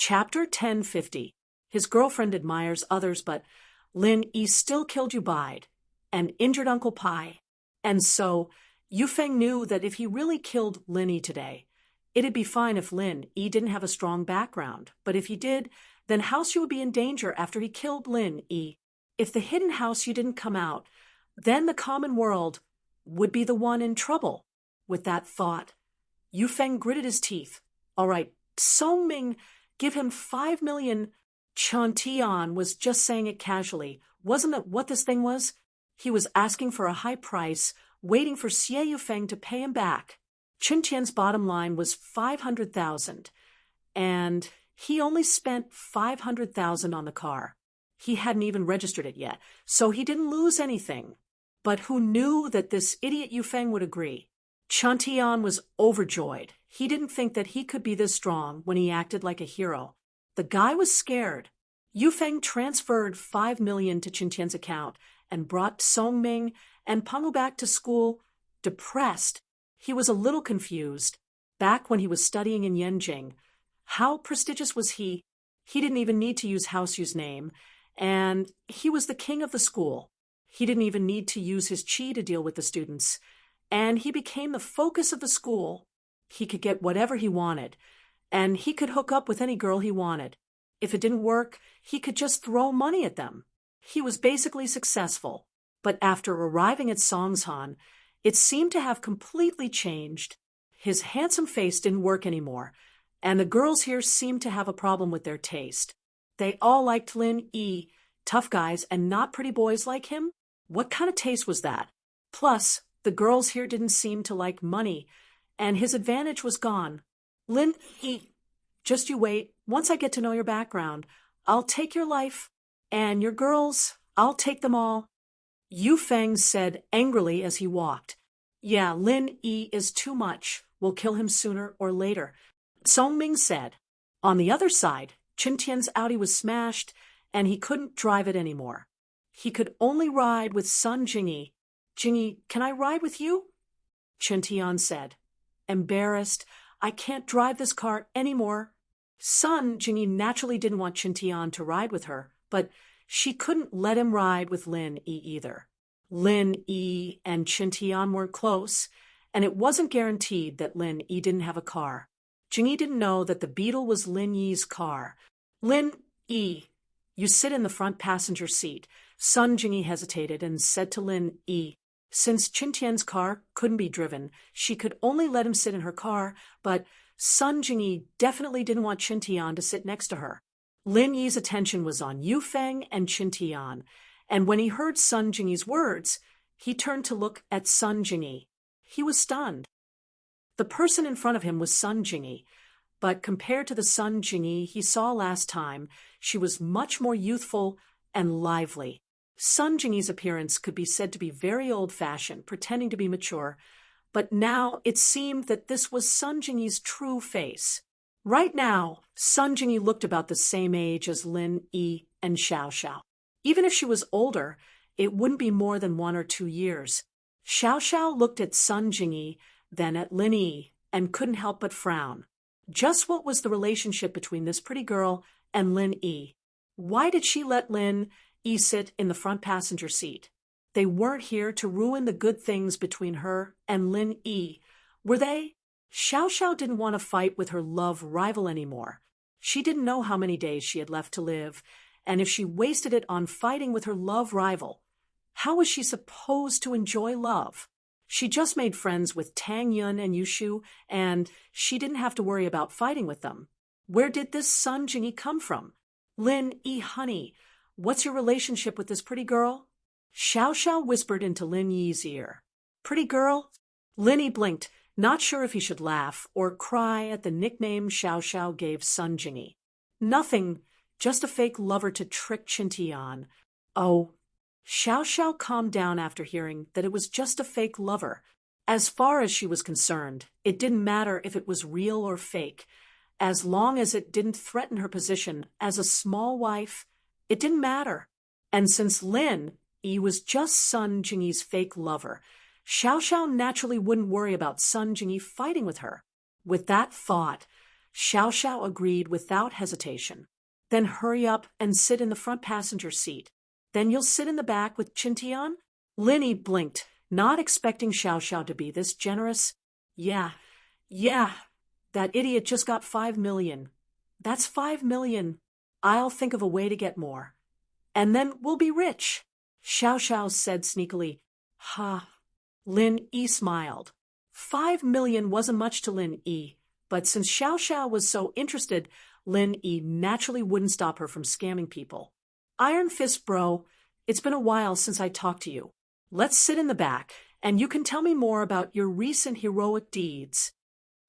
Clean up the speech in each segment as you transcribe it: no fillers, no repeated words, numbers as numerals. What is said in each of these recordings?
Chapter 1050. His girlfriend admires others, but Lin Yi still killed you bide and injured Uncle Pai. And so, Yufeng knew that if he really killed Lin Yi today, it'd be fine if Lin Yi didn't have a strong background, but if he did, then House Yu would be in danger after he killed Lin Yi. If the hidden House Yu didn't come out, then the common world would be the one in trouble. With that thought, Yufeng gritted his teeth. All right, Song Ming, give him 5 million. Chen Tian was just saying it casually. Wasn't that what this thing was? He was asking for a high price, waiting for Xie Yufeng to pay him back. Chen Tian's bottom line was 500,000, and he only spent 500,000 on the car. He hadn't even registered it yet, so he didn't lose anything. But who knew that this idiot Yufeng would agree? Chen Tian was overjoyed. He didn't think that he could be this strong when he acted like a hero. The guy was scared. Yufeng transferred 5 million to Chen Tian's account and brought Song Ming and Peng Wu back to school, depressed. He was a little confused. Back when he was studying in Yanjing, how prestigious was he? He didn't even need to use House Yu's name, and he was the king of the school. He didn't even need to use his qi to deal with the students, and he became the focus of the school. He could get whatever he wanted, and he could hook up with any girl he wanted. If it didn't work, he could just throw money at them. He was basically successful. But after arriving at Songshan, it seemed to have completely changed. His handsome face didn't work anymore, and the girls here seemed to have a problem with their taste. They all liked Lin Yi, tough guys and not pretty boys like him. What kind of taste was that? Plus, the girls here didn't seem to like money, and his advantage was gone. Lin Yi, just you wait. Once I get to know your background, I'll take your life, and your girls, I'll take them all. Yufeng said angrily as he walked. Yeah, Lin Yi is too much. We'll kill him sooner or later. Song Ming said. On the other side, Chen Tian's Audi was smashed, and he couldn't drive it anymore. He could only ride with son Jingyi. Jingyi, can I ride with you? Chen Tian said. Embarrassed, I can't drive this car anymore. Son Jingyi naturally didn't want Chen Tian to ride with her, but she couldn't let him ride with Lin Yi either. Lin Yi and Chen Tian weren't close, and it wasn't guaranteed that Lin Yi didn't have a car. Jingyi didn't know that the Beetle was Lin Yi's car. Lin Yi, you sit in the front passenger seat. Son Jingyi hesitated and said to Lin Yi, since Chen Tian's car couldn't be driven, she could only let him sit in her car, but Son Jingyi definitely didn't want Chen Tian to sit next to her. Lin Yi's attention was on Yufeng and Chen Tian, and when he heard Son Jingyi's words, he turned to look at Son Jingyi. He was stunned. The person in front of him was Son Jingyi, but compared to the Son Jingyi he saw last time, she was much more youthful and lively. Son Jingyi's appearance could be said to be very old-fashioned, pretending to be mature, but now it seemed that this was Son Jingyi's true face. Right now, Son Jingyi looked about the same age as Lin Yi and Xiao Xiao. Even if she was older, it wouldn't be more than 1 or 2 years. Xiao Xiao looked at Son Jingyi, then at Lin Yi, and couldn't help but frown. Just what was the relationship between this pretty girl and Lin Yi? Why did she let Lin Yi sit in the front passenger seat? They weren't here to ruin the good things between her and Lin Yi, were they? Xiao Xiao didn't want to fight with her love rival anymore. She didn't know how many days she had left to live, and if she wasted it on fighting with her love rival, how was she supposed to enjoy love? She just made friends with Tang Yun and Yushu, and she didn't have to worry about fighting with them. Where did this Son Jingyi come from? Lin Yi, honey, what's your relationship with this pretty girl? Xiao Xiao whispered into Lin Yi's ear. Pretty girl? Lin Yi blinked, not sure if he should laugh or cry at the nickname Xiao Xiao gave Son Jingyi. Nothing, just a fake lover to trick Chen Tian. Oh. Xiao Xiao calmed down after hearing that it was just a fake lover. As far as she was concerned, it didn't matter if it was real or fake. As long as it didn't threaten her position as a small wife, it didn't matter. And since Lin Yi was just Son Jingyi's fake lover, Xiao Xiao naturally wouldn't worry about Son Jingyi fighting with her. With that thought, Xiao Xiao agreed without hesitation. Then hurry up and sit in the front passenger seat. Then you'll sit in the back with Chintian? Linny blinked, not expecting Xiao Xiao to be this generous. Yeah, that idiot just got 5 million. That's 5 million. I'll think of a way to get more. And then we'll be rich. Xiao Xiao said sneakily. Ha. Lin Yi smiled. 5 million wasn't much to Lin Yi, but since Xiao Xiao was so interested, Lin Yi naturally wouldn't stop her from scamming people. Iron Fist bro, it's been a while since I talked to you. Let's sit in the back, and you can tell me more about your recent heroic deeds.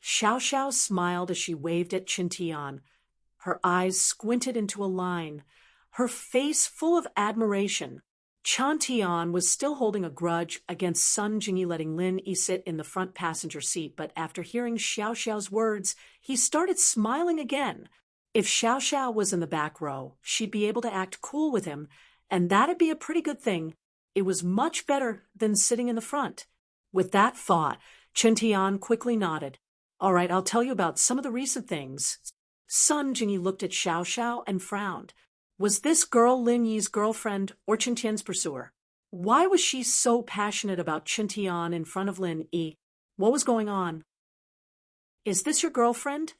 Xiao Xiao smiled as she waved at Chintian. Her eyes squinted into a line, her face full of admiration. Chantian was still holding a grudge against Sun Jingyi letting Lin Yi sit in the front passenger seat, but after hearing Xiao Xiao's words, he started smiling again. If Xiao Xiao was in the back row, she'd be able to act cool with him, and that'd be a pretty good thing. It was much better than sitting in the front. With that thought, Chintian quickly nodded. All right, I'll tell you about some of the recent things. Sun Jingyi looked at Xiao Xiao and frowned. Was this girl Lin Yi's girlfriend or Chintian's pursuer? Why was she so passionate about Chintian in front of Lin Yi? What was going on? Is this your girlfriend?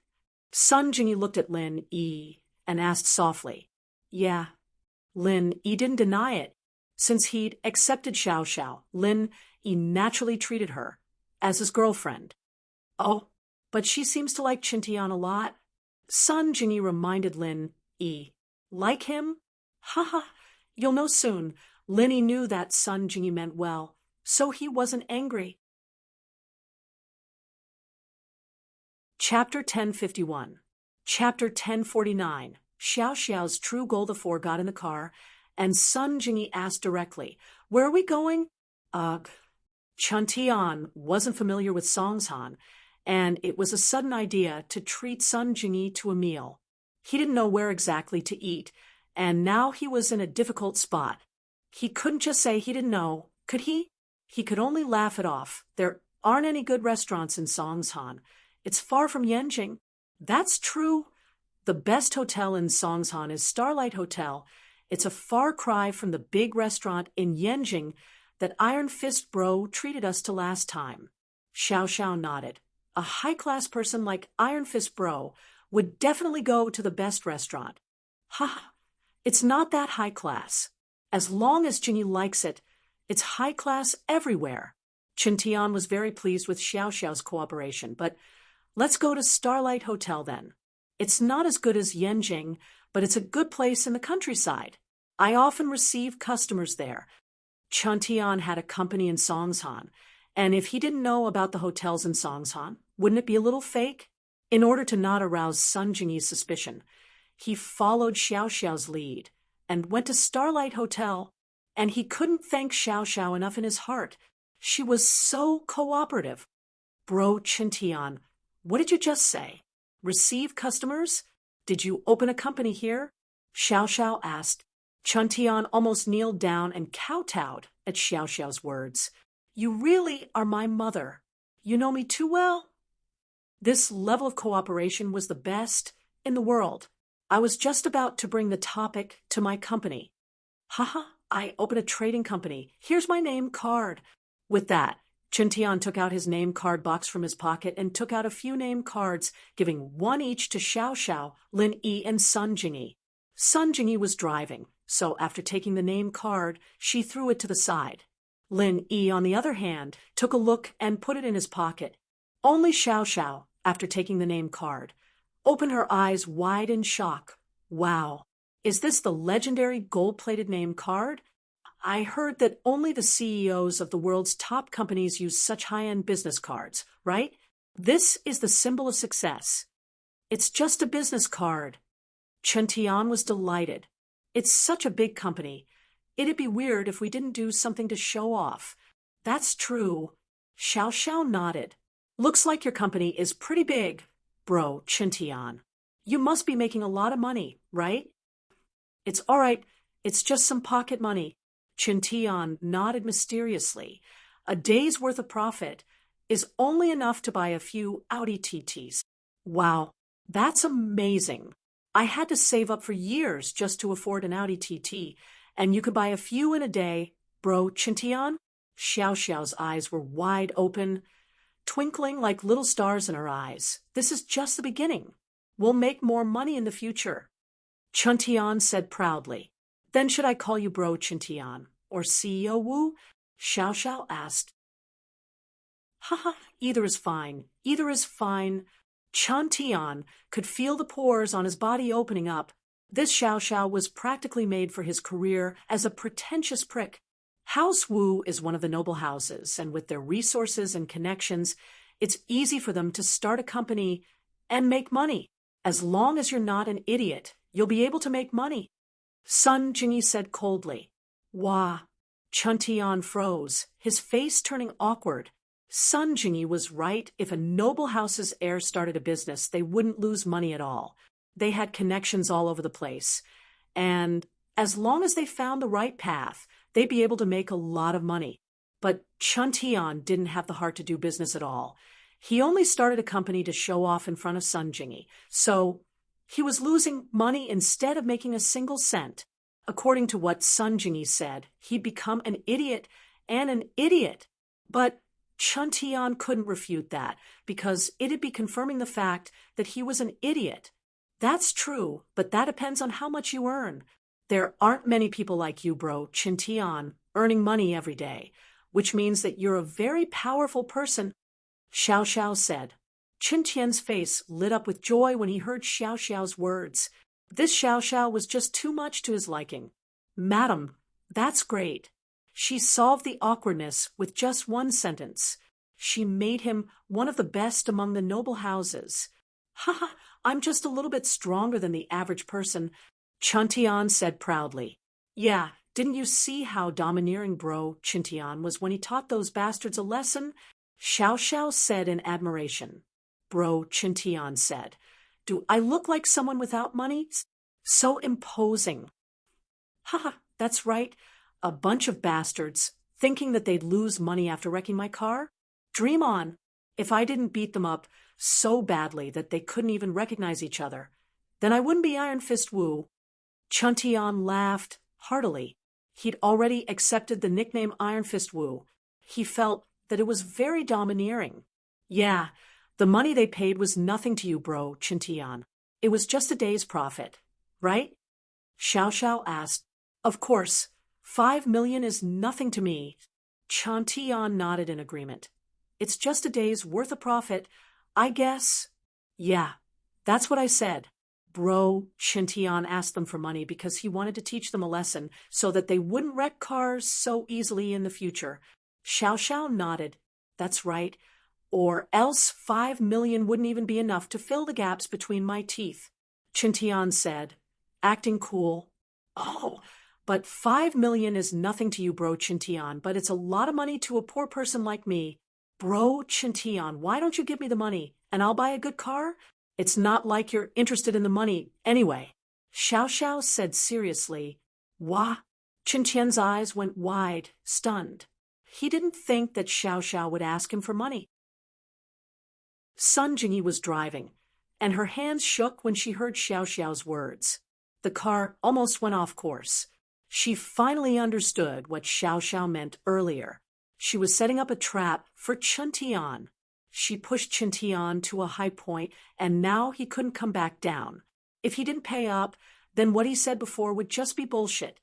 Sun Jingyi looked at Lin Yi and asked softly. Yeah. Lin Yi didn't deny it. Since he'd accepted Xiao Xiao, Lin Yi naturally treated her as his girlfriend. Oh, but she seems to like Chintian a lot. Sun Jingyi reminded Lin Yi. Like him? Haha, you'll know soon. Lin Yi knew that Sun Jingyi meant well, so he wasn't angry. Chapter 1051. Chapter 1049. Xiao Xiao's true goal. The four got in the car, and Sun Jingyi asked directly, Where are we going? Ugh. Chantian wasn't familiar with Songshan, and it was a sudden idea to treat Sun Jingyi to a meal. He didn't know where exactly to eat, and now he was in a difficult spot. He couldn't just say he didn't know, could he? He could only laugh it off. There aren't any good restaurants in Songshan. It's far from Yanjing. That's true. The best hotel in Songshan is Starlight Hotel. It's a far cry from the big restaurant in Yanjing that Iron Fist Bro treated us to last time. Xiao Xiao nodded. A high-class person like Iron Fist Bro would definitely go to the best restaurant. Ha! It's not that high class. As long as Jingyi likes it, it's high class everywhere. Chintian was very pleased with Xiao Xiao's cooperation, but let's go to Starlight Hotel then. It's not as good as Yanjing, but it's a good place in the countryside. I often receive customers there. Chintian had a company in Songshan, and if he didn't know about the hotels in Songshan, wouldn't it be a little fake? In order to not arouse Sun Jingyi's suspicion, he followed Xiao Xiao's lead and went to Starlight Hotel, and he couldn't thank Xiao Xiao enough in his heart. She was so cooperative. Bro Chintian, what did you just say? Receive customers? Did you open a company here? Xiao Xiao asked. Chintian almost kneeled down and kowtowed at Xiao Xiao's words. You really are my mother. You know me too well. This level of cooperation was the best in the world. I was just about to bring the topic to my company. Haha, I opened a trading company. Here's my name card. With that, Chintian took out his name card box from his pocket and took out a few name cards, giving one each to Xiao Xiao, Lin Yi, and Sun Jingyi. Sun Jingyi was driving, so after taking the name card, she threw it to the side. Lin Yi, on the other hand, took a look and put it in his pocket. Only Xiao Xiao, after taking the name card, opened her eyes wide in shock. Wow, is this the legendary gold-plated name card? I heard that only the CEOs of the world's top companies use such high-end business cards, right? This is the symbol of success. It's just a business card. Chintian was delighted. It's such a big company. It'd be weird if we didn't do something to show off. That's true. Xiao Xiao nodded. Looks like your company is pretty big, bro Chintian. You must be making a lot of money, right? It's all right. It's just some pocket money. Chintian nodded mysteriously. A day's worth of profit is only enough to buy a few Audi TTs. Wow, That's amazing. I had to save up for years just to afford an Audi TT, and you could buy a few in a day, bro, Chintian? Xiao Xiao's eyes were wide open, twinkling like little stars in her eyes. This is just the beginning. We'll make more money in the future. Chuntian said proudly. Then should I call you bro Chintian, or CEO Wu? Xiao Xiao asked. Haha, either is fine. Either is fine. Chantian could feel the pores on his body opening up. This Xiao Xiao was practically made for his career as a pretentious prick. House Wu is one of the noble houses, and with their resources and connections, it's easy for them to start a company and make money. As long as you're not an idiot, you'll be able to make money. Sun Jingyi said coldly. Wah. Chuntian froze, his face turning awkward. Sun Jingyi was right. If a noble house's heir started a business, they wouldn't lose money at all. They had connections all over the place. And as long as they found the right path, they'd be able to make a lot of money. But Chuntian didn't have the heart to do business at all. He only started a company to show off in front of Sun Jingyi, so he was losing money instead of making a single cent. According to what Sun Jingyi said, he'd become an idiot and an idiot. But Chuntian couldn't refute that, because it'd be confirming the fact that he was an idiot. That's true, but that depends on how much you earn. There aren't many people like you, bro, Chintian, earning money every day, which means that you're a very powerful person, Xiao Xiao said. Chintian's face lit up with joy when he heard Xiao Xiao's words. This Xiao Xiao was just too much to his liking. Madam, that's great. She solved the awkwardness with just one sentence. She made him one of the best among the noble houses. Haha, I'm just a little bit stronger than the average person, Chuntian said proudly. Yeah, didn't you see how domineering bro Chintian was when he taught those bastards a lesson? Xiao Xiao said in admiration. Bro Chintian said. Do I look like someone without money? So imposing. Haha, that's right. A bunch of bastards, thinking that they'd lose money after wrecking my car? Dream on. If I didn't beat them up so badly that they couldn't even recognize each other, then I wouldn't be Iron Fist Wu. Chuntian laughed heartily. He'd already accepted the nickname Iron Fist Wu. He felt that it was very domineering. Yeah, the money they paid was nothing to you, bro, Chintian. It was just a day's profit, right? Xiao Xiao asked. Of course. 5 million is nothing to me. Chantian nodded in agreement. It's just a day's worth of profit, I guess. Yeah, that's what I said. Bro, Chantian asked them for money because he wanted to teach them a lesson so that they wouldn't wreck cars so easily in the future. Xiao Xiao nodded. That's right. Or else 5 million wouldn't even be enough to fill the gaps between my teeth. Chantian said, acting cool. Oh, but 5 million is nothing to you, bro Chintian, but it's a lot of money to a poor person like me. Bro Chintian, why don't you give me the money, and I'll buy a good car? It's not like you're interested in the money anyway. Xiao Xiao said seriously. Wah? Chintian's eyes went wide, stunned. He didn't think that Xiao Xiao would ask him for money. Sun Jingyi was driving, and her hands shook when she heard Xiao Xiao's words. The car almost went off course. She finally understood what Xiao Xiao meant earlier. She was setting up a trap for Chuntian. She pushed Chintian to a high point, and now he couldn't come back down. If he didn't pay up, then what he said before would just be bullshit.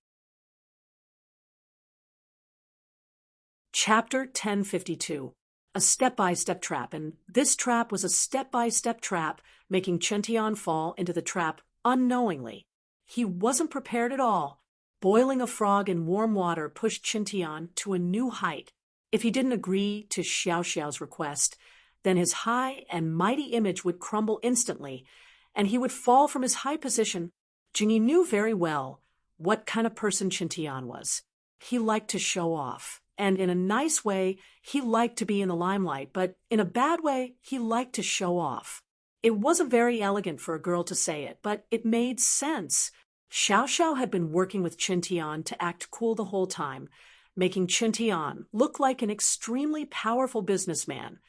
Chapter 1052. A step-by-step trap, and this trap was a step-by-step trap, making Chintian fall into the trap unknowingly. He wasn't prepared at all. Boiling a frog in warm water pushed Chintian to a new height. If he didn't agree to Xiao Xiao's request, then his high and mighty image would crumble instantly, and he would fall from his high position. Jingyi knew very well what kind of person Chintian was. He liked to show off, and in a nice way, he liked to be in the limelight, but in a bad way, he liked to show off. It wasn't very elegant for a girl to say it, but it made sense. Xiao Xiao had been working with Chintian to act cool the whole time, making Chintian look like an extremely powerful businessman,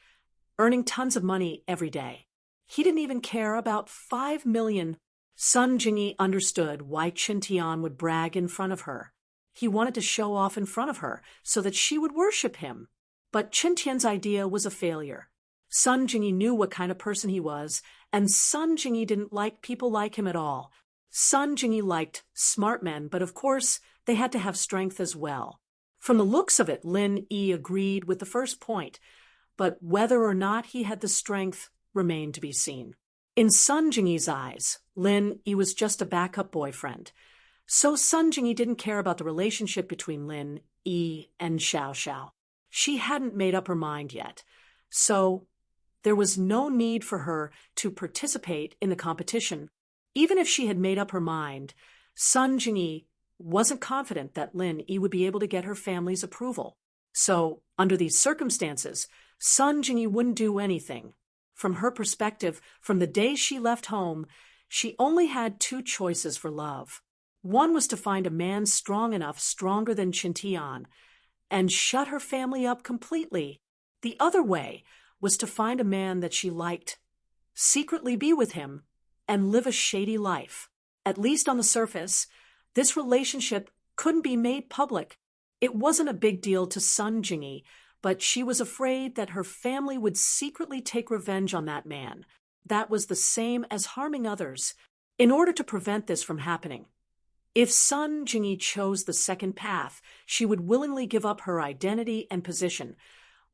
earning tons of money every day. He didn't even care about 5 million. Sun Jingyi understood why Qintian would brag in front of her. He wanted to show off in front of her so that she would worship him. But Qintian's idea was a failure. Sun Jingyi knew what kind of person he was, and Sun Jingyi didn't like people like him at all. Sun Jingyi liked smart men, but of course, they had to have strength as well. From the looks of it, Lin Yi agreed with the first point, but whether or not he had the strength remained to be seen. In Sun Jingyi's eyes, Lin Yi was just a backup boyfriend. So Sun Jingyi didn't care about the relationship between Lin Yi and Xiao Xiao. She hadn't made up her mind yet, so there was no need for her to participate in the competition. Even if she had made up her mind, Sun Jingyi wasn't confident that Lin Yi would be able to get her family's approval. So, under these circumstances, Sun Jingyi wouldn't do anything. From her perspective, from the day she left home, she only had two choices for love. One was to find a man strong enough, stronger than Qintian, and shut her family up completely. The other way was to find a man that she liked, secretly be with him, and live a shady life. At least on the surface, this relationship couldn't be made public. It wasn't a big deal to Sun Jingyi, but she was afraid that her family would secretly take revenge on that man. That was the same as harming others. In order to prevent this from happening, if Sun Jingyi chose the second path, she would willingly give up her identity and position,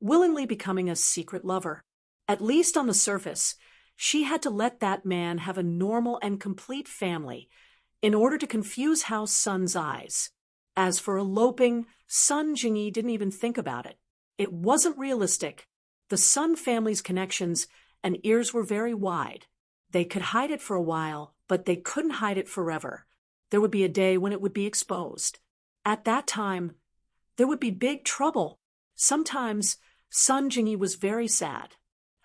willingly becoming a secret lover. At least on the surface, she had to let that man have a normal and complete family in order to confuse House Sun's eyes. As for eloping, Sun Jingyi didn't even think about it. It wasn't realistic. The Sun family's connections and ears were very wide. They could hide it for a while, but they couldn't hide it forever. There would be a day when it would be exposed. At that time, there would be big trouble. Sometimes, Sun Jingyi was very sad.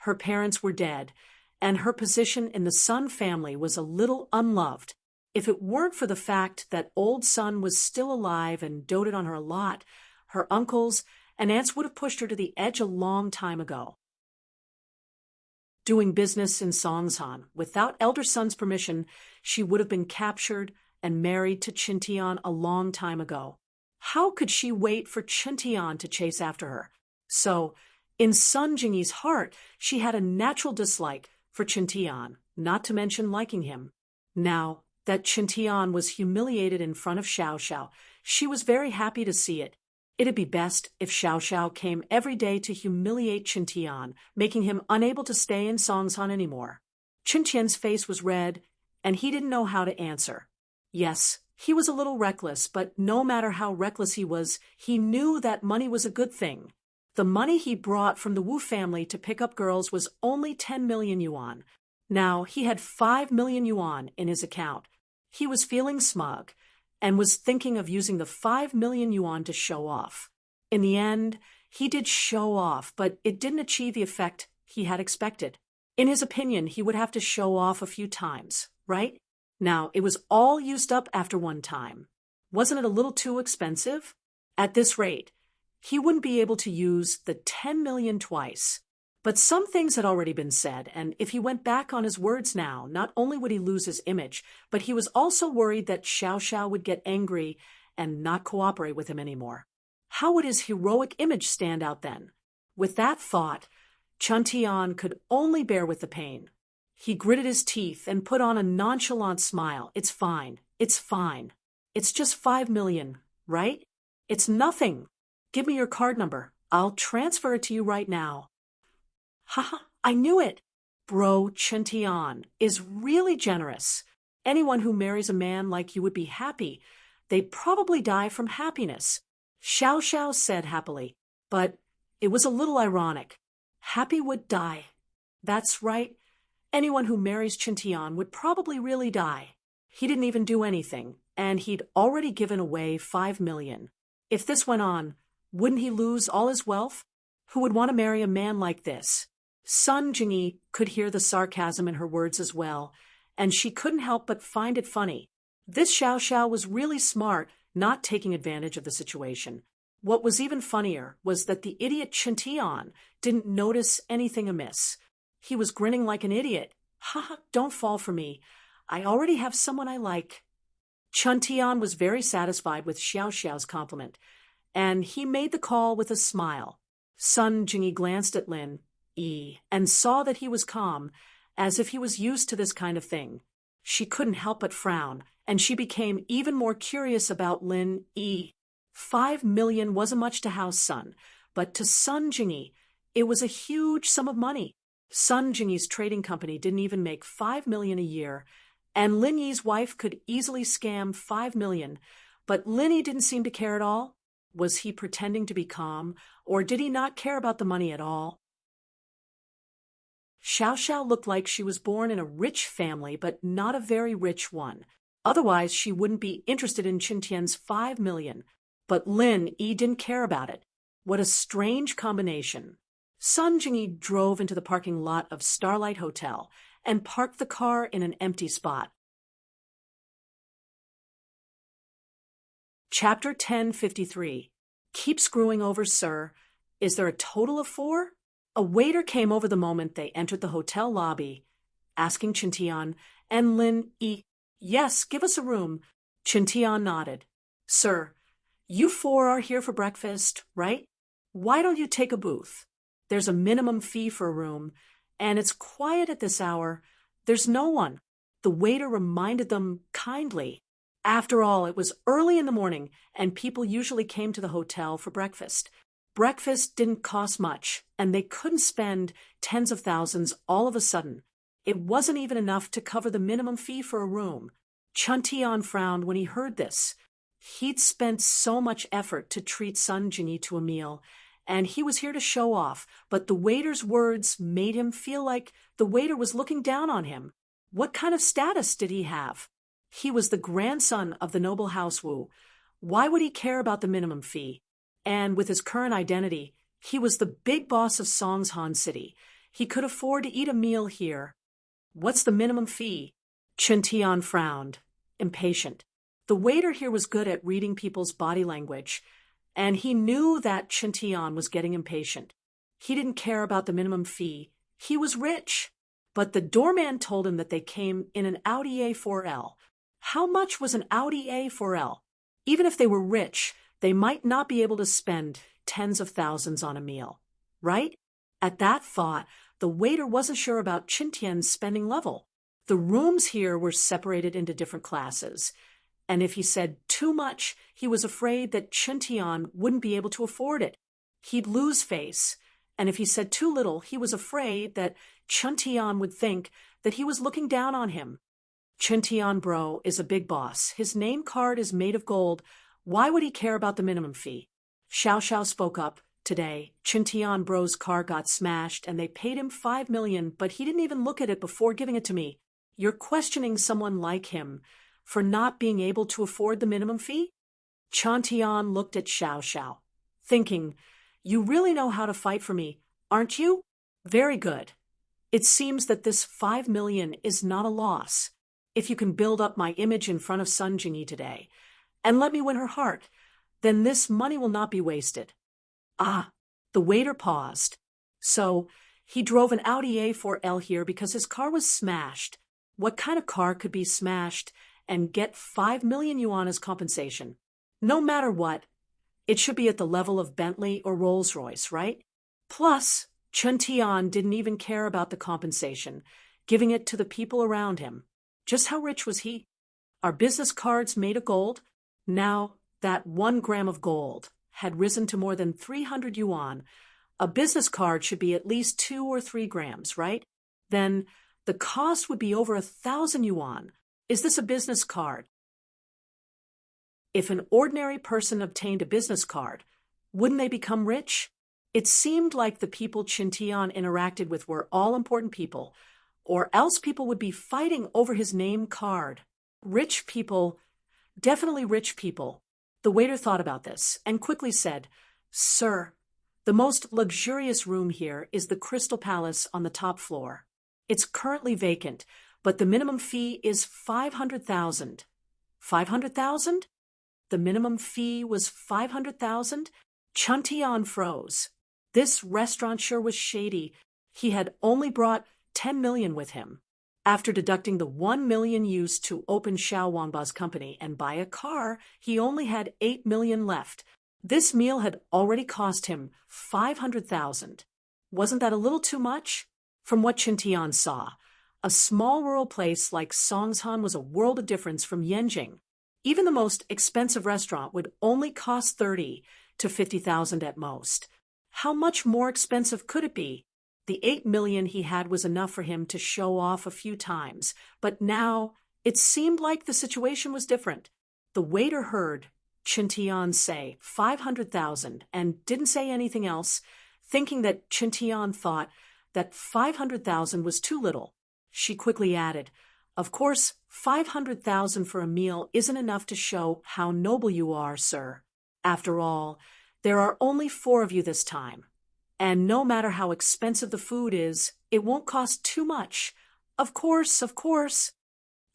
Her parents were dead, and her position in the Sun family was a little unloved. If it weren't for the fact that old Sun was still alive and doted on her a lot, her uncles and aunts would have pushed her to the edge a long time ago. Doing business in Songsan, without elder Sun's permission, she would have been captured and married to Qintian a long time ago. How could she wait for Qintian to chase after her? So, in Sun Jingyi's heart, she had a natural dislike for Qintian, not to mention liking him. Now that Qintian was humiliated in front of Xiao Xiao, she was very happy to see it. It'd be best if Xiao Xiao came every day to humiliate Qintian, making him unable to stay in Songsan anymore. Qintian's face was red, and he didn't know how to answer. Yes, he was a little reckless, but no matter how reckless he was, he knew that money was a good thing. The money he brought from the Wu family to pick up girls was only 10 million yuan. Now he had 5 million yuan in his account. He was feeling smug and was thinking of using the 5 million yuan to show off. In the end, he did show off, but it didn't achieve the effect he had expected. In his opinion, he would have to show off a few times, right? Now, it was all used up after one time. Wasn't it a little too expensive? At this rate, he wouldn't be able to use the 10 million twice. But some things had already been said, and if he went back on his words now, not only would he lose his image, but he was also worried that Xiao Xiao would get angry and not cooperate with him anymore. How would his heroic image stand out then? With that thought, Qintian could only bear with the pain. He gritted his teeth and put on a nonchalant smile. It's fine. It's fine. It's just 5 million, right? It's nothing. Give me your card number. I'll transfer it to you right now. Haha, I knew it. Bro Qintian is really generous. Anyone who marries a man like you would be happy. They'd probably die from happiness. Xiao Xiao said happily, but it was a little ironic. Happy would die. That's right. Anyone who marries Qintian would probably really die. He didn't even do anything, and he'd already given away 5 million. If this went on, wouldn't he lose all his wealth? Who would want to marry a man like this? Sun Jingyi could hear the sarcasm in her words as well, and she couldn't help but find it funny. This Xiao Xiao was really smart, not taking advantage of the situation. What was even funnier was that the idiot Qintian didn't notice anything amiss. He was grinning like an idiot, Ha, don't fall for me. I already have someone I like. Chun Tian was very satisfied with Xiao Xiao's compliment, and he made the call with a smile. Sun Jingyi glanced at Lin Yi and saw that he was calm, as if he was used to this kind of thing. She couldn't help but frown, and she became even more curious about Lin Yi. 5 million wasn't much to House Sun, but to Sun Jingyi, it was a huge sum of money. Sun Jingyi's trading company didn't even make 5 million a year, and Lin Yi's wife could easily scam 5 million, but Lin Yi didn't seem to care at all. Was he pretending to be calm, or did he not care about the money at all? Xiao Xiao looked like she was born in a rich family, but not a very rich one. Otherwise, she wouldn't be interested in Chun Tian's 5 million. But Lin Yi didn't care about it. What a strange combination. Sun Jingyi drove into the parking lot of Starlight Hotel and parked the car in an empty spot. Chapter 1053. Keep screwing over, sir. Is there a total of 4? A waiter came over the moment they entered the hotel lobby, asking Chun Tian and Lin Yi, "Yes, give us a room." Chun Tian nodded. "Sir, you 4 are here for breakfast, right? Why don't you take a booth? There's a minimum fee for a room, and it's quiet at this hour. There's no one." The waiter reminded them kindly. After all, it was early in the morning, and people usually came to the hotel for breakfast. Breakfast didn't cost much, and they couldn't spend tens of thousands all of a sudden. It wasn't even enough to cover the minimum fee for a room. Chun Tian frowned when he heard this. He'd spent so much effort to treat Sun Jingyi to a meal, and he was here to show off, but the waiter's words made him feel like the waiter was looking down on him. What kind of status did he have? He was the grandson of the noble House Wu. Why would he care about the minimum fee? And with his current identity, he was the big boss of Songshan City. He could afford to eat a meal here. What's the minimum fee? Chun Tian frowned, impatient. The waiter here was good at reading people's body language, and he knew that Chun Tian was getting impatient. He didn't care about the minimum fee. He was rich. But the doorman told him that they came in an Audi A4L. How much was an Audi A4L? Even if they were rich, they might not be able to spend tens of thousands on a meal, right? At that thought, the waiter wasn't sure about Chun Tian's spending level. The rooms here were separated into different classes, and if he said too much, he was afraid that Chun Tian wouldn't be able to afford it. He'd lose face, and if he said too little, he was afraid that Chun Tian would think that he was looking down on him. Chun Tian bro is a big boss. His name card is made of gold. Why would he care about the minimum fee? Xiao Xiao spoke up. Today, Chun Tian bro's car got smashed and they paid him 5 million, but he didn't even look at it before giving it to me. You're questioning someone like him for not being able to afford the minimum fee? Chun Tian looked at Xiao Xiao, thinking, you really know how to fight for me, aren't you? Very good. It seems that this 5 million is not a loss. If you can build up my image in front of Sun Jingyi today, and let me win her heart, then this money will not be wasted. Ah, the waiter paused. So, he drove an Audi A4L here because his car was smashed. What kind of car could be smashed and get 5 million yuan as compensation? No matter what, it should be at the level of Bentley or Rolls-Royce, right? Plus, Chun Tian didn't even care about the compensation, giving it to the people around him. Just how rich was he? Our business cards made of gold? Now, that 1 gram of gold had risen to more than 300 yuan. A business card should be at least 2 or 3 grams, right? Then the cost would be over 1,000 yuan. Is this a business card? If an ordinary person obtained a business card, wouldn't they become rich? It seemed like the people Chun Tian interacted with were all important people, or else people would be fighting over his name card. Rich people, definitely rich people. The waiter thought about this and quickly said, Sir, the most luxurious room here is the Crystal Palace on the top floor. It's currently vacant, but the minimum fee is 500,000. 500,000? The minimum fee was 500,000? Chun Tian froze. This restaurant sure was shady. He had only brought 10 million with him. After deducting the 1 million used to open Xiao Wanba's company and buy a car, he only had 8 million left. This meal had already cost him 500,000. Wasn't that a little too much? From what Qintian saw, a small rural place like Songshan was a world of difference from Yanjing. Even the most expensive restaurant would only cost 30 to 50,000 at most. How much more expensive could it be? The 8 million he had was enough for him to show off a few times, but now it seemed like the situation was different. The waiter heard Qintian say 500,000 and didn't say anything else, thinking that Qintian thought that 500,000 was too little. She quickly added, "Of course, 500,000 for a meal isn't enough to show how noble you are, sir. After all, there are only 4 of you this time. And no matter how expensive the food is, it won't cost too much. Of course, of course."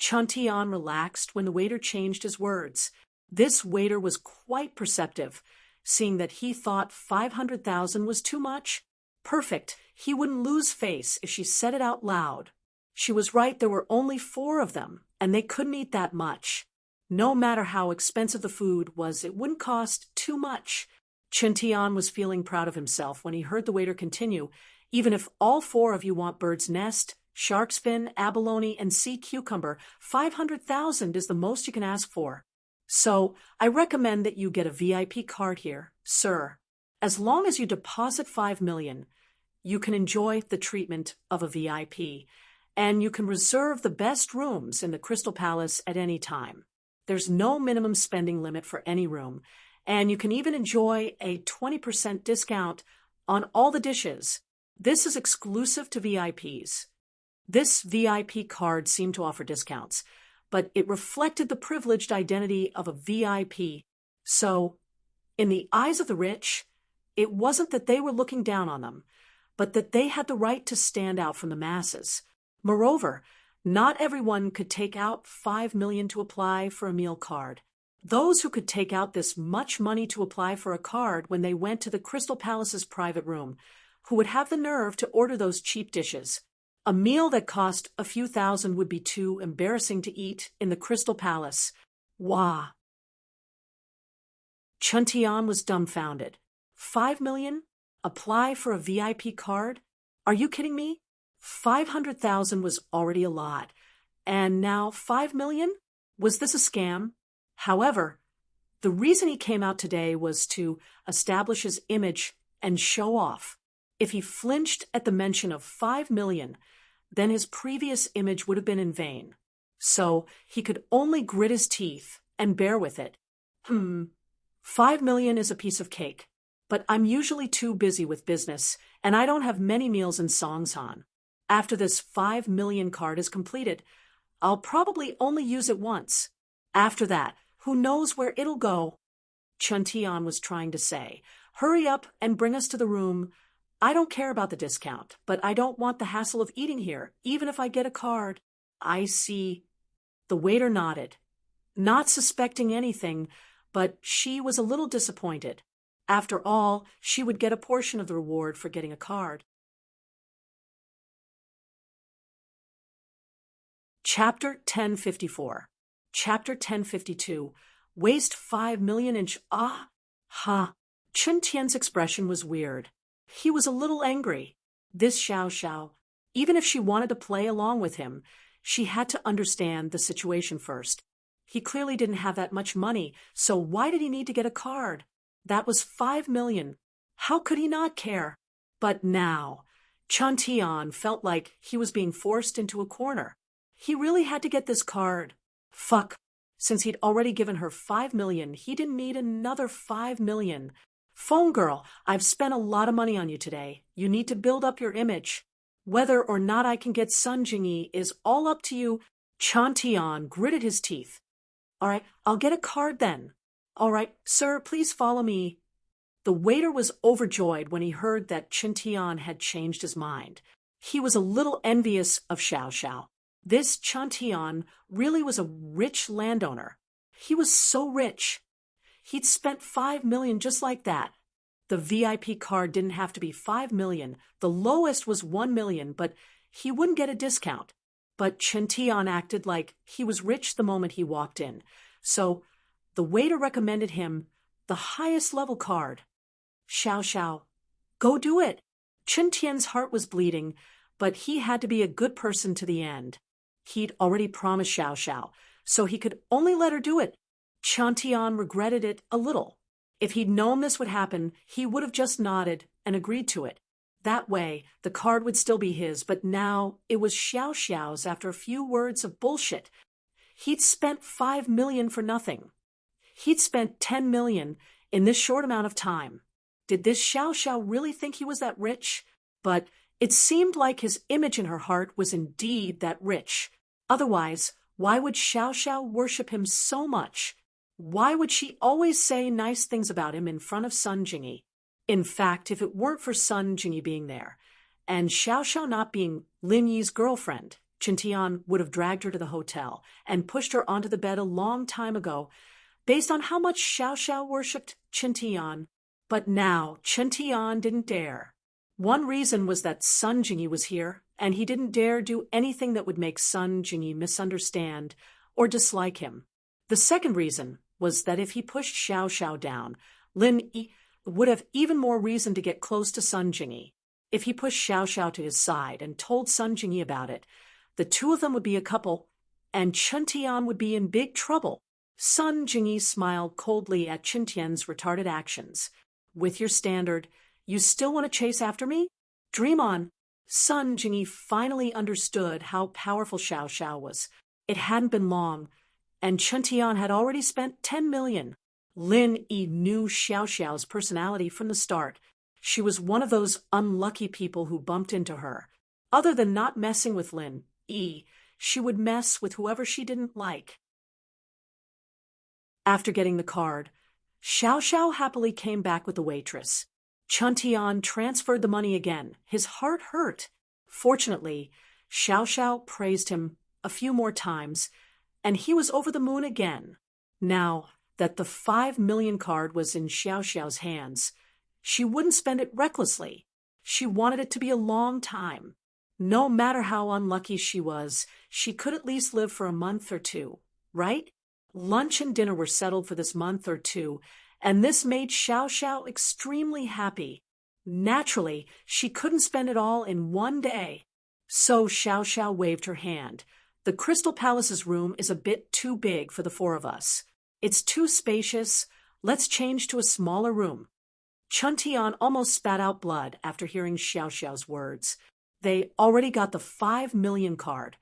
Qintian relaxed when the waiter changed his words. This waiter was quite perceptive, seeing that he thought 500,000 was too much. Perfect. He wouldn't lose face if she said it out loud. She was right, there were only 4 of them, and they couldn't eat that much. No matter how expensive the food was, it wouldn't cost too much. Qintian was feeling proud of himself when he heard the waiter continue, "Even if all 4 of you want bird's nest, shark's fin, abalone, and sea cucumber, 500,000 is the most you can ask for. So, I recommend that you get a VIP card here, sir. As long as you deposit 5 million, you can enjoy the treatment of a VIP, and you can reserve the best rooms in the Crystal Palace at any time. There's no minimum spending limit for any room, and you can even enjoy a 20% discount on all the dishes. This is exclusive to VIPs." This VIP card seemed to offer discounts, but it reflected the privileged identity of a VIP. So, in the eyes of the rich, it wasn't that they were looking down on them, but that they had the right to stand out from the masses. Moreover, not everyone could take out 5 million to apply for a meal card. Those who could take out this much money to apply for a card when they went to the Crystal Palace's private room, who would have the nerve to order those cheap dishes. A meal that cost a few thousand would be too embarrassing to eat in the Crystal Palace. Wah! Qintian was dumbfounded. 5 million? Apply for a VIP card? Are you kidding me? 500,000 was already a lot. And now 5 million? Was this a scam? However, the reason he came out today was to establish his image and show off. If he flinched at the mention of 5 million, then his previous image would have been in vain. So he could only grit his teeth and bear with it. 5 million is a piece of cake, but I'm usually too busy with business, and I don't have many meals in Songshan. After this 5 million card is completed, I'll probably only use it once. After that, who knows where it'll go? Qintian was trying to say, "Hurry up and bring us to the room. I don't care about the discount, but I don't want the hassle of eating here, even if I get a card." "I see." The waiter nodded, not suspecting anything, but she was a little disappointed. After all, she would get a portion of the reward for getting a card. Chapter 1054. Chapter 1052. Waste 5 million inch. Ha. Qintian's expression was weird. He was a little angry. This Xiao Xiao, even if she wanted to play along with him, she had to understand the situation first. He clearly didn't have that much money, so why did he need to get a card? That was 5 million. How could he not care? But now, Qintian felt like he was being forced into a corner. He really had to get this card. Fuck. Since he'd already given her 5 million, he didn't need another 5 million. "Phone girl, I've spent a lot of money on you today. You need to build up your image. Whether or not I can get Sun Jingyi is all up to you." Qintian gritted his teeth. "All right, I'll get a card then." "All right, sir, please follow me." The waiter was overjoyed when he heard that Qintian had changed his mind. He was a little envious of Xiao Xiao. This Qintian really was a rich landowner. He was so rich. He'd spent 5 million just like that. The VIP card didn't have to be 5 million. The lowest was 1 million, but he wouldn't get a discount. but Chen Tian acted like he was rich the moment he walked in, so the waiter recommended him the highest level card. Xiao Xiao, go do it. Chen Tian's heart was bleeding, but he had to be a good person to the end. He'd already promised Xiao Xiao, so he could only let her do it. Chen Tian regretted it a little. If he'd known this would happen, he would have just nodded and agreed to it. That way, the card would still be his, but now it was Xiao Xiao's after a few words of bullshit. He'd spent 5 million for nothing. He'd spent 10 million in this short amount of time. Did this Xiao Xiao really think he was that rich? But it seemed like his image in her heart was indeed that rich. Otherwise, why would Xiao Xiao worship him so much? Why would she always say nice things about him in front of Sun Jingyi? In fact, if it weren't for Sun Jingyi being there, and Xiao Xiao not being Lin Yi's girlfriend, Chen Tian would have dragged her to the hotel and pushed her onto the bed a long time ago, based on how much Xiao Xiao worshipped Chen Tian. But now Chen Tian didn't dare. One reason was that Sun Jingyi was here, and he didn't dare do anything that would make Sun Jingyi misunderstand or dislike him. The second reason was that if he pushed Xiao Xiao down, Lin Yi would have even more reason to get close to Sun Jingyi. If he pushed Xiao Xiao to his side and told Sun Jingyi about it, the two of them would be a couple, and Chen Tian would be in big trouble. Sun Jingyi smiled coldly at Chen Tian's retarded actions. With your standard, you still want to chase after me? Dream on. Sun Jingyi finally understood how powerful Xiao Xiao was. It hadn't been long, and Chen Tian had already spent 10 million. Lin Yi knew Xiao Xiao's personality from the start. She was one of those unlucky people who bumped into her. Other than not messing with Lin Yi, she would mess with whoever she didn't like. After getting the card, Xiao Xiao happily came back with the waitress. Chen Tian transferred the money again. His heart hurt. Fortunately, Xiao Xiao praised him a few more times, and he was over the moon again. Now that the 5 million card was in Xiao Xiao's hands, she wouldn't spend it recklessly. She wanted it to be a long time. No matter how unlucky she was, she could at least live for a month or two, right? Lunch and dinner were settled for this month or two, and this made Xiao Xiao extremely happy. Naturally, she couldn't spend it all in one day. So Xiao Xiao waved her hand. The Crystal Palace's room is a bit too big for the four of us. It's too spacious. Let's change to a smaller room. Chen Tian almost spat out blood after hearing Xiao Xiao's words. They already got the 5 million card.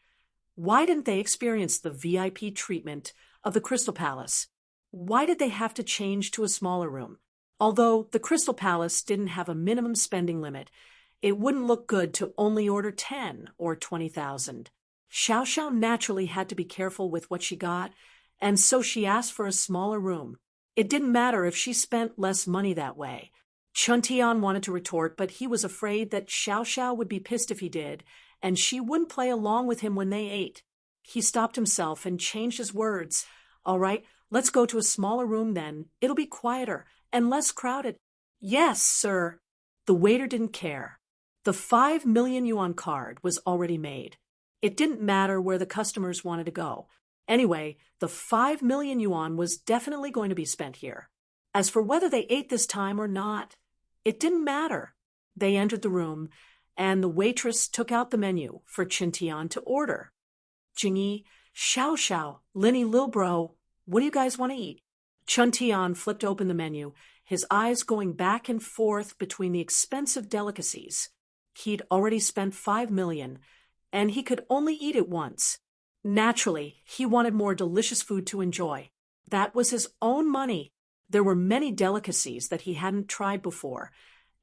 Why didn't they experience the VIP treatment of the Crystal Palace? Why did they have to change to a smaller room? Although the Crystal Palace didn't have a minimum spending limit, it wouldn't look good to only order 10 or 20,000. Xiao Xiao naturally had to be careful with what she got, and so she asked for a smaller room. It didn't matter if she spent less money that way. Chen Tian wanted to retort, but he was afraid that Xiao Xiao would be pissed if he did, and she wouldn't play along with him when they ate. He stopped himself and changed his words. All right, let's go to a smaller room then. It'll be quieter and less crowded. Yes, sir. The waiter didn't care. The 5 million yuan card was already made. It didn't matter where the customers wanted to go. Anyway, the 5 million yuan was definitely going to be spent here. As for whether they ate this time or not, it didn't matter. They entered the room, and the waitress took out the menu for Chen Tian to order. Jingyi, Xiao Xiao, Linny Lilbro, what do you guys want to eat? Chen Tian flipped open the menu, his eyes going back and forth between the expensive delicacies. He'd already spent 5 million, and he could only eat it once. Naturally, he wanted more delicious food to enjoy. That was his own money. There were many delicacies that he hadn't tried before,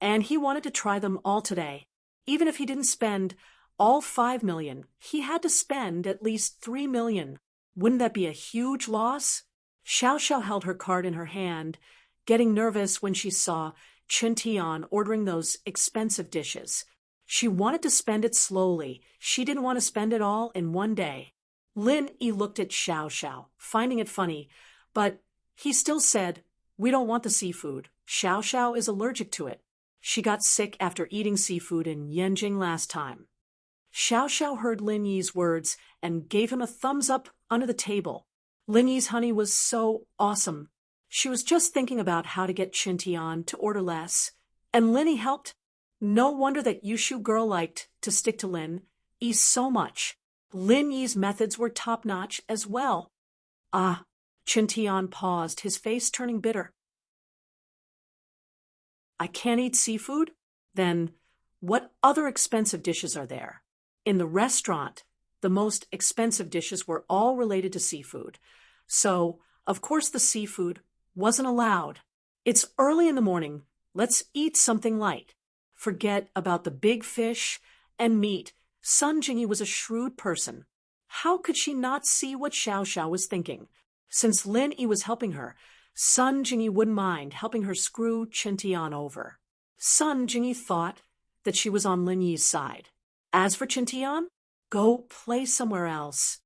and he wanted to try them all today. Even if he didn't spend all 5 million, he had to spend at least 3 million. Wouldn't that be a huge loss? Xiao Xiao held her card in her hand, getting nervous when she saw Chen Tian ordering those expensive dishes. She wanted to spend it slowly. She didn't want to spend it all in one day. Lin Yi looked at Xiao Xiao, finding it funny, but he still said, "We don't want the seafood. Xiao Xiao is allergic to it. She got sick after eating seafood in Yanjing last time." Xiao Xiao heard Lin Yi's words and gave him a thumbs up under the table. Lin Yi's honey was so awesome. She was just thinking about how to get Qintian to order less. And Lin Yi helped. No wonder that Yushu girl liked to stick to Lin Yi so much. Lin Yi's methods were top-notch as well. Ah, Qintian paused, his face turning bitter. I can't eat seafood? Then what other expensive dishes are there? In the restaurant, the most expensive dishes were all related to seafood. So, of course, the seafood wasn't allowed. It's early in the morning. Let's eat something light. Forget about the big fish and meat. Sun Jingyi was a shrewd person. How could she not see what Xiao Xiao was thinking? Since Lin Yi was helping her, Sun Jingyi wouldn't mind helping her screw Qintian over. Sun Jingyi thought that she was on Lin Yi's side. As for Qintian, go play somewhere else.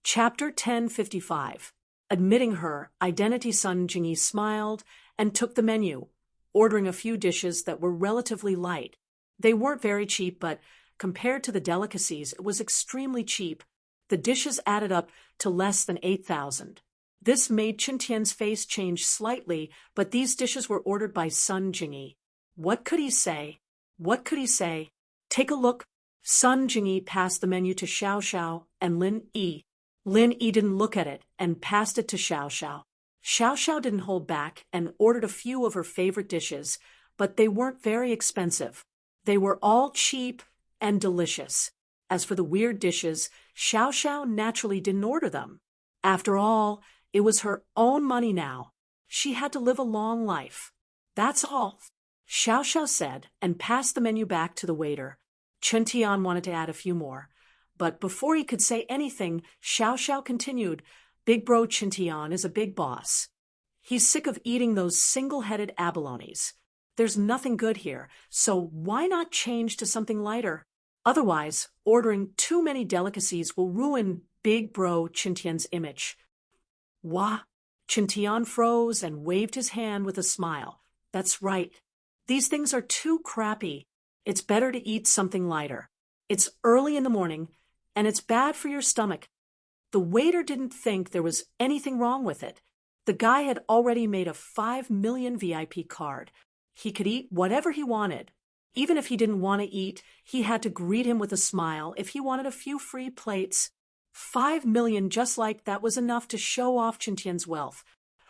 Chapter 1055. Admitting her identity, Sun Jingyi smiled and took the menu, ordering a few dishes that were relatively light. They weren't very cheap, but compared to the delicacies, it was extremely cheap. The dishes added up to less than 8,000. This made Qintian's face change slightly, but these dishes were ordered by Sun Jingyi. What could he say? What could he say? Take a look. Sun Jingyi passed the menu to Xiao Xiao and Lin Yi. Lin Yi didn't look at it and passed it to Xiao Xiao. Xiao Xiao didn't hold back and ordered a few of her favorite dishes, but they weren't very expensive. They were all cheap and delicious. As for the weird dishes, Xiao Xiao naturally didn't order them. After all, it was her own money now. She had to live a long life. That's all, Xiao Xiao said, and passed the menu back to the waiter. Qintian wanted to add a few more, but before he could say anything, Xiao Xiao continued, Big bro Qintian is a big boss. He's sick of eating those single-headed abalones. There's nothing good here, so why not change to something lighter? Otherwise, ordering too many delicacies will ruin Big Bro Qintian's image. Wah! Qintian froze and waved his hand with a smile. That's right. These things are too crappy. It's better to eat something lighter. It's early in the morning, and it's bad for your stomach. The waiter didn't think there was anything wrong with it. The guy had already made a 5 million VIP card. He could eat whatever he wanted. Even if he didn't want to eat, he had to greet him with a smile if he wanted a few free plates. 5 million just like that was enough to show off Qintian's wealth.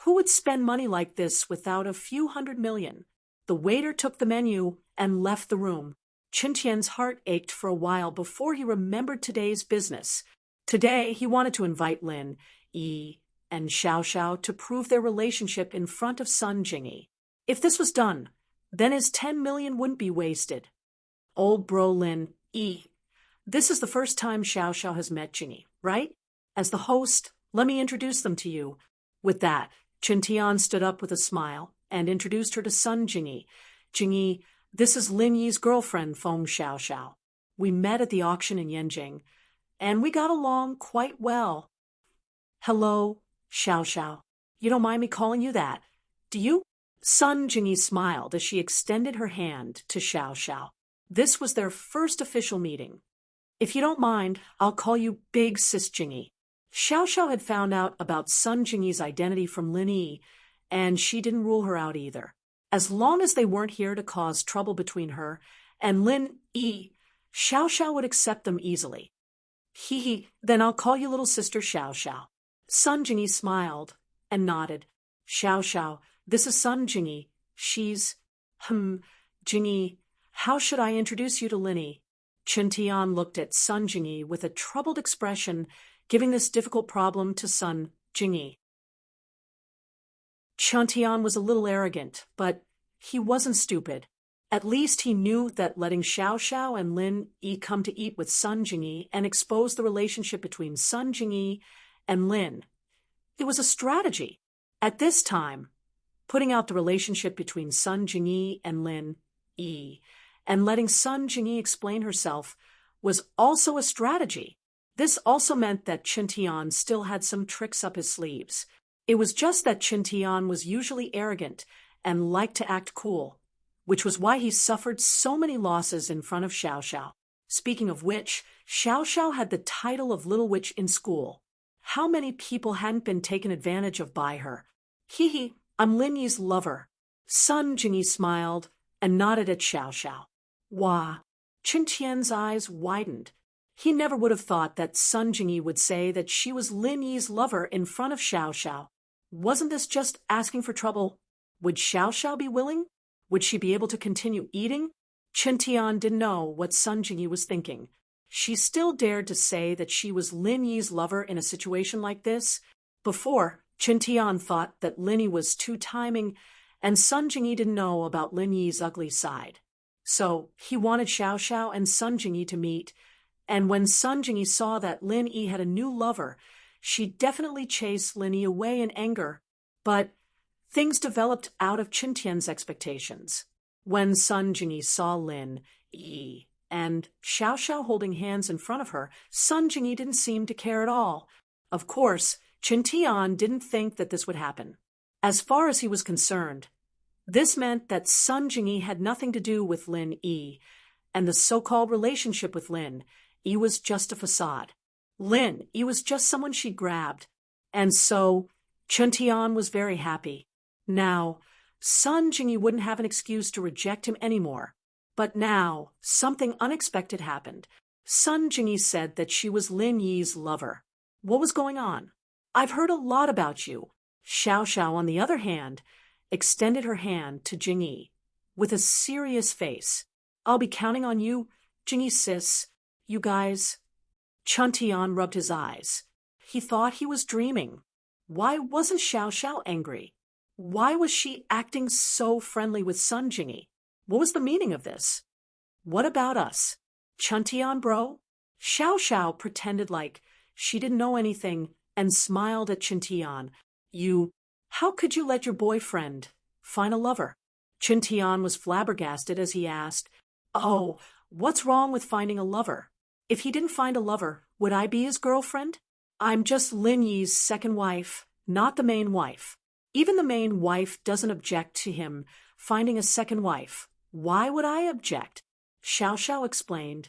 Who would spend money like this without a few 100 million? The waiter took the menu and left the room. Qintian's heart ached for a while before he remembered today's business. Today, he wanted to invite Lin Yi and Xiao Xiao to prove their relationship in front of Sun Jingyi. If this was done, then his 10 million wouldn't be wasted. Old bro Lin Yi. This is the first time Xiao Xiao has met Jingyi, right? As the host, let me introduce them to you. With that, Qintian stood up with a smile and introduced her to Sun Jingyi. Jingyi, this is Lin Yi's girlfriend, Feng Xiao Xiao. We met at the auction in Yanjing, and we got along quite well. Hello, Xiao Xiao. You don't mind me calling you that, do you? Sun Jingyi smiled as she extended her hand to Xiao Xiao. This was their first official meeting. If you don't mind, I'll call you Big Sis Jingyi. Xiao Xiao had found out about Sun Jingyi's identity from Lin Yi, and she didn't rule her out either. As long as they weren't here to cause trouble between her and Lin Yi, Xiao Xiao would accept them easily. Then I'll call you little sister Xiao Xiao. Sun Jingyi smiled and nodded. Xiao Xiao, this is Sun Jingyi. She's, Jingyi, how should I introduce you to Lin Yi? Qintian looked at Sun Jingyi with a troubled expression, giving this difficult problem to Sun Jingyi. Qintian was a little arrogant, but he wasn't stupid. At least he knew that letting Xiao Xiao and Lin Yi come to eat with Sun Jingyi and expose the relationship between Sun Jingyi and Lin. It was a strategy. At this time, putting out the relationship between Sun Jingyi and Lin Yi and letting Sun Jingyi explain herself was also a strategy. This also meant that Qintian still had some tricks up his sleeves. It was just that Qintian was usually arrogant and liked to act cool. which was why he suffered so many losses in front of Xiao Xiao. Speaking of which, Xiao Xiao had the title of Little Witch in school. How many people hadn't been taken advantage of by her? Hee hee, I'm Lin Yi's lover. Sun Jingyi smiled and nodded at Xiao Xiao. Wah! Chen Tian's eyes widened. He never would have thought that Sun Jingyi would say that she was Lin Yi's lover in front of Xiao Xiao. Wasn't this just asking for trouble? Would Xiao Xiao be willing? Would she be able to continue eating? Chen Tian didn't know what Sun Jingyi was thinking. She still dared to say that she was Lin Yi's lover in a situation like this. Before, Chen Tian thought that Lin Yi was two-timing, and Sun Jingyi didn't know about Lin Yi's ugly side. So he wanted Xiao Xiao and Sun Jingyi to meet, and when Sun Jingyi saw that Lin Yi had a new lover, she definitely chased Lin Yi away in anger. But things developed out of Chen Tian's expectations. When Sun Jingyi saw Lin Yi and Xiao Xiao holding hands in front of her, Sun Jingyi didn't seem to care at all. Of course, Chen Tian didn't think that this would happen. As far as he was concerned, this meant that Sun Jingyi had nothing to do with Lin Yi, and the so-called relationship with Lin Yi was just a facade. Lin Yi was just someone she grabbed, and so Chen Tian was very happy. Now, Sun Jingyi wouldn't have an excuse to reject him anymore. But now, something unexpected happened. Sun Jingyi said that she was Lin Yi's lover. What was going on? I've heard a lot about you. Xiao Xiao, on the other hand, extended her hand to Jingyi with a serious face. I'll be counting on you, Jingyi sis. You guys. Chen Tian rubbed his eyes. He thought he was dreaming. Why wasn't Xiao Xiao angry? Why was she acting so friendly with Sun Jingyi? What was the meaning of this? What about us? Chen Tian, bro? Xiao Xiao pretended like she didn't know anything and smiled at Chen Tian. How could you let your boyfriend find a lover? Chen Tian was flabbergasted as he asked, Oh, what's wrong with finding a lover? If he didn't find a lover, would I be his girlfriend? I'm just Lin Yi's second wife, not the main wife. Even the main wife doesn't object to him finding a second wife. Why would I object? Xiao Xiao explained.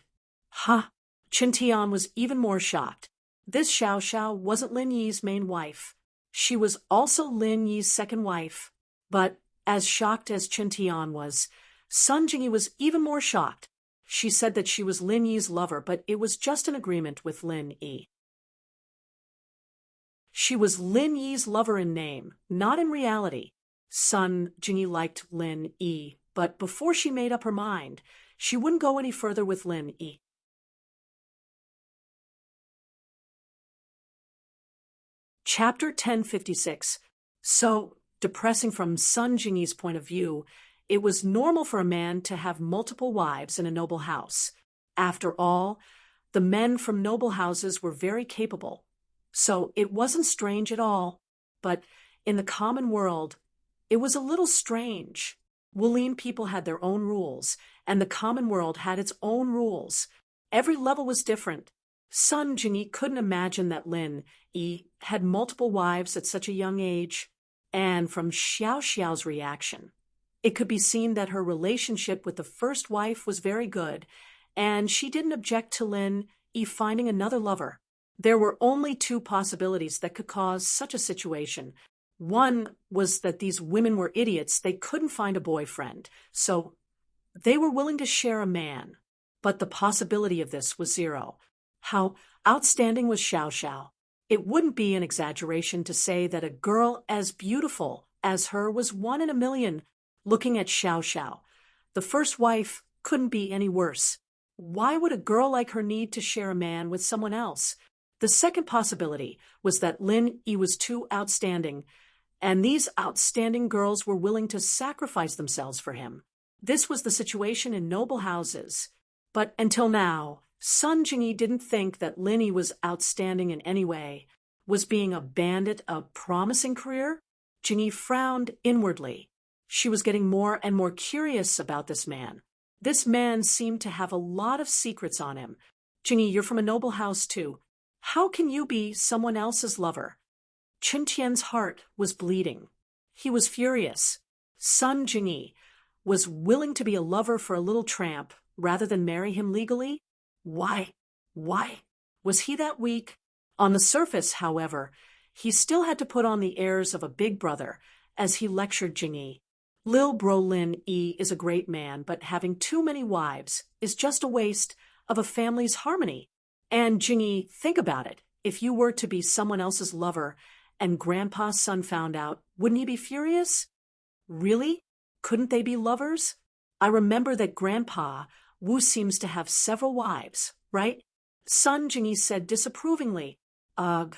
Huh. Chen Tian was even more shocked. This Xiao Xiao wasn't Lin Yi's main wife. She was also Lin Yi's second wife. But as shocked as Chen Tian was, Sun Jingyi was even more shocked. She said that she was Lin Yi's lover, but it was just an agreement with Lin Yi. She was Lin Yi's lover in name, not in reality. Sun Jingyi liked Lin Yi, but before she made up her mind, she wouldn't go any further with Lin Yi. Chapter 1056. So, depressing from Sun Jingyi's point of view, it was normal for a man to have multiple wives in a noble house. After all, the men from noble houses were very capable. So it wasn't strange at all. But in the common world, it was a little strange. Wulian people had their own rules, and the common world had its own rules. Every level was different. Sun Jingyi couldn't imagine that Lin Yi had multiple wives at such a young age. And from Xiao Xiao's reaction, it could be seen that her relationship with the first wife was very good, and she didn't object to Lin Yi finding another lover. There were only two possibilities that could cause such a situation. One was that these women were idiots. They couldn't find a boyfriend, so they were willing to share a man. But the possibility of this was zero. How outstanding was Xiao Xiao? It wouldn't be an exaggeration to say that a girl as beautiful as her was one in a million. Looking at Xiao Xiao, the first wife couldn't be any worse. Why would a girl like her need to share a man with someone else? The second possibility was that Lin Yi was too outstanding, and these outstanding girls were willing to sacrifice themselves for him. This was the situation in noble houses. But until now, Sun Jingyi didn't think that Lin Yi was outstanding in any way. Was being a bandit a promising career? Jingyi frowned inwardly. She was getting more and more curious about this man. This man seemed to have a lot of secrets on him. Jingyi, you're from a noble house too. How can you be someone else's lover? Chen Tian's heart was bleeding. He was furious. Sun Jingyi, was willing to be a lover for a little tramp rather than marry him legally? Why? Why? Was he that weak? On the surface, however, he still had to put on the airs of a big brother as he lectured Jingyi. Lil Bro Lin Yi is a great man, but having too many wives is just a waste of a family's harmony. And Jingyi, think about it. If you were to be someone else's lover and Grandpa's son found out, wouldn't he be furious? Really? Couldn't they be lovers? I remember that Grandpa Wu seems to have several wives, right? Son, Jingyi said disapprovingly. Ugh.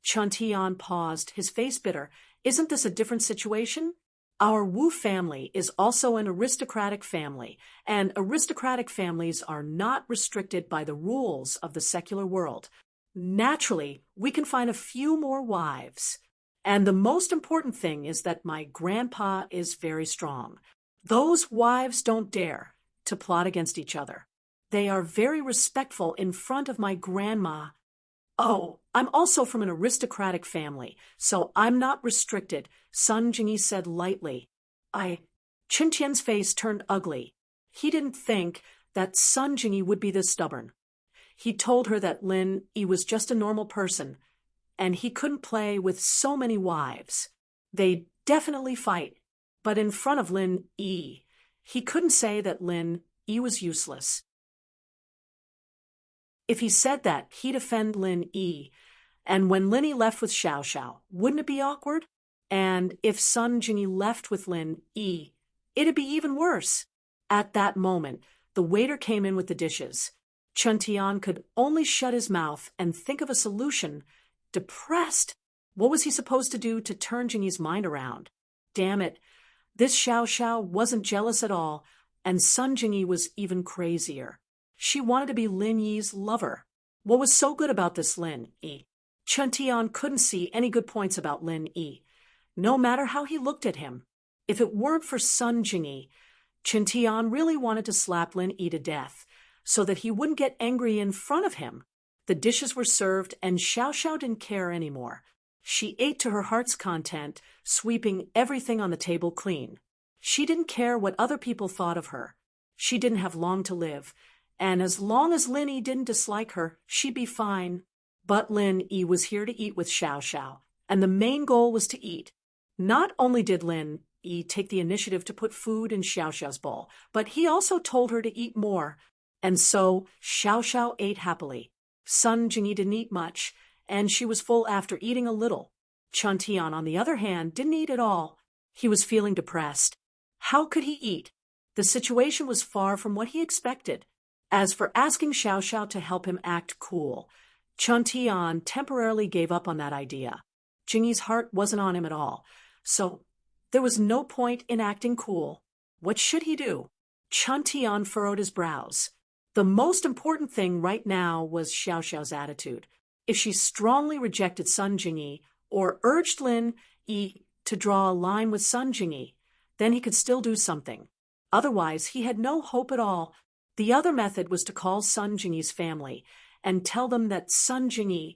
Chun Tian paused, his face bitter. Isn't this a different situation? Our Wu family is also an aristocratic family, and aristocratic families are not restricted by the rules of the secular world. Naturally, we can find a few more wives. And the most important thing is that my grandpa is very strong. Those wives don't dare to plot against each other. They are very respectful in front of my grandma. Oh, I'm also from an aristocratic family, so I'm not restricted, Sun Jingyi said lightly. Chun Tian's face turned ugly. He didn't think that Sun Jingyi would be this stubborn. He told her that Lin Yi was just a normal person, and he couldn't play with so many wives. They'd definitely fight, but in front of Lin Yi, he couldn't say that Lin Yi was useless. If he said that, he'd offend Lin Yi, and when Lin Yi left with Xiao Xiao, wouldn't it be awkward? And if Sun Jingyi left with Lin Yi, it'd be even worse. At that moment, the waiter came in with the dishes. Chun Tian could only shut his mouth and think of a solution. Depressed. What was he supposed to do to turn Jingyi's mind around? Damn it. This Xiao Xiao wasn't jealous at all, and Sun Jingyi was even crazier. She wanted to be Lin Yi's lover. What was so good about this Lin Yi? Chun Tian couldn't see any good points about Lin Yi, no matter how he looked at him. If it weren't for Sun Jingyi, Chun Tian really wanted to slap Lin Yi to death, so that he wouldn't get angry in front of him. The dishes were served, and Xiao Xiao didn't care anymore. She ate to her heart's content, sweeping everything on the table clean. She didn't care what other people thought of her. She didn't have long to live, and as long as Lin Yi didn't dislike her, she'd be fine. But Lin Yi was here to eat with Xiao Xiao, and the main goal was to eat. Not only did Lin Yi take the initiative to put food in Xiao Xiao's bowl, but he also told her to eat more, and so Xiao Xiao ate happily. Sun Jingyi didn't eat much, and she was full after eating a little. Chun Tian, on the other hand, didn't eat at all. He was feeling depressed. How could he eat? The situation was far from what he expected. As for asking Xiao Xiao to help him act cool, Chun Tian temporarily gave up on that idea. Jingyi's heart wasn't on him at all, so there was no point in acting cool. What should he do? Chun Tian furrowed his brows. The most important thing right now was Xiao Xiao's attitude. If she strongly rejected Sun Jingyi or urged Lin Yi to draw a line with Sun Jingyi, then he could still do something. Otherwise, he had no hope at all. The other method was to call Sun Jingyi's family and tell them that Sun Jingyi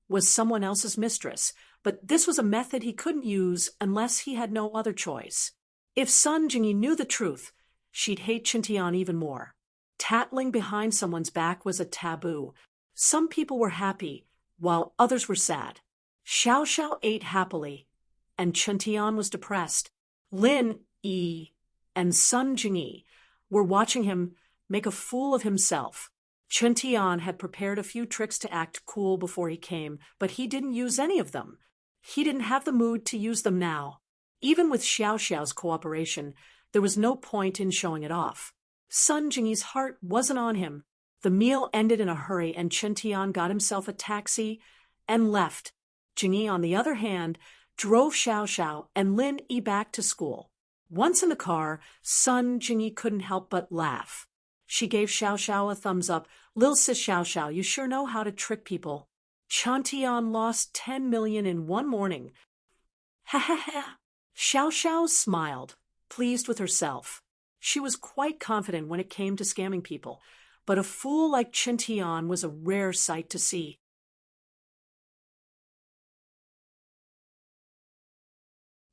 was someone else's mistress, but this was a method he couldn't use unless he had no other choice. If Sun Jingyi knew the truth, she'd hate Chun Tian even more. Tattling behind someone's back was a taboo. Some people were happy, while others were sad. Xiao Xiao ate happily, and Chun Tian was depressed. Lin Yi and Sun Jingyi were watching him make a fool of himself. Chun Tian had prepared a few tricks to act cool before he came, but he didn't use any of them. He didn't have the mood to use them now. Even with Xiao Xiao's cooperation, there was no point in showing it off. Sun Jingyi's heart wasn't on him. The meal ended in a hurry, and Chun Tian got himself a taxi and left. Jingyi, on the other hand, drove Xiao Xiao and Lin Yi back to school. Once in the car, Sun Jingyi couldn't help but laugh. She gave Xiao Xiao a thumbs up. Lil sis Xiao Xiao, you sure know how to trick people. Chun Tian lost 10 million in one morning. Ha ha ha. Xiao Xiao smiled, pleased with herself. She was quite confident when it came to scamming people, but a fool like Chun Tian was a rare sight to see.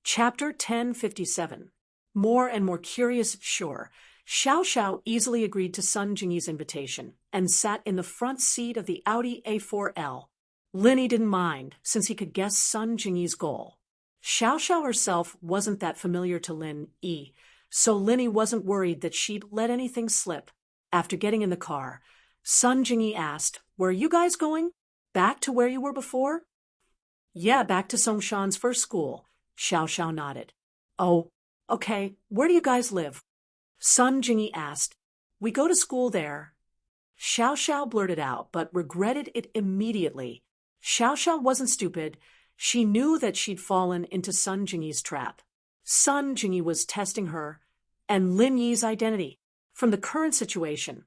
Chapter 1057. more and more curious, sure. Xiao Xiao easily agreed to Sun Jingyi's invitation and sat in the front seat of the Audi A4L. Linny didn't mind, since he could guess Sun Jingyi's goal. Xiao Xiao herself wasn't that familiar to Lin Yi, so Linny wasn't worried that she'd let anything slip. After getting in the car, Sun Jingyi asked, "Where are you guys going? Back to where you were before?" "Yeah, back to Songshan's first school," Xiao Xiao nodded. "Oh, okay, where do you guys live?" Sun Jingyi asked. "We go to school there." Xiao Xiao blurted out, but regretted it immediately. Xiao Xiao wasn't stupid. She knew that she'd fallen into Sun Jingyi's trap. Sun Jingyi was testing her and Lin Yi's identity. From the current situation,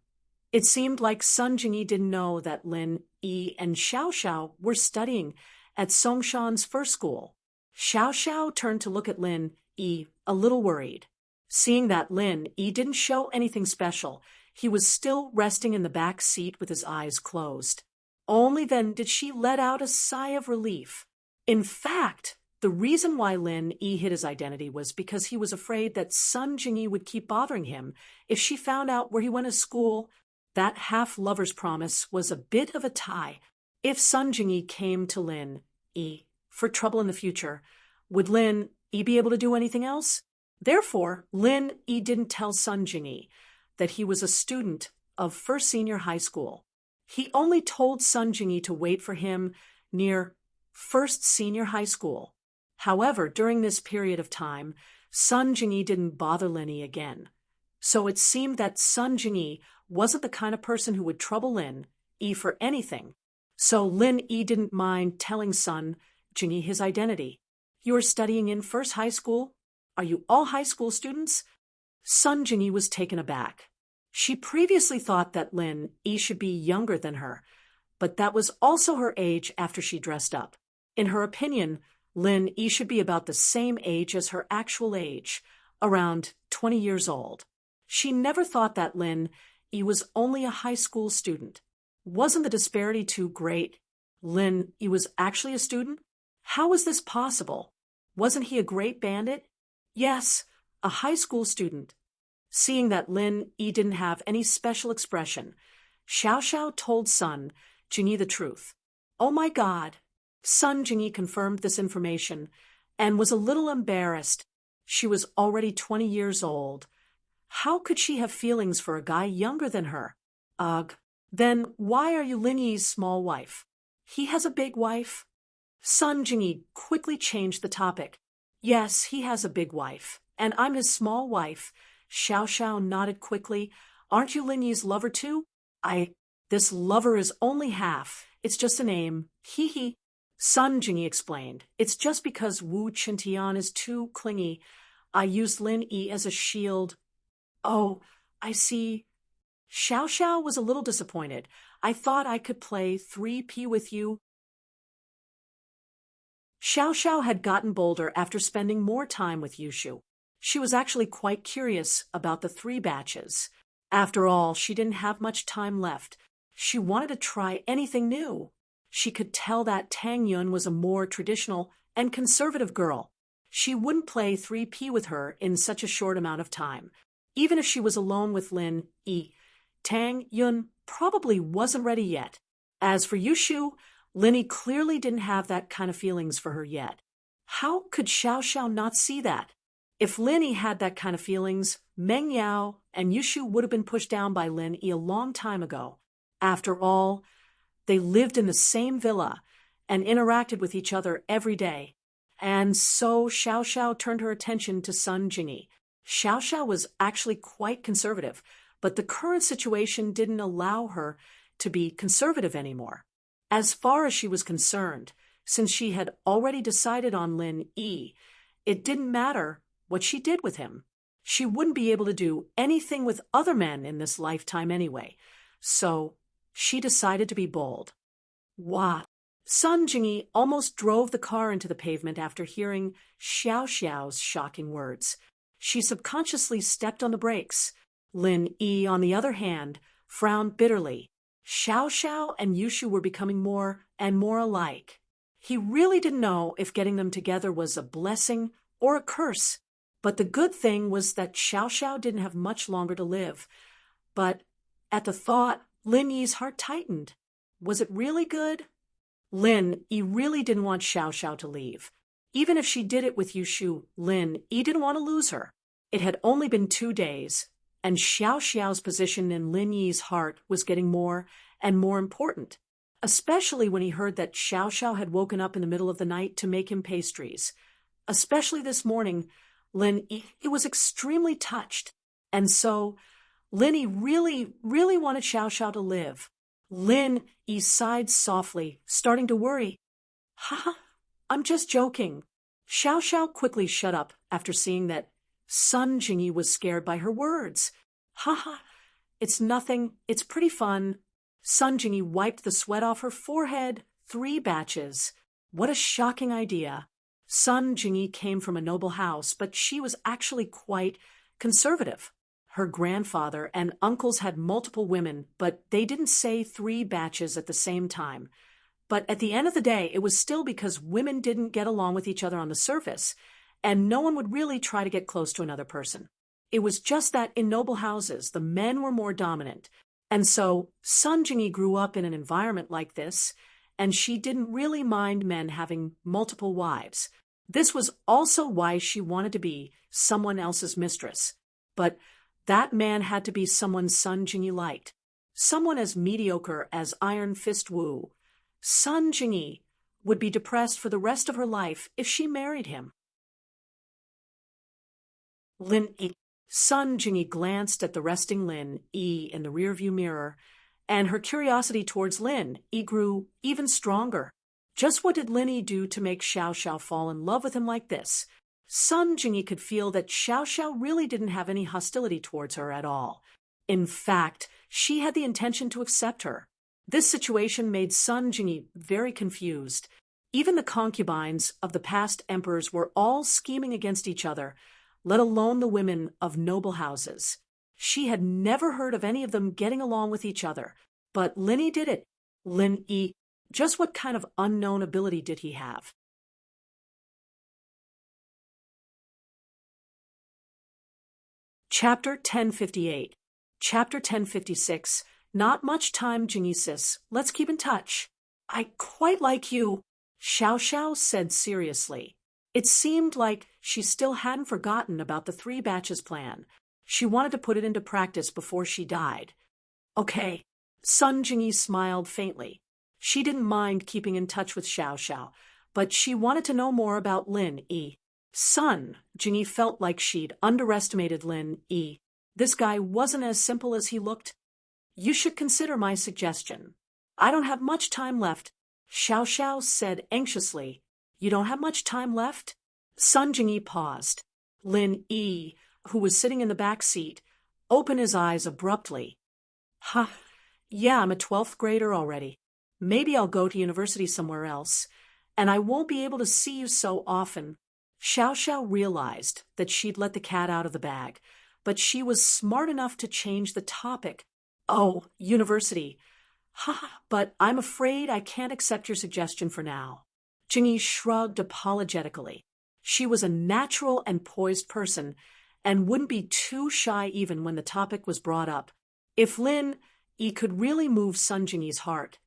it seemed like Sun Jingyi didn't know that Lin Yi and Xiao Xiao were studying at Songshan's first school. Xiao Xiao turned to look at Lin Yi, a little worried. Seeing that Lin Yi didn't show anything special, he was still resting in the back seat with his eyes closed. Only then did she let out a sigh of relief. In fact, the reason why Lin Yi hid his identity was because he was afraid that Sun Jingyi would keep bothering him if she found out where he went to school. That half-lover's promise was a bit of a tie. If Sun Jingyi came to Lin Yi for trouble in the future, would Lin Yi be able to do anything else? Therefore, Lin Yi didn't tell Sun Jingyi that he was a student of First Senior High School. He only told Sun Jingyi to wait for him near First Senior High School. However, during this period of time, Sun Jingyi didn't bother Lin Yi again. So it seemed that Sun Jingyi wasn't the kind of person who would trouble Lin Yi for anything. So Lin Yi didn't mind telling Sun Jingyi his identity. "You are studying in First High School? Are you all high school students?" Sun Jingyi was taken aback. She previously thought that Lin Yi should be younger than her, but that was also her age after she dressed up. In her opinion, Lin Yi should be about the same age as her actual age, around 20 years old. She never thought that Lin Yi was only a high school student. Wasn't the disparity too great? Lin Yi was actually a student? How was this possible? Wasn't he a great bandit? Yes, a high school student. Seeing that Lin Yi didn't have any special expression, Xiao Xiao told Sun Jingyi the truth. "Oh my God." Sun Jingyi confirmed this information and was a little embarrassed. She was already 20 years old. How could she have feelings for a guy younger than her? Ugh. Then why are you Lin Yi's small wife? He has a big wife? Sun Jingyi quickly changed the topic. Yes, he has a big wife, and I'm his small wife. Xiao Xiao nodded quickly. Aren't you Lin Yi's lover too? This lover is only half. It's just a name. Hee hee. Sun Jingyi explained. It's just because Wu Qintian is too clingy. I used Lin Yi as a shield. Oh, I see. Xiao Xiao was a little disappointed. I thought I could play 3P with you. Xiao Xiao had gotten bolder after spending more time with Yushu. She was actually quite curious about the 3 batches. After all, she didn't have much time left. She wanted to try anything new. She could tell that Tang Yun was a more traditional and conservative girl. She wouldn't play 3P with her in such a short amount of time. Even if she was alone with Lin Yi, Tang Yun probably wasn't ready yet. As for Yushu, Linny clearly didn't have that kind of feelings for her yet. How could Xiao Xiao not see that? If Linny had that kind of feelings, Meng Yao and Yushu would have been pushed down by Lin Yi a long time ago. After all, they lived in the same villa and interacted with each other every day. And so Xiao Xiao turned her attention to Sun Jingyi. Xiao Xiao was actually quite conservative, but the current situation didn't allow her to be conservative anymore. As far as she was concerned, since she had already decided on Lin Yi, it didn't matter what she did with him. She wouldn't be able to do anything with other men in this lifetime anyway. So she decided to be bold. What? Sun Jingyi almost drove the car into the pavement after hearing Xiao Xiao's shocking words. She subconsciously stepped on the brakes. Lin Yi, on the other hand, frowned bitterly. Xiao Xiao and Yushu were becoming more and more alike. He really didn't know if getting them together was a blessing or a curse. But the good thing was that Xiao Xiao didn't have much longer to live. But at the thought, Lin Yi's heart tightened. Was it really good? Lin Yi really didn't want Xiao Xiao to leave. Even if she did it with Yushu, Lin Yi didn't want to lose her. It had only been 2 days, and Xiao Xiao's position in Lin Yi's heart was getting more and more important, especially when he heard that Xiao Xiao had woken up in the middle of the night to make him pastries. Especially this morning, Lin Yi was extremely touched, and so Lin Yi really wanted Xiao Xiao to live. Lin Yi sighed softly, starting to worry. Ha, I'm just joking. Xiao Xiao quickly shut up after seeing that Sun Jingyi was scared by her words. Ha, it's nothing, it's pretty fun. Sun Jingyi wiped the sweat off her forehead. 3 batches. What a shocking idea. Sun Jingyi came from a noble house, but she was actually quite conservative. Her grandfather and uncles had multiple women, but they didn't say 3 batches at the same time. But at the end of the day, it was still because women didn't get along with each other on the surface, and no one would really try to get close to another person. It was just that in noble houses, the men were more dominant. And so Sun Jingyi grew up in an environment like this, and she didn't really mind men having multiple wives. This was also why she wanted to be someone else's mistress. But that man had to be someone Sun Jingyi liked. Someone as mediocre as Iron Fist Wu. Sun Jingyi would be depressed for the rest of her life if she married him. Lin Yi. Sun Jingyi glanced at the resting Lin Yi in the rearview mirror, and her curiosity towards Lin Yi grew even stronger. Just what did Lin Yi do to make Xiao Xiao fall in love with him like this? Sun Jingyi could feel that Xiao Xiao really didn't have any hostility towards her at all. In fact, she had the intention to accept her. This situation made Sun Jingyi very confused. Even the concubines of the past emperors were all scheming against each other, let alone the women of noble houses. She had never heard of any of them getting along with each other, but Lin Yi did it. Lin Yi, just what kind of unknown ability did he have? Chapter 1058. Chapter 1056. Not much time, Jingyi sis. Let's keep in touch. I quite like you, Xiao Xiao said seriously. It seemed like she still hadn't forgotten about the 3 batches plan. She wanted to put it into practice before she died. Okay. Sun Jingyi smiled faintly. She didn't mind keeping in touch with Xiao Xiao, but she wanted to know more about Lin Yi. Sun Jingyi felt like she'd underestimated Lin Yi. This guy wasn't as simple as he looked. You should consider my suggestion. I don't have much time left, Xiao Xiao said anxiously. You don't have much time left? Sun Jingyi paused. Lin Yi, who was sitting in the back seat, opened his eyes abruptly. Yeah, I'm a 12th grader already. Maybe I'll go to university somewhere else, and I won't be able to see you so often. Xiao Xiao realized that she'd let the cat out of the bag, but she was smart enough to change the topic. Oh, university. But I'm afraid I can't accept your suggestion for now. Jingyi shrugged apologetically. She was a natural and poised person, and wouldn't be too shy even when the topic was brought up. If Lin Yi could really move Sun Jingyi's heart,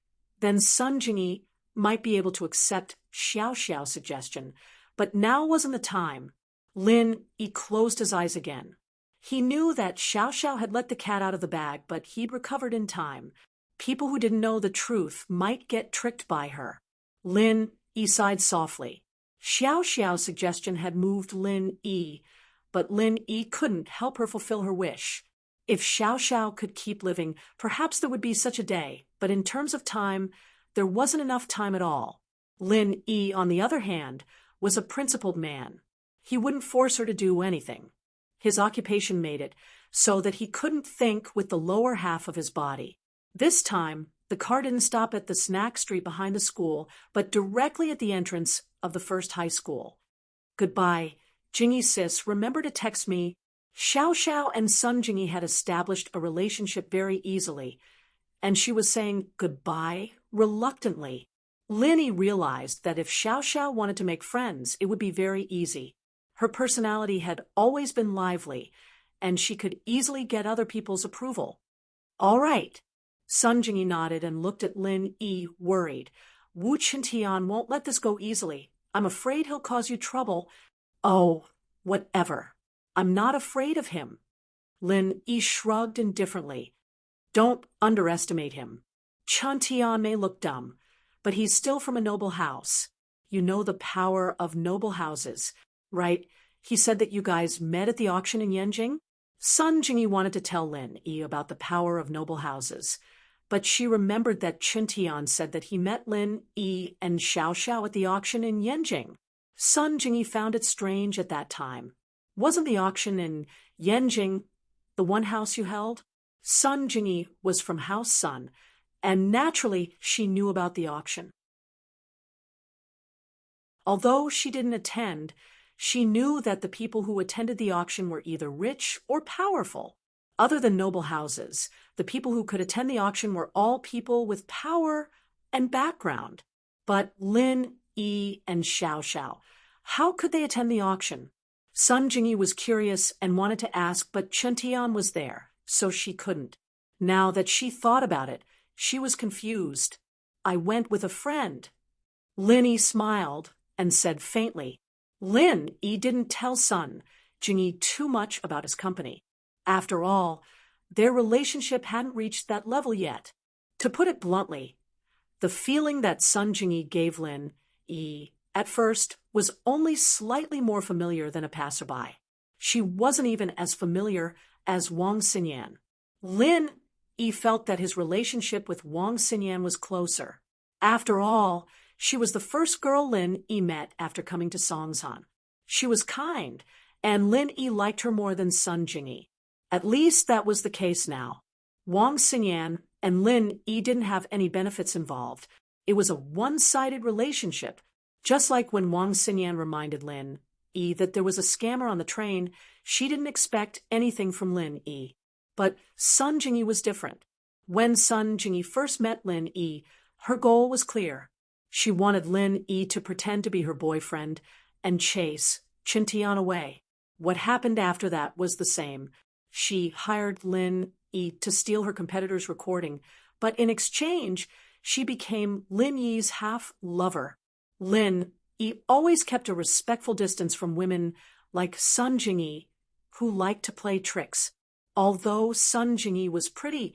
then Sun Jingyi might be able to accept Xiao Xiao's suggestion. But now wasn't the time. Lin Yi closed his eyes again. He knew that Xiao Xiao had let the cat out of the bag, but he'd recovered in time. People who didn't know the truth might get tricked by her. Lin Yi sighed softly. Xiao Xiao's suggestion had moved Lin Yi, but Lin Yi couldn't help her fulfill her wish. If Xiao Xiao could keep living, perhaps there would be such a day, but in terms of time, there wasn't enough time at all. Lin Yi, on the other hand, was a principled man. He wouldn't force her to do anything. His occupation made it so that he couldn't think with the lower half of his body. This time, the car didn't stop at the snack street behind the school, but directly at the entrance of the first high school. Goodbye. Jingyi sis, remember to text me. Xiao Xiao and Sun Jingyi had established a relationship very easily, and she was saying goodbye reluctantly. Lin Yi realized that if Xiao Xiao wanted to make friends, it would be very easy. Her personality had always been lively, and she could easily get other people's approval. All right. Sun Jingyi nodded and looked at Lin Yi, worried. Wu Qintian won't let this go easily. I'm afraid he'll cause you trouble. Oh, whatever. I'm not afraid of him. Lin Yi shrugged indifferently. Don't underestimate him. Chen Tian may look dumb, but he's still from a noble house. You know the power of noble houses, right? He said that you guys met at the auction in Yanjing? Sun Jingyi wanted to tell Lin Yi about the power of noble houses, but she remembered that Chen Tian said that he met Lin Yi and Xiao Xiao at the auction in Yanjing. Sun Jingyi found it strange at that time. Wasn't the auction in Yanjing the one house you held? Sun Jingyi was from House Sun, and naturally she knew about the auction. Although she didn't attend, she knew that the people who attended the auction were either rich or powerful. Other than noble houses, the people who could attend the auction were all people with power and background. But Lin Yi and Xiao Xiao, how could they attend the auction? Sun Jingyi was curious and wanted to ask, but Chen Tian was there, so she couldn't. Now that she thought about it, she was confused. I went with a friend. Lin Yi smiled and said faintly, Lin Yi didn't tell Sun Jingyi too much about his company. After all, their relationship hadn't reached that level yet. To put it bluntly, the feeling that Sun Jingyi gave Lin Yi at first was only slightly more familiar than a passerby. She wasn't even as familiar as Wang Xinyan. Lin Yi felt that his relationship with Wang Xinyan was closer. After all, she was the first girl Lin Yi met after coming to Songsan. She was kind, and Lin Yi liked her more than Sun Jingyi. At least that was the case now. Wang Xinyan and Lin Yi didn't have any benefits involved. It was a one-sided relationship. Just like when Wang Xinyan reminded Lin Yi that there was a scammer on the train, she didn't expect anything from Lin Yi. But Sun Jingyi was different. When Sun Jingyi first met Lin Yi, her goal was clear. She wanted Lin Yi to pretend to be her boyfriend and chase Chen Tian away. What happened after that was the same. She hired Lin Yi to steal her competitor's recording, but in exchange, she became Lin Yi's half-lover. Lin Yi always kept a respectful distance from women like Sun Jingyi, who liked to play tricks. Although Sun Jingyi was pretty,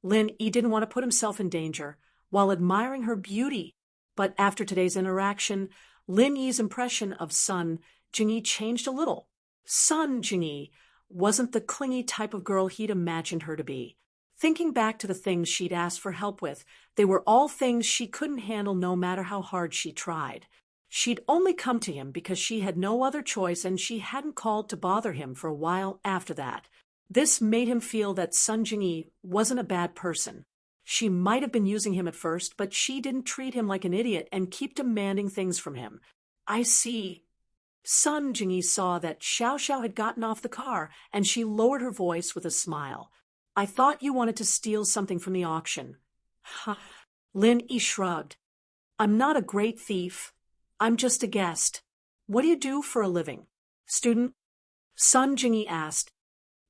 Lin Yi didn't want to put himself in danger while admiring her beauty. But after today's interaction, Lin Yi's impression of Sun Jingyi changed a little. Sun Jingyi wasn't the clingy type of girl he'd imagined her to be. Thinking back to the things she'd asked for help with, they were all things she couldn't handle no matter how hard she tried. She'd only come to him because she had no other choice, and she hadn't called to bother him for a while after that. This made him feel that Sun Jingyi wasn't a bad person. She might have been using him at first, but she didn't treat him like an idiot and keep demanding things from him. I see. Sun Jingyi saw that Xiao Xiao had gotten off the car, and she lowered her voice with a smile. I thought you wanted to steal something from the auction. Ha. Lin Yi shrugged. I'm not a great thief. I'm just a guest. What do you do for a living? Student? Sun Jingyi asked.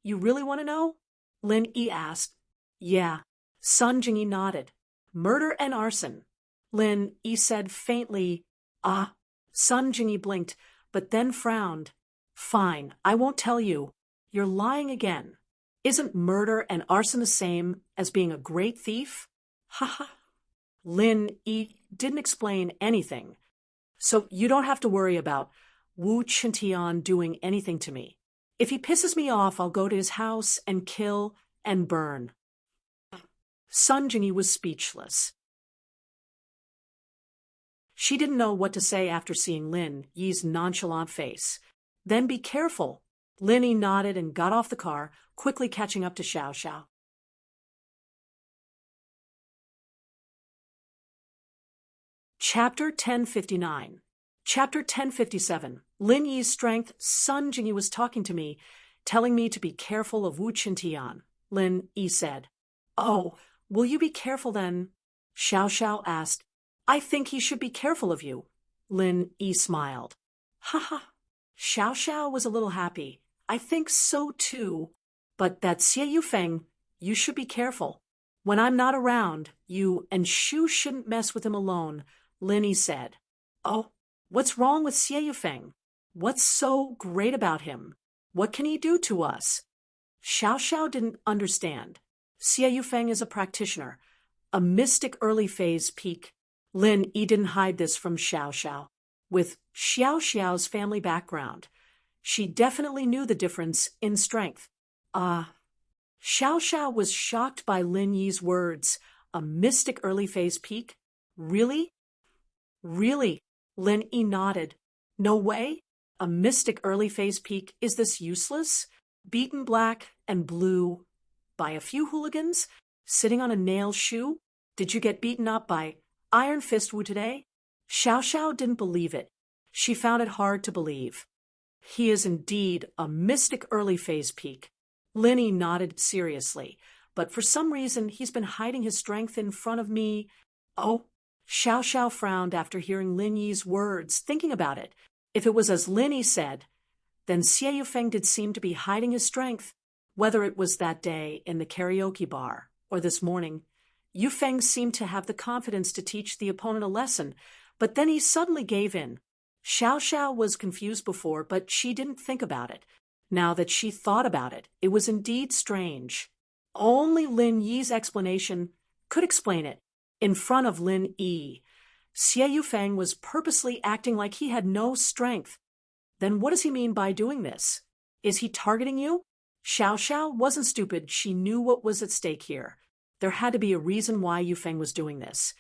You really want to know? Lin Yi asked. Yeah. Sun Jingyi nodded. Murder and arson. Lin Yi said faintly, Ah. Sun Jingyi blinked, but then frowned. Fine, I won't tell you. You're lying again. Isn't murder and arson the same as being a great thief? Ha ha. Lin Yi didn't explain anything. So you don't have to worry about Wu Qintian doing anything to me. If he pisses me off, I'll go to his house and kill and burn. Sun Jingyi was speechless. She didn't know what to say after seeing Lin Yi's nonchalant face. Then be careful. Lin Yi nodded and got off the car, quickly catching up to Xiao Xiao. Chapter 1059. Chapter 1057. Lin Yi's strength. Sun Jingyi was talking to me, telling me to be careful of Wu Qintian. Lin Yi said. Oh, will you be careful then? Xiao Xiao asked. I think he should be careful of you. Lin Yi smiled. Ha ha. Xiao Xiao was a little happy. I think so too. But that Xie Yufeng, you should be careful. When I'm not around, you and Shu shouldn't mess with him alone, Linny said. Oh, what's wrong with Xie Yufeng? What's so great about him? What can he do to us? Xiao Xiao didn't understand. Xie Yufeng is a practitioner, a mystic early phase peak. Lin Yi didn't hide this from Xiao Xiao. With Xiao Xiao's family background, she definitely knew the difference in strength. Xiao Xiao was shocked by Lin Yi's words. A mystic early phase peak? Really? Really? Lin Yi nodded. No way? A mystic early phase peak? Is this useless? Beaten black and blue by a few hooligans? Sitting on a nail shoe? Did you get beaten up by Iron Fist Wu today? Xiao Xiao didn't believe it. She found it hard to believe. He is indeed a mystic early phase peak. Linny nodded seriously, but for some reason he's been hiding his strength in front of me. Oh, Xiao Xiao frowned after hearing Lin Yi's words, thinking about it. If it was as Lin Yi said, then Xie Yufeng did seem to be hiding his strength, whether it was that day in the karaoke bar or this morning. Yufeng seemed to have the confidence to teach the opponent a lesson, but then he suddenly gave in. Xiao Xiao was confused before, but she didn't think about it. Now that she thought about it, it was indeed strange. Only Lin Yi's explanation could explain it. In front of Lin Yi, Xie Yufeng was purposely acting like he had no strength. Then what does he mean by doing this? Is he targeting you? Xiao Xiao wasn't stupid. She knew what was at stake here. There had to be a reason why Yufeng was doing this.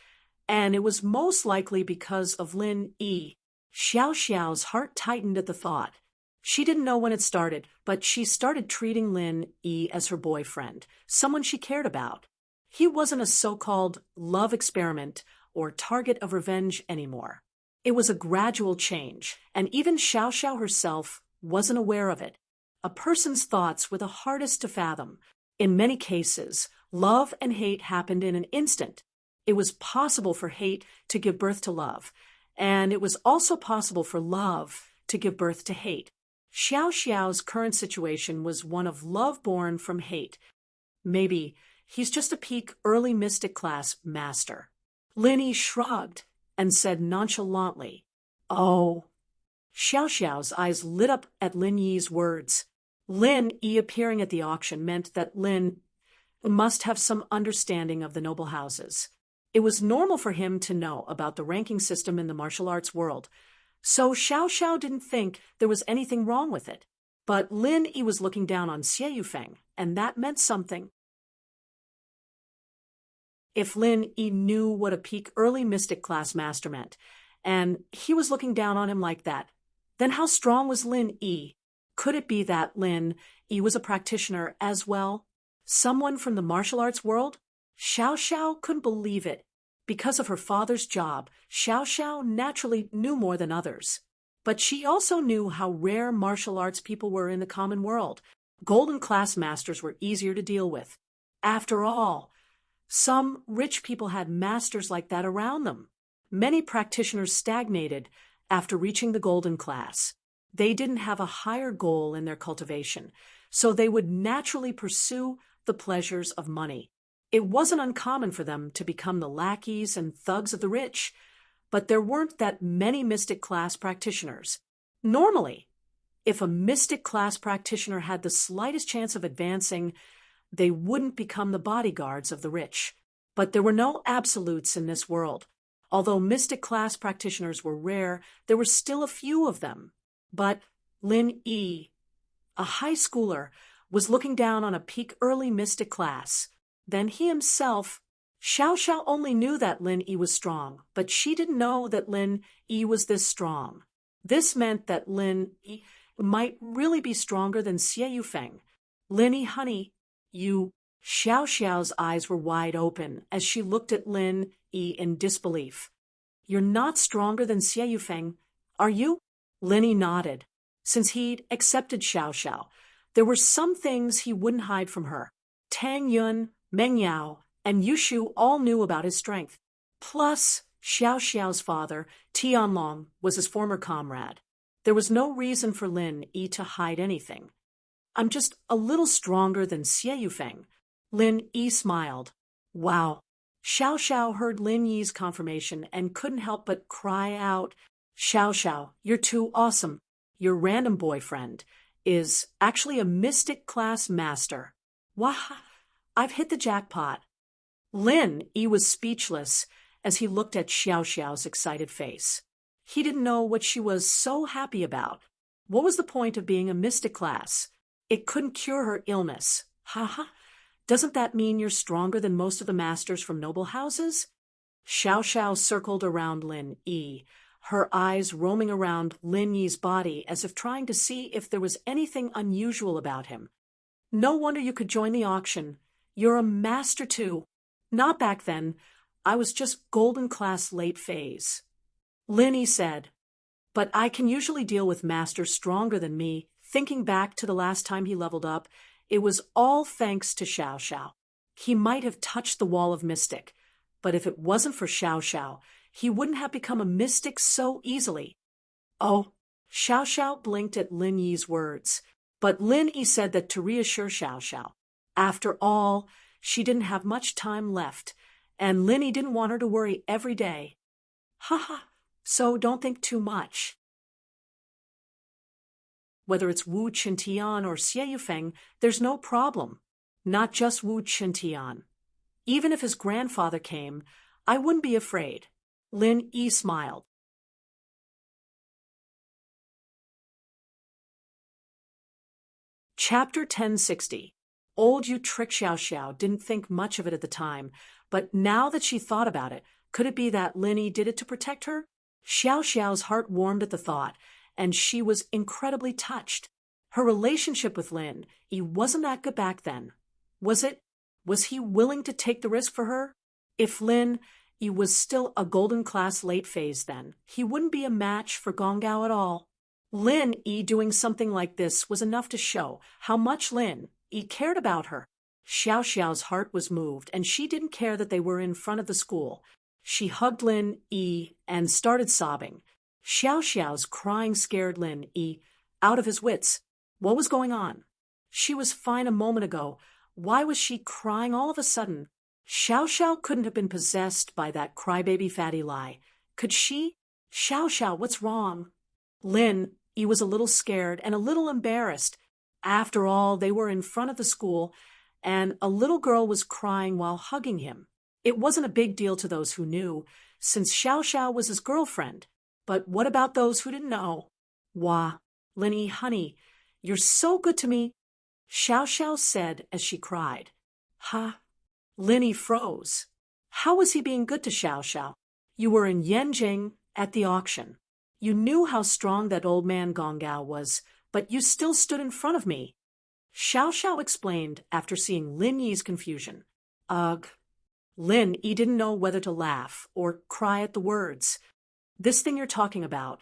And it was most likely because of Lin Yi. Xiao Xiao's heart tightened at the thought. She didn't know when it started, but she started treating Lin Yi as her boyfriend, someone she cared about. He wasn't a so-called love experiment or target of revenge anymore. It was a gradual change, and even Xiao Xiao herself wasn't aware of it. A person's thoughts were the hardest to fathom. In many cases, love and hate happened in an instant. It was possible for hate to give birth to love, and it was also possible for love to give birth to hate. Xiao Xiao's current situation was one of love born from hate. Maybe he's just a peak early mystic class master. Lin Yi shrugged and said nonchalantly, "Oh." Xiao Xiao's eyes lit up at Lin Yi's words. Lin Yi appearing at the auction meant that Lin must have some understanding of the noble houses. It was normal for him to know about the ranking system in the martial arts world, so Xiao Xiao didn't think there was anything wrong with it. But Lin Yi was looking down on Xie Yufeng, and that meant something. If Lin Yi knew what a peak early mystic class master meant, and he was looking down on him like that, then how strong was Lin Yi? Could it be that Lin Yi was a practitioner as well? Someone from the martial arts world? Xiao Xiao couldn't believe it. Because of her father's job, Xiao Xiao naturally knew more than others. But she also knew how rare martial arts people were in the common world. Golden class masters were easier to deal with. After all, some rich people had masters like that around them. Many practitioners stagnated after reaching the golden class. They didn't have a higher goal in their cultivation, so they would naturally pursue the pleasures of money. It wasn't uncommon for them to become the lackeys and thugs of the rich, but there weren't that many mystic class practitioners. Normally, if a mystic class practitioner had the slightest chance of advancing, they wouldn't become the bodyguards of the rich. But there were no absolutes in this world. Although mystic class practitioners were rare, there were still a few of them. But Lin Yi, a high schooler, was looking down on a peak early mystic class. Then he himself, Xiao Xiao only knew that Lin Yi was strong, but she didn't know that Lin Yi was this strong. This meant that Lin Yi might really be stronger than Xie Yufeng. Lin Yi, honey, you... Xiao Xiao's eyes were wide open as she looked at Lin Yi in disbelief. You're not stronger than Xie Yufeng, are you? Lin Yi nodded. Since he'd accepted Xiao Xiao, there were some things he wouldn't hide from her. Tang Yun, Meng Yao, and Yushu all knew about his strength. Plus, Xiao Xiao's father, Tianlong, was his former comrade. There was no reason for Lin Yi to hide anything. I'm just a little stronger than Xie Yufeng. Lin Yi smiled. Wow. Xiao Xiao heard Lin Yi's confirmation and couldn't help but cry out, Xiao Xiao, you're too awesome. Your random boyfriend is actually a mystic class master. Wah! I've hit the jackpot. Lin Yi was speechless as he looked at Xiao Xiao's excited face. He didn't know what she was so happy about. What was the point of being a mystic class? It couldn't cure her illness. Ha ha. Doesn't that mean you're stronger than most of the masters from noble houses? Xiao Xiao circled around Lin Yi, her eyes roaming around Lin Yi's body as if trying to see if there was anything unusual about him. No wonder you could join the auction. You're a master too. Not back then. I was just golden class late phase. Lin Yi said, but I can usually deal with masters stronger than me. Thinking back to the last time he leveled up, it was all thanks to Xiao Xiao. He might have touched the wall of mystic, but if it wasn't for Xiao Xiao, he wouldn't have become a mystic so easily. Oh, Xiao Xiao blinked at Lin Yi's words, but Lin Yi said that to reassure Xiao Xiao. After all, she didn't have much time left, and Lin Yi didn't want her to worry every day. Ha ha, so don't think too much. Whether it's Wu Qintian or Xie Yufeng, there's no problem. Not just Wu Qintian. Even if his grandfather came, I wouldn't be afraid. Lin Yi smiled. Chapter 1060. Old you trick Xiao Xiao didn't think much of it at the time, but now that she thought about it, could it be that Lin Yi did it to protect her? Xiao Xiao's heart warmed at the thought, and she was incredibly touched. Her relationship with Lin Yi wasn't that good back then. Was it? Was he willing to take the risk for her? If Lin Yi was still a golden class late phase then, he wouldn't be a match for Gong Gao at all. Lin Yi doing something like this was enough to show how much Lin Yi cared about her. Xiao Xiao's heart was moved, and she didn't care that they were in front of the school. She hugged Lin Yi and started sobbing. Xiao Xiao's crying scared Lin Yi out of his wits. What was going on? She was fine a moment ago. Why was she crying all of a sudden? Xiao Xiao couldn't have been possessed by that crybaby fatty lie. Could she? Xiao Xiao, what's wrong? Lin Yi was a little scared and a little embarrassed. After all, they were in front of the school, and a little girl was crying while hugging him. It wasn't a big deal to those who knew, since Xiao Xiao was his girlfriend. But what about those who didn't know? Wah, Lin Yi, honey, you're so good to me, Xiao Xiao said as she cried. Ha! Lin Yi froze. How was he being good to Xiao Xiao? You were in Yanjing at the auction. You knew how strong that old man Gong Gao was, but you still stood in front of me. Xiao Xiao explained after seeing Lin Yi's confusion. Ugh. Lin Yi didn't know whether to laugh or cry at the words. This thing you're talking about.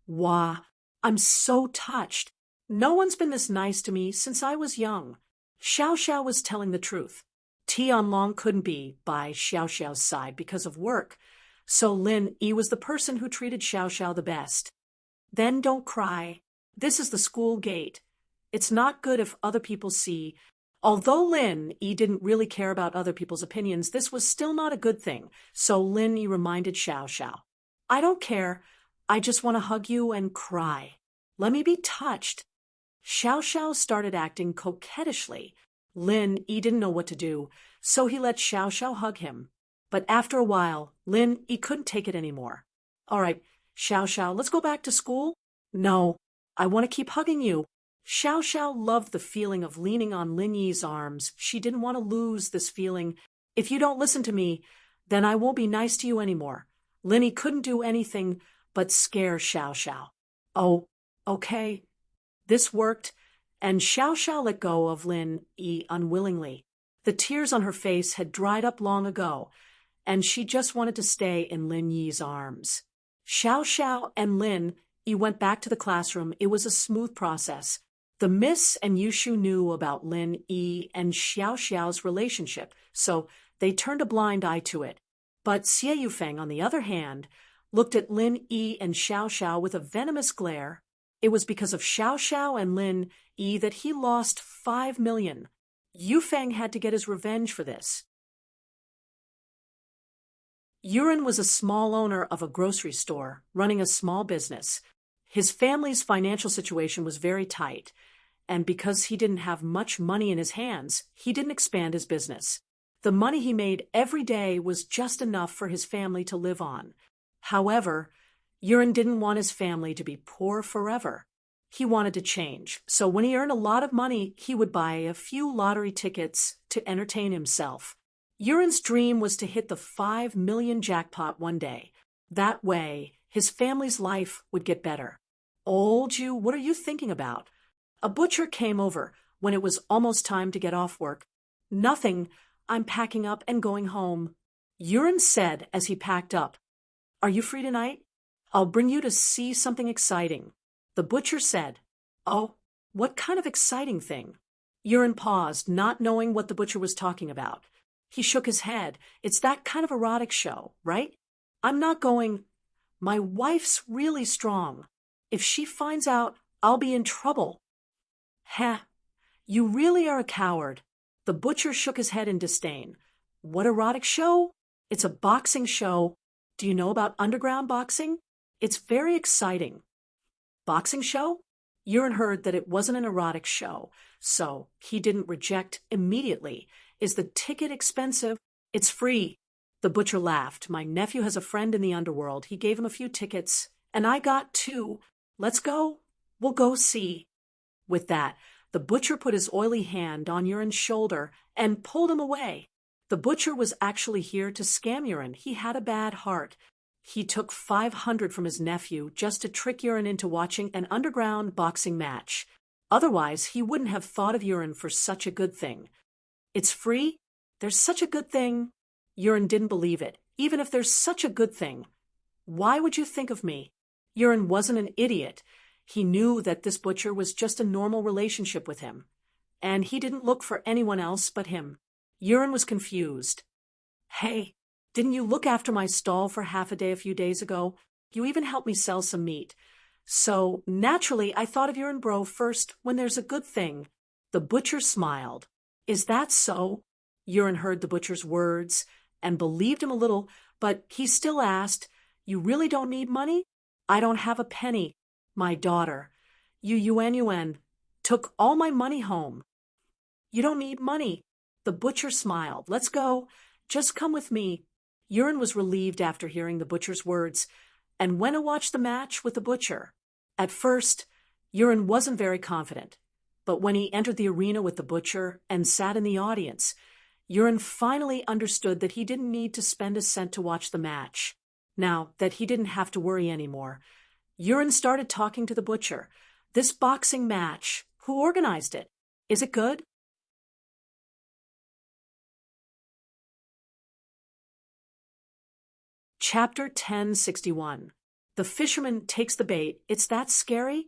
Wah, I'm so touched. No one's been this nice to me since I was young. Xiao Xiao was telling the truth. Tianlong couldn't be by Xiao Xiao's side because of work, so Lin Yi was the person who treated Xiao Xiao the best. Then don't cry. This is the school gate. It's not good if other people see. Although Lin Yi didn't really care about other people's opinions, this was still not a good thing, so Lin Yi reminded Xiao Xiao. I don't care. I just want to hug you and cry. Let me be touched. Xiao Xiao started acting coquettishly. Lin Yi didn't know what to do, so he let Xiao Xiao hug him. But after a while, Lin Yi couldn't take it anymore. All right, Xiao Xiao, let's go back to school? No, I want to keep hugging you. Xiao Xiao loved the feeling of leaning on Lin Yi's arms. She didn't want to lose this feeling. If you don't listen to me, then I won't be nice to you anymore. Lin Yi couldn't do anything but scare Xiao Xiao. Oh, okay. This worked, and Xiao Xiao let go of Lin Yi unwillingly. The tears on her face had dried up long ago, and she just wanted to stay in Lin Yi's arms. Xiao Xiao and Lin Yi went back to the classroom. It was a smooth process. The Miss and Yushu knew about Lin Yi and Xiao Xiao's relationship, so they turned a blind eye to it. But Xie Yufeng, on the other hand, looked at Lin Yi and Xiao Xiao with a venomous glare. It was because of Xiao Xiao and Lin Yi that he lost 5 million. Yufeng had to get his revenge for this. Yuren was a small owner of a grocery store, running a small business. His family's financial situation was very tight, and because he didn't have much money in his hands, he didn't expand his business. The money he made every day was just enough for his family to live on. However, Yuren didn't want his family to be poor forever. He wanted to change, so when he earned a lot of money, he would buy a few lottery tickets to entertain himself. Yuren's dream was to hit the 5 million jackpot one day. That way, his family's life would get better. Old you, what are you thinking about? A butcher came over when it was almost time to get off work. Nothing, I'm packing up and going home. Yuren said as he packed up. Are you free tonight? I'll bring you to see something exciting. The butcher said. Oh, what kind of exciting thing? Yuren paused, not knowing what the butcher was talking about. He shook his head. It's that kind of erotic show, right? I'm not going. My wife's really strong. If she finds out, I'll be in trouble. Heh, you really are a coward. The butcher shook his head in disdain. What erotic show? It's a boxing show. Do you know about underground boxing? It's very exciting. Boxing show? Yuren heard that it wasn't an erotic show, so he didn't reject immediately. Is the ticket expensive? It's free. The butcher laughed. My nephew has a friend in the underworld. He gave him a few tickets, and I got 2. Let's go. We'll go see. With that, the butcher put his oily hand on Yuren's shoulder and pulled him away. The butcher was actually here to scam Yuren. He had a bad heart. He took 500 from his nephew just to trick Yuren into watching an underground boxing match. Otherwise, he wouldn't have thought of Yuren for such a good thing. It's free? There's such a good thing? Yuren didn't believe it. Even if there's such a good thing. Why would you think of me? Yuren wasn't an idiot. He knew that this butcher was just a normal relationship with him. And he didn't look for anyone else but him. Yuren was confused. Hey, didn't you look after my stall for half a day a few days ago? You even helped me sell some meat. So, naturally, I thought of Yuren bro first when there's a good thing. The butcher smiled. Is that so? Yuren heard the butcher's words and believed him a little, but he still asked, You really don't need money? I don't have a penny. My daughter, Yuan, took all my money home. You don't need money. The butcher smiled. Let's go. Just come with me. Yuren was relieved after hearing the butcher's words and went to watch the match with the butcher. At first, Yuren wasn't very confident, but when he entered the arena with the butcher and sat in the audience, Yuren finally understood that he didn't need to spend a cent to watch the match. Now that he didn't have to worry anymore, Yuren started talking to the butcher. This boxing match, who organized it? Is it good? Chapter 1061. The fisherman takes the bait. It's that scary?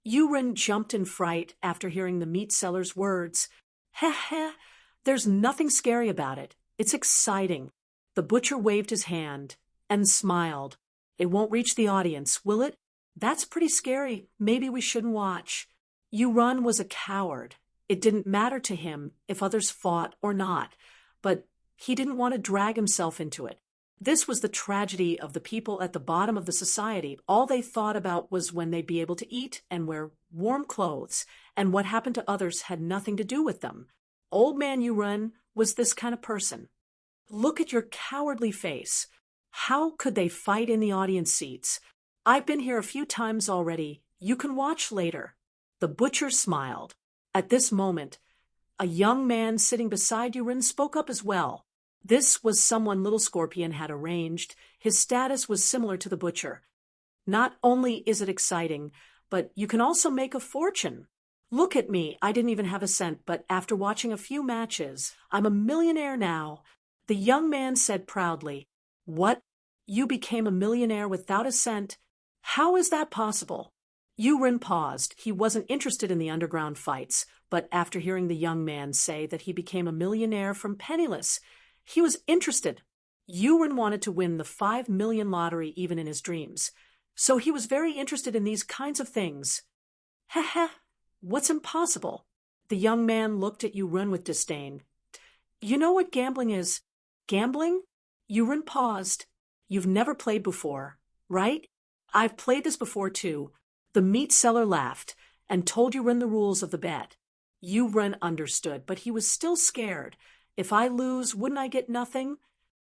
Yuren jumped in fright after hearing the meat seller's words. Heh heh, there's nothing scary about it. It's exciting. The butcher waved his hand and smiled. It won't reach the audience, will it? That's pretty scary. Maybe we shouldn't watch. Yuren was a coward. It didn't matter to him if others fought or not, but he didn't want to drag himself into it. This was the tragedy of the people at the bottom of the society. All they thought about was when they'd be able to eat and wear warm clothes, and what happened to others had nothing to do with them. Old man Yuren was this kind of person. Look at your cowardly face. How could they fight in the audience seats? I've been here a few times already. You can watch later. The butcher smiled. At this moment, a young man sitting beside Yuren spoke up as well. This was someone Little Scorpion had arranged. His status was similar to the butcher. Not only is it exciting, but you can also make a fortune. Look at me, I didn't even have a cent, but after watching a few matches, I'm a millionaire now. The young man said proudly. What? You became a millionaire without a cent? How is that possible? Yuren paused. He wasn't interested in the underground fights, but after hearing the young man say that he became a millionaire from penniless, he was interested. Yuren wanted to win the 5 million lottery even in his dreams. So he was very interested in these kinds of things. "Heh heh, what's impossible?" The young man looked at Yurun with disdain. "You know what gambling is?" "Gambling?" Yurun paused. "You've never played before, right?" "I've played this before too." The meat seller laughed and told Yurun the rules of the bet. Yurun understood, but he was still scared. "If I lose, wouldn't I get nothing?"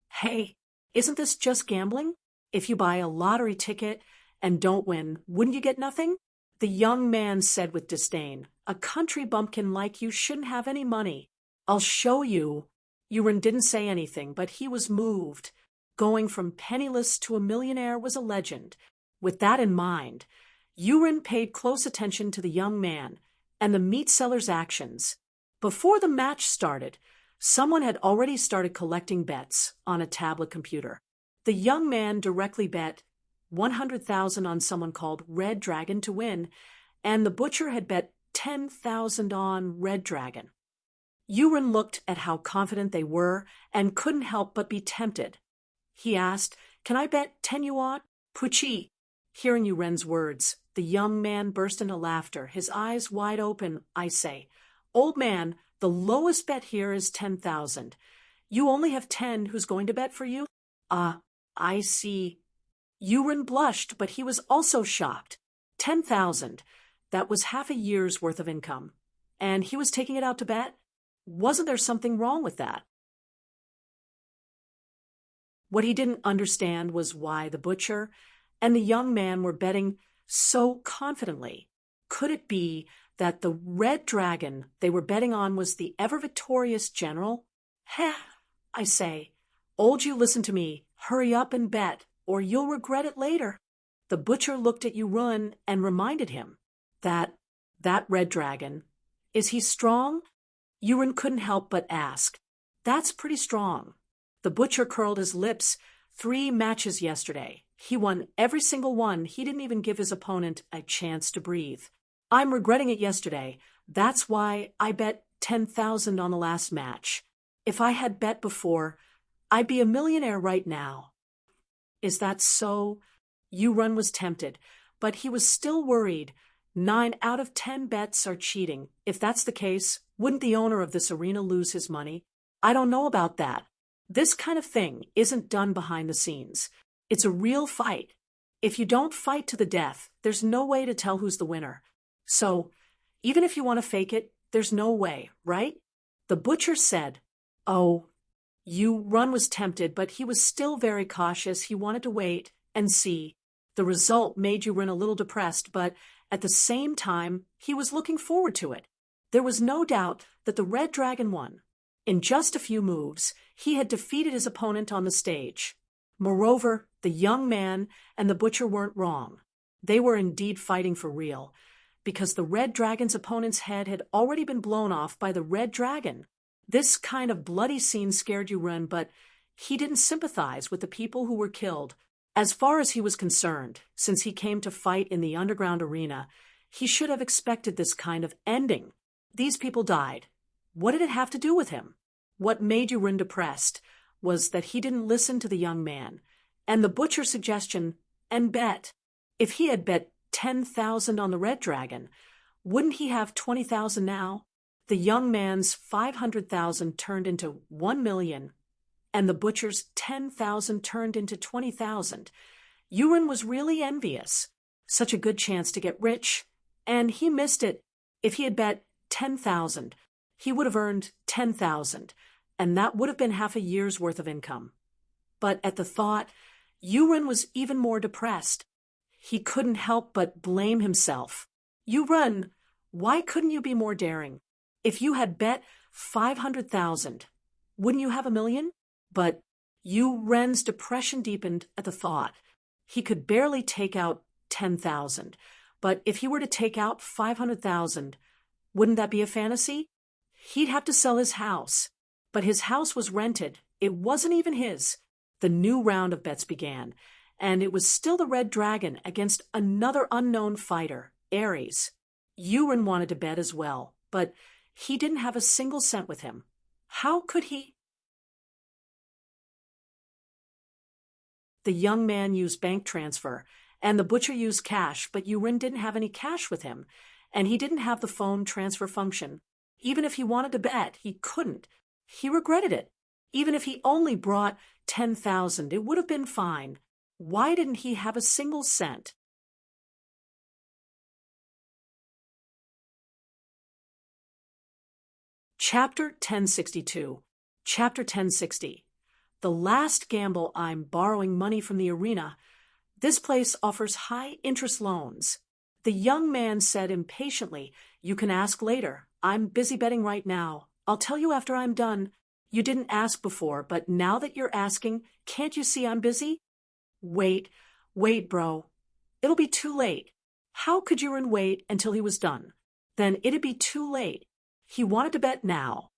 "Hey, isn't this just gambling? If you buy a lottery ticket and don't win, wouldn't you get nothing?" The young man said with disdain, "A country bumpkin like you shouldn't have any money." "I'll show you." Yurun didn't say anything, but he was moved. Going from penniless to a millionaire was a legend. With that in mind, Yurun paid close attention to the young man and the meat seller's actions. Before the match started, someone had already started collecting bets on a tablet computer. The young man directly bet 100,000 on someone called Red Dragon to win, and the butcher had bet 10,000 on Red Dragon. Yurun looked at how confident they were and couldn't help but be tempted. He asked, "Can I bet 10 yuan?" "Puchi." Hearing Yurun's words, the young man burst into laughter, his eyes wide open. "I say, old man, the lowest bet here is 10,000. You only have 10. Who's going to bet for you?" "Ah, I see." Yurun blushed, but he was also shocked. 10,000. That was half a year's worth of income. And he was taking it out to bet? Wasn't there something wrong with that? What he didn't understand was why the butcher and the young man were betting so confidently. Could it be that the red dragon they were betting on was the ever-victorious general? "Heh, I say, old you, listen to me. Hurry up and bet, or you'll regret it later." The butcher looked at Yurun and reminded him that red dragon, is he strong? Yurun couldn't help but ask. "That's pretty strong." The butcher curled his lips. 3 matches yesterday. He won every single one. He didn't even give his opponent a chance to breathe. "I'm regretting it yesterday. That's why I bet 10,000 on the last match. If I had bet before, I'd be a millionaire right now." "Is that so?" Yurun was tempted, but he was still worried. 9 out of 10 bets are cheating. If that's the case, wouldn't the owner of this arena lose his money? "I don't know about that. This kind of thing isn't done behind the scenes. It's a real fight. If you don't fight to the death, there's no way to tell who's the winner. So, even if you want to fake it, there's no way, right?" The butcher said. "Oh." Yurun was tempted, but he was still very cautious. He wanted to wait and see. The result made Yurun a little depressed, but at the same time, he was looking forward to it. There was no doubt that the Red Dragon won. In just a few moves, he had defeated his opponent on the stage. Moreover, the young man and the butcher weren't wrong. They were indeed fighting for real, because the Red Dragon's opponent's head had already been blown off by the Red Dragon. This kind of bloody scene scared Yurun, but he didn't sympathize with the people who were killed. As far as he was concerned, since he came to fight in the underground arena, he should have expected this kind of ending. These people died. What did it have to do with him? What made Yurun depressed was that he didn't listen to the young man and the butcher's suggestion and bet. If he had bet 10,000 on the Red Dragon, wouldn't he have 20,000 now? The young man's 500,000 turned into 1 million, and the butcher's 10,000 turned into 20,000. Yurun was really envious. Such a good chance to get rich, and he missed it. If he had bet 10,000, he would have earned 10,000, and that would have been half a year's worth of income. But at the thought, Yurun was even more depressed. He couldn't help but blame himself. "Yurun, why couldn't you be more daring? If you had bet 500,000, wouldn't you have 1,000,000? But Yurun's depression deepened at the thought. He could barely take out 10,000, but if he were to take out 500,000, wouldn't that be a fantasy? He'd have to sell his house. But his house was rented. It wasn't even his. The new round of bets began, and it was still the Red Dragon against another unknown fighter, Ares. Yurun wanted to bet as well, but he didn't have a single cent with him. How could he? The young man used bank transfer, and the butcher used cash, but Yurun didn't have any cash with him, and he didn't have the phone transfer function. Even if he wanted to bet, he couldn't. He regretted it. Even if he only brought 10,000, it would have been fine. Why didn't he have a single cent? Chapter 1062. Chapter 1060. The last gamble. I'm borrowing money from the arena. This place offers high-interest loans. The young man said impatiently, "You can ask later. I'm busy betting right now. I'll tell you after I'm done. You didn't ask before, but now that you're asking, can't you see I'm busy?" Wait, bro. It'll be too late. How could Yurin wait until he was done? Then it'd be too late. He wanted to bet now.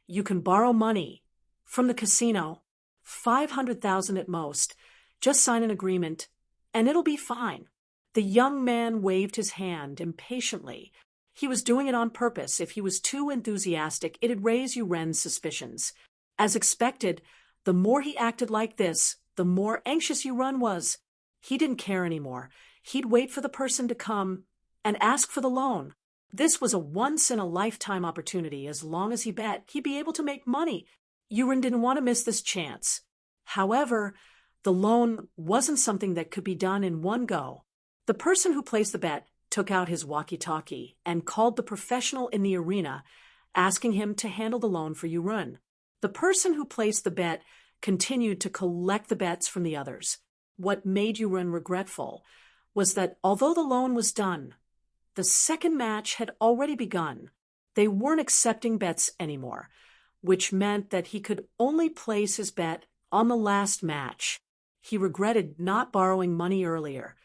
You can borrow money from the casino. 500,000 at most. Just sign an agreement, and it'll be fine. The young man waved his hand impatiently. He was doing it on purpose. If he was too enthusiastic, it'd raise Yuren's suspicions. As expected, the more he acted like this, the more anxious Yuren was. He didn't care anymore. He'd wait for the person to come and ask for the loan. This was a once-in-a-lifetime opportunity. As long as he bet, he'd be able to make money. Yuren didn't want to miss this chance. However, the loan wasn't something that could be done in one go. The person who placed the bet took out his walkie-talkie and called the professional in the arena, asking him to handle the loan for Yuren. The person who placed the bet continued to collect the bets from the others. What made Yuren regretful was that although the loan was done, the second match had already begun. They weren't accepting bets anymore, which meant that he could only place his bet on the last match. He regretted not borrowing money earlier.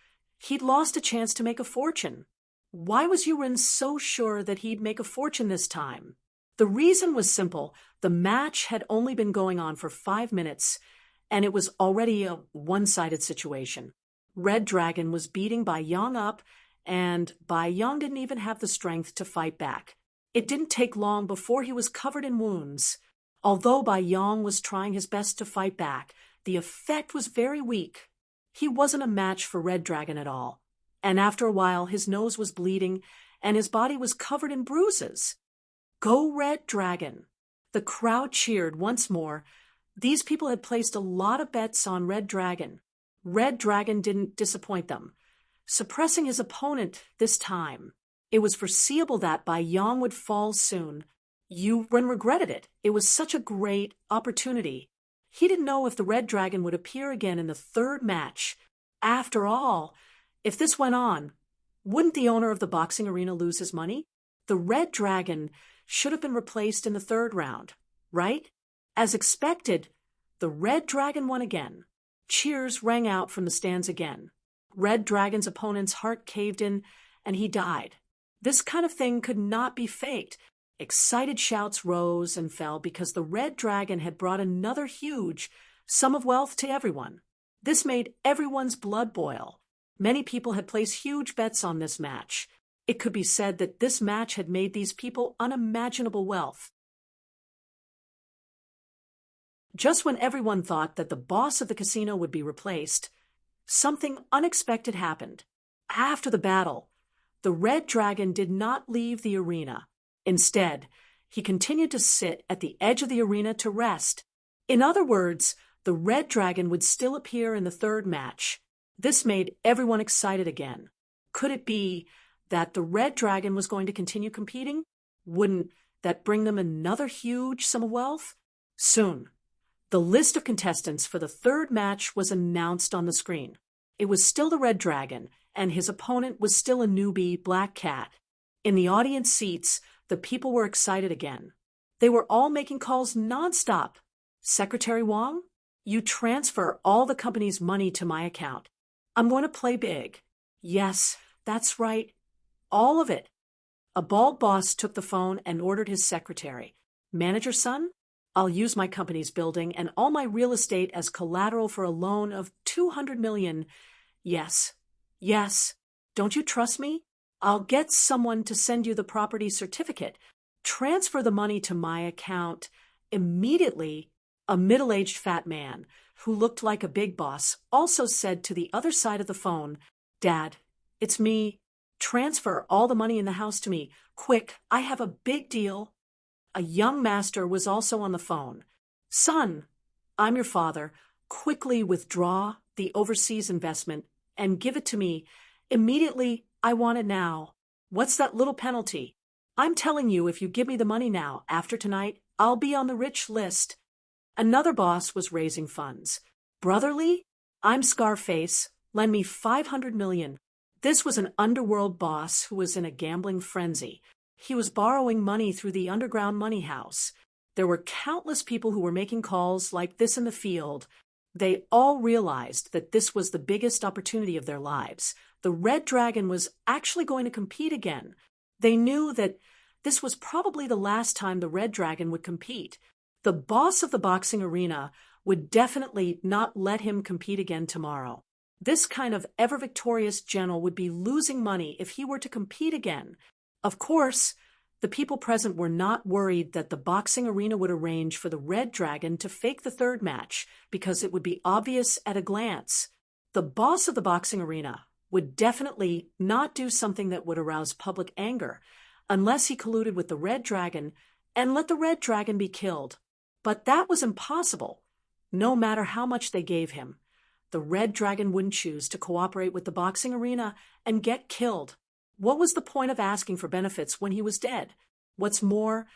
He'd lost a chance to make a fortune. Why was Yuren so sure that he'd make a fortune this time? The reason was simple. The match had only been going on for 5 minutes, and it was already a one-sided situation. Red Dragon was beating Bai Yang up, and Bai Yang didn't even have the strength to fight back. It didn't take long before he was covered in wounds. Although Bai Yang was trying his best to fight back, the effect was very weak. He wasn't a match for Red Dragon at all. And after a while, his nose was bleeding, and his body was covered in bruises. Go Red Dragon! The crowd cheered once more. These people had placed a lot of bets on Red Dragon. Red Dragon didn't disappoint them, suppressing his opponent this time. It was foreseeable that Bai Yang would fall soon. Yuren regretted it. It was such a great opportunity. He didn't know if the Red Dragon would appear again in the third match. After all, if this went on, wouldn't the owner of the boxing arena lose his money? The Red Dragon should have been replaced in the third round, right? As expected, the Red Dragon won again. Cheers rang out from the stands again. Red Dragon's opponent's heart caved in, and he died. This kind of thing could not be faked. Excited shouts rose and fell because the Red Dragon had brought another huge sum of wealth to everyone. This made everyone's blood boil. Many people had placed huge bets on this match. It could be said that this match had made these people unimaginable wealth. Just when everyone thought that the boss of the casino would be replaced, something unexpected happened. After the battle, the Red Dragon did not leave the arena. Instead, he continued to sit at the edge of the arena to rest. In other words, the Red Dragon would still appear in the third match. This made everyone excited again. Could it be that the Red Dragon was going to continue competing? Wouldn't that bring them another huge sum of wealth? Soon, the list of contestants for the third match was announced on the screen. It was still the Red Dragon, and his opponent was still a newbie, Black Cat. In the audience seats, the people were excited again. They were all making calls nonstop. "Secretary Wong, you transfer all the company's money to my account. I'm going to play big." "Yes, that's right. All of it." A bald boss took the phone and ordered his secretary. "Manager son, I'll use my company's building and all my real estate as collateral for a loan of 200 million. Yes. Don't you trust me? I'll get someone to send you the property certificate. Transfer the money to my account immediately." A middle-aged fat man, who looked like a big boss, also said to the other side of the phone, "Dad, it's me. Transfer all the money in the house to me. Quick, I have a big deal. A young master was also on the phone. Son, I'm your father. Quickly withdraw the overseas investment and give it to me. Immediately, I want it now. What's that little penalty? I'm telling you, if you give me the money now, after tonight, I'll be on the rich list. Another boss was raising funds. Brotherly? I'm Scarface. Lend me 500 million. This was an underworld boss who was in a gambling frenzy. He was borrowing money through the underground money house. There were countless people who were making calls like this in the field. They all realized that this was the biggest opportunity of their lives. The Red Dragon was actually going to compete again. They knew that this was probably the last time the Red Dragon would compete. The boss of the boxing arena would definitely not let him compete again tomorrow. This kind of ever-victorious general would be losing money if he were to compete again. Of course, the people present were not worried that the boxing arena would arrange for the Red Dragon to fake the third match because it would be obvious at a glance. The boss of the boxing arena would definitely not do something that would arouse public anger unless he colluded with the Red Dragon and let the Red Dragon be killed. But that was impossible, no matter how much they gave him. The Red Dragon wouldn't choose to cooperate with the boxing arena and get killed. What was the point of asking for benefits when he was dead? What's more,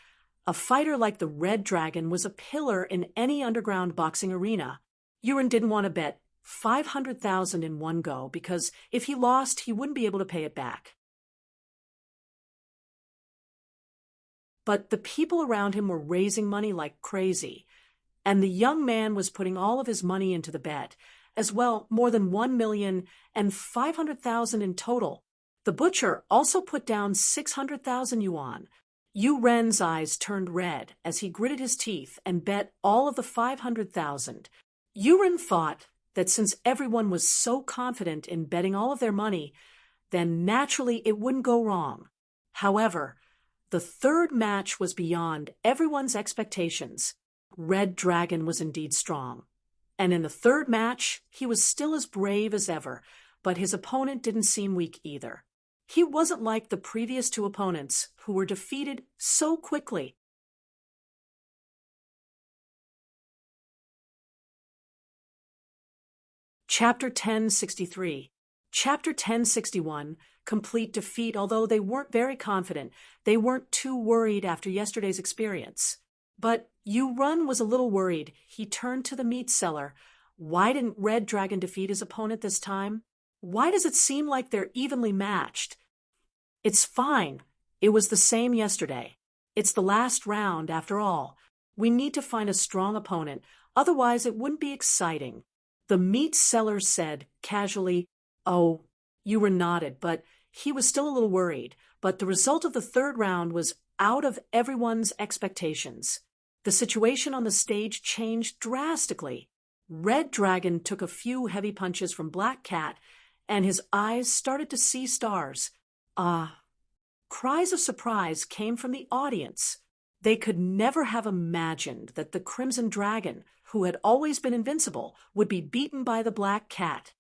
a fighter like the Red Dragon was a pillar in any underground boxing arena. Yurin didn't want to bet 500,000 in one go because if he lost, he wouldn't be able to pay it back. But the people around him were raising money like crazy, and the young man was putting all of his money into the bet. As well, more than 1,500,000 in total. The butcher also put down 600,000 yuan. Yu Ren's eyes turned red as he gritted his teeth and bet all of the 500,000. Yu Ren thought that since everyone was so confident in betting all of their money, then naturally it wouldn't go wrong. However, the third match was beyond everyone's expectations. Red Dragon was indeed strong. And in the third match, he was still as brave as ever, but his opponent didn't seem weak either. He wasn't like the previous two opponents, who were defeated so quickly. Chapter 1063. Chapter 1061, Complete Defeat. Although they weren't very confident, they weren't too worried after yesterday's experience. But Yu Ren was a little worried. He turned to the meat seller. Why didn't Red Dragon defeat his opponent this time? Why does it seem like they're evenly matched? It's fine. It was the same yesterday. It's the last round, after all. We need to find a strong opponent, otherwise it wouldn't be exciting. The meat seller said, casually. Oh, Yu Ren nodded, but he was still a little worried. But the result of the third round was out of everyone's expectations. The situation on the stage changed drastically. Red Dragon took a few heavy punches from Black Cat, and his eyes started to see stars. Cries of surprise came from the audience. They could never have imagined that the Crimson Dragon, who had always been invincible, would be beaten by the Black Cat.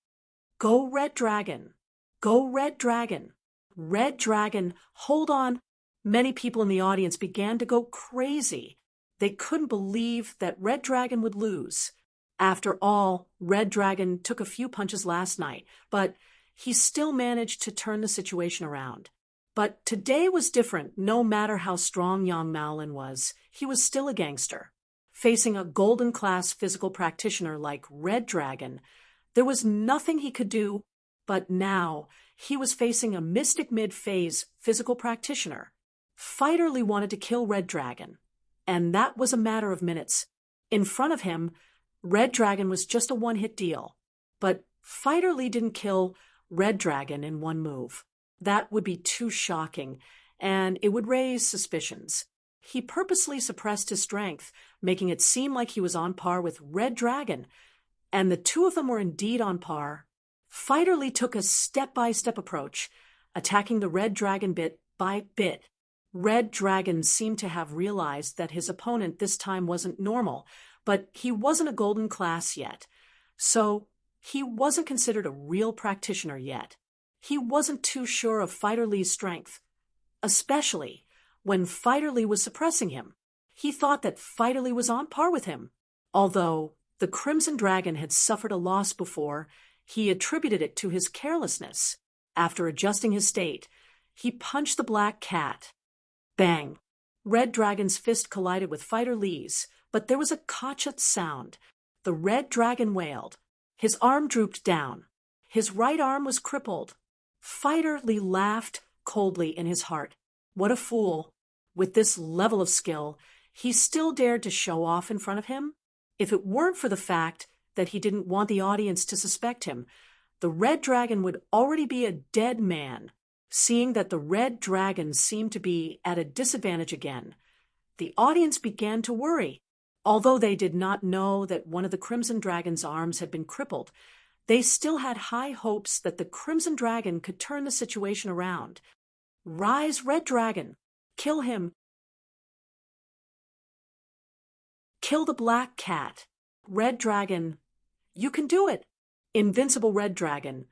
Go Red Dragon! Go Red Dragon! Red Dragon, hold on! Many people in the audience began to go crazy. They couldn't believe that Red Dragon would lose. After all, Red Dragon took a few punches last night, but he still managed to turn the situation around. But today was different. No matter how strong Yang Maolin was, he was still a gangster. Facing a golden-class physical practitioner like Red Dragon, there was nothing he could do, but now he was facing a mystic mid-phase physical practitioner. Fighter Lee wanted to kill Red Dragon, and that was a matter of minutes. In front of him, Red Dragon was just a one-hit deal, but Fighter Lee didn't kill Red Dragon in one move. That would be too shocking, and it would raise suspicions. He purposely suppressed his strength, making it seem like he was on par with Red Dragon, and the two of them were indeed on par. Fighter Lee took a step-by-step approach, attacking the Red Dragon bit by bit. Red Dragon seemed to have realized that his opponent this time wasn't normal, but he wasn't a golden class yet, so he wasn't considered a real practitioner yet. he wasn't too sure of Fighter Lee's strength, especially when Fighter Lee was suppressing him. He thought that Fighter Lee was on par with him. Although the Crimson Dragon had suffered a loss before, he attributed it to his carelessness. After adjusting his state, he punched the black cat. Bang! Red Dragon's fist collided with Fighter Lee's, but there was a kachut sound. The Red Dragon wailed. His arm drooped down. His right arm was crippled. Fighter Lee laughed coldly in his heart. What a fool! With this level of skill, he still dared to show off in front of him? If it weren't for the fact that he didn't want the audience to suspect him, the Red Dragon would already be a dead man. Seeing that the Red Dragon seemed to be at a disadvantage again, the audience began to worry. Although they did not know that one of the Crimson Dragon's arms had been crippled, they still had high hopes that the Crimson Dragon could turn the situation around. Rise, Red Dragon! Kill him! Kill the black cat! Red Dragon, you can do it! Invincible Red Dragon,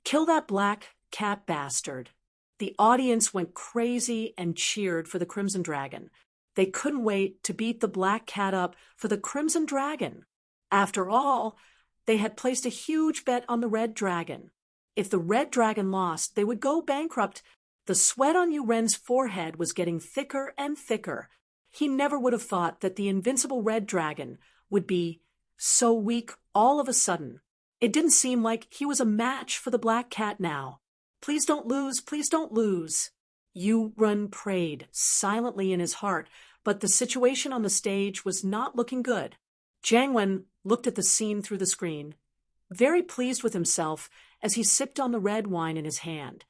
kill that black cat bastard! The audience went crazy and cheered for the Crimson Dragon. They couldn't wait to beat the black cat up for the Crimson Dragon. After all, they had placed a huge bet on the Red Dragon. If the Red Dragon lost, they would go bankrupt. The sweat on Ren's forehead was getting thicker and thicker. He never would have thought that the invincible Red Dragon would be so weak all of a sudden. It didn't seem like he was a match for the black cat now. Please don't lose, please don't lose. Ren prayed silently in his heart, but the situation on the stage was not looking good. Jiang Wen looked at the scene through the screen, very pleased with himself as he sipped on the red wine in his hand.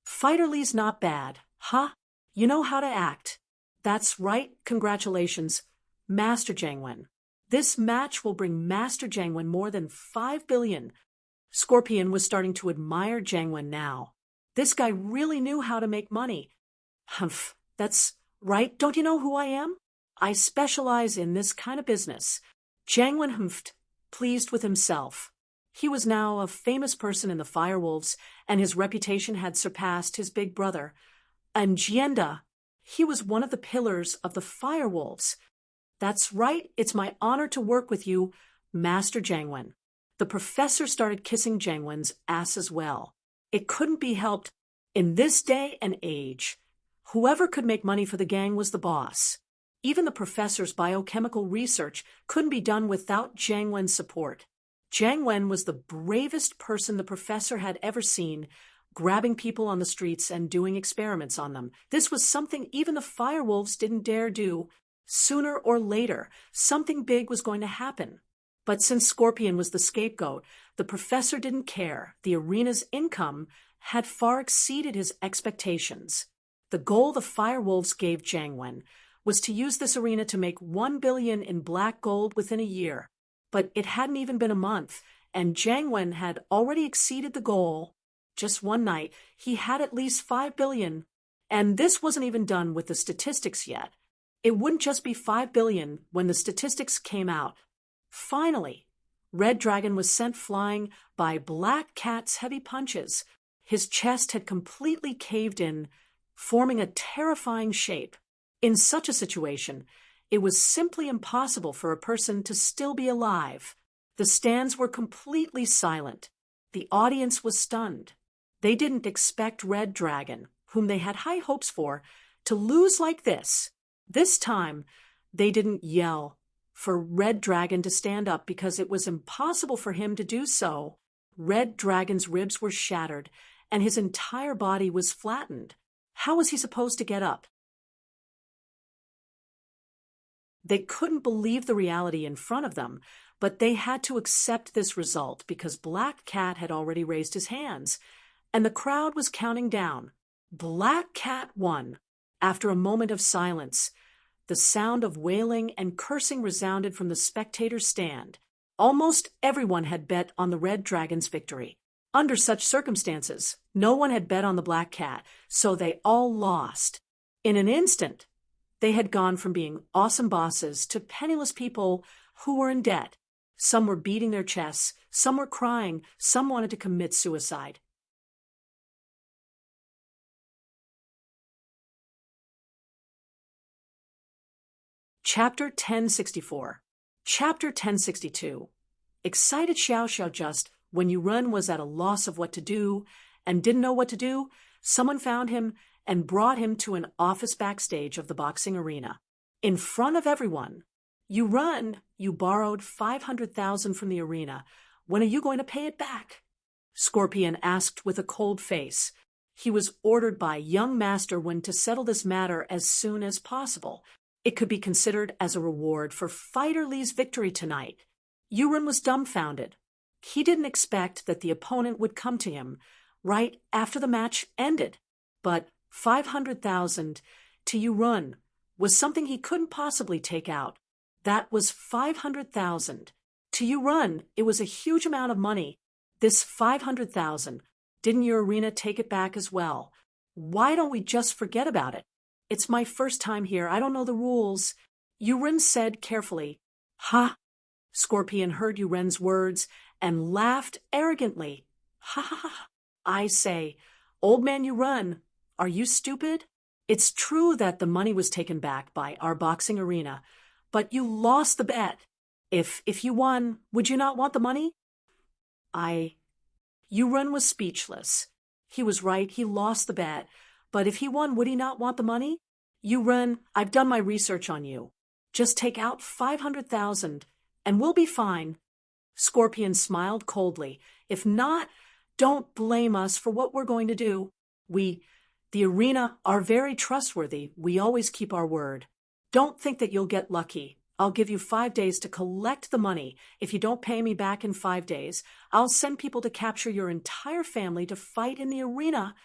Fighter Lee's not bad, huh? You know how to act. That's right, congratulations, Master Jiang Wen. This match will bring Master Jiang Wen more than 5 billion. Scorpion was starting to admire Jiang Wen now. This guy really knew how to make money. Humph, that's right. Don't you know who I am? I specialize in this kind of business. Jiang Wen humphed, pleased with himself. He was now a famous person in the Firewolves, and his reputation had surpassed his big brother. And Jianda, he was one of the pillars of the Firewolves. That's right, it's my honor to work with you, Master Jiang Wen. The professor started kissing Jiang Wen's ass as well. It couldn't be helped. In this day and age, whoever could make money for the gang was the boss. Even the professor's biochemical research couldn't be done without Jiang Wen's support. Jiang Wen was the bravest person the professor had ever seen, grabbing people on the streets and doing experiments on them. This was something even the Firewolves didn't dare do. Sooner or later, something big was going to happen. But since Scorpion was the scapegoat, the professor didn't care. The arena's income had far exceeded his expectations. The goal the Firewolves gave Jiang Wen was to use this arena to make 1 billion in black gold within a year. But it hadn't even been a month, and Jiang Wen had already exceeded the goal. Just one night, he had at least 5 billion. And this wasn't even done with the statistics yet. It wouldn't just be 5 billion when the statistics came out. Finally, Red Dragon was sent flying by Black Cat's heavy punches. His chest had completely caved in, forming a terrifying shape. In such a situation, it was simply impossible for a person to still be alive. The stands were completely silent. The audience was stunned. They didn't expect Red Dragon, whom they had high hopes for, to lose like this. This time, they didn't yell for Red Dragon to stand up because it was impossible for him to do so. Red Dragon's ribs were shattered, and his entire body was flattened. How was he supposed to get up? They couldn't believe the reality in front of them, but they had to accept this result because Black Cat had already raised his hands, and the crowd was counting down. Black Cat won. After a moment of silence, the sound of wailing and cursing resounded from the spectators' stand. Almost everyone had bet on the Red Dragon's victory. Under such circumstances, no one had bet on the Black Cat, so they all lost. In an instant, they had gone from being awesome bosses to penniless people who were in debt. Some were beating their chests, some were crying, some wanted to commit suicide. Chapter 1064. Chapter 1062. Excited Xiao Xiao just when Yuren was at a loss of what to do and didn't know what to do, someone found him and brought him to an office backstage of the boxing arena. In front of everyone, Yuren, you borrowed 500,000 from the arena. When are you going to pay it back? Scorpion asked with a cold face. He was ordered by young Master Wen to settle this matter as soon as possible. It could be considered as a reward for Fighter Li's victory tonight. Yuren was dumbfounded. He didn't expect that the opponent would come to him right after the match ended. But 500,000 to Yuren was something he couldn't possibly take out. That was 500,000. To Yuren, it was a huge amount of money. This 500,000, didn't your arena take it back as well? Why don't we just forget about it? It's my first time here. I don't know the rules. Yuren said carefully. Ha! Scorpion heard Yuren's words and laughed arrogantly. Ha ha ha! I say, old man Yuren, are you stupid? It's true that the money was taken back by our boxing arena, but you lost the bet. If you won, would you not want the money? Yuren was speechless. He was right, he lost the bet. But if he won, would he not want the money? Yuren, I've done my research on you. Just take out 500,000 and we'll be fine. Scorpion smiled coldly. If not, don't blame us for what we're going to do. The arena, are very trustworthy. We always keep our word. Don't think that you'll get lucky. I'll give you 5 days to collect the money. If you don't pay me back in 5 days, I'll send people to capture your entire family to fight in the arena.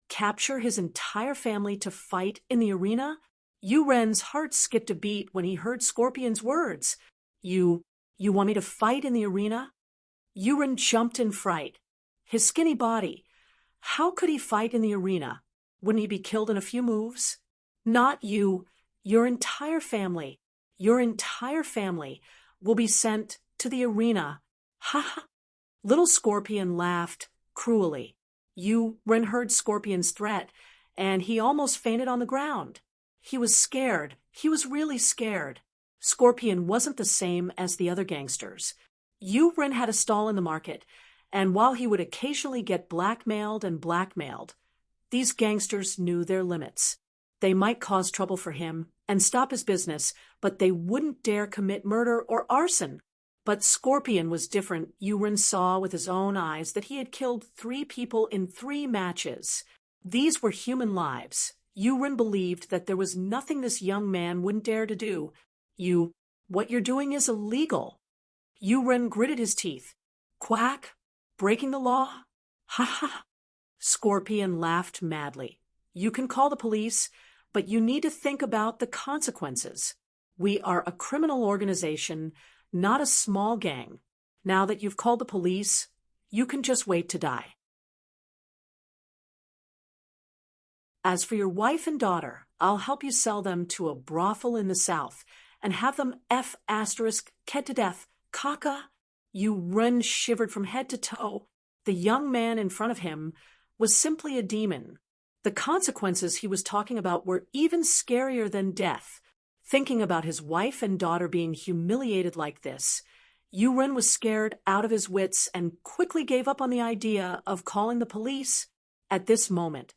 Capture his entire family to fight in the arena? Yuren's heart skipped a beat when he heard Scorpion's words. You want me to fight in the arena? Yuren jumped in fright. His skinny body. How could he fight in the arena? Wouldn't he be killed in a few moves? Not you. Your entire family. Your entire family will be sent to the arena. Ha ha! Little Scorpion laughed cruelly. Yuren heard Scorpion's threat, and he almost fainted on the ground. He was scared. He was really scared. Scorpion wasn't the same as the other gangsters. Yuren had a stall in the market, and while he would occasionally get blackmailed, these gangsters knew their limits. They might cause trouble for him and stop his business, but they wouldn't dare commit murder or arson. But Scorpion was different. Yuren saw with his own eyes that he had killed 3 people in 3 matches. These were human lives. Yuren believed that there was nothing this young man wouldn't dare to do. What you're doing is illegal. Yuren gritted his teeth. Quack? Breaking the law? Ha ha! Scorpion laughed madly. You can call the police, but you need to think about the consequences. We are a criminal organization, not a small gang. Now that you've called the police, you can just wait to die. As for your wife and daughter, I'll help you sell them to a brothel in the south and have them ket to death. Kaka! Yuren shivered from head to toe. The young man in front of him was simply a demon. The consequences he was talking about were even scarier than death. Thinking about his wife and daughter being humiliated like this, Yuren was scared out of his wits and quickly gave up on the idea of calling the police. At this moment,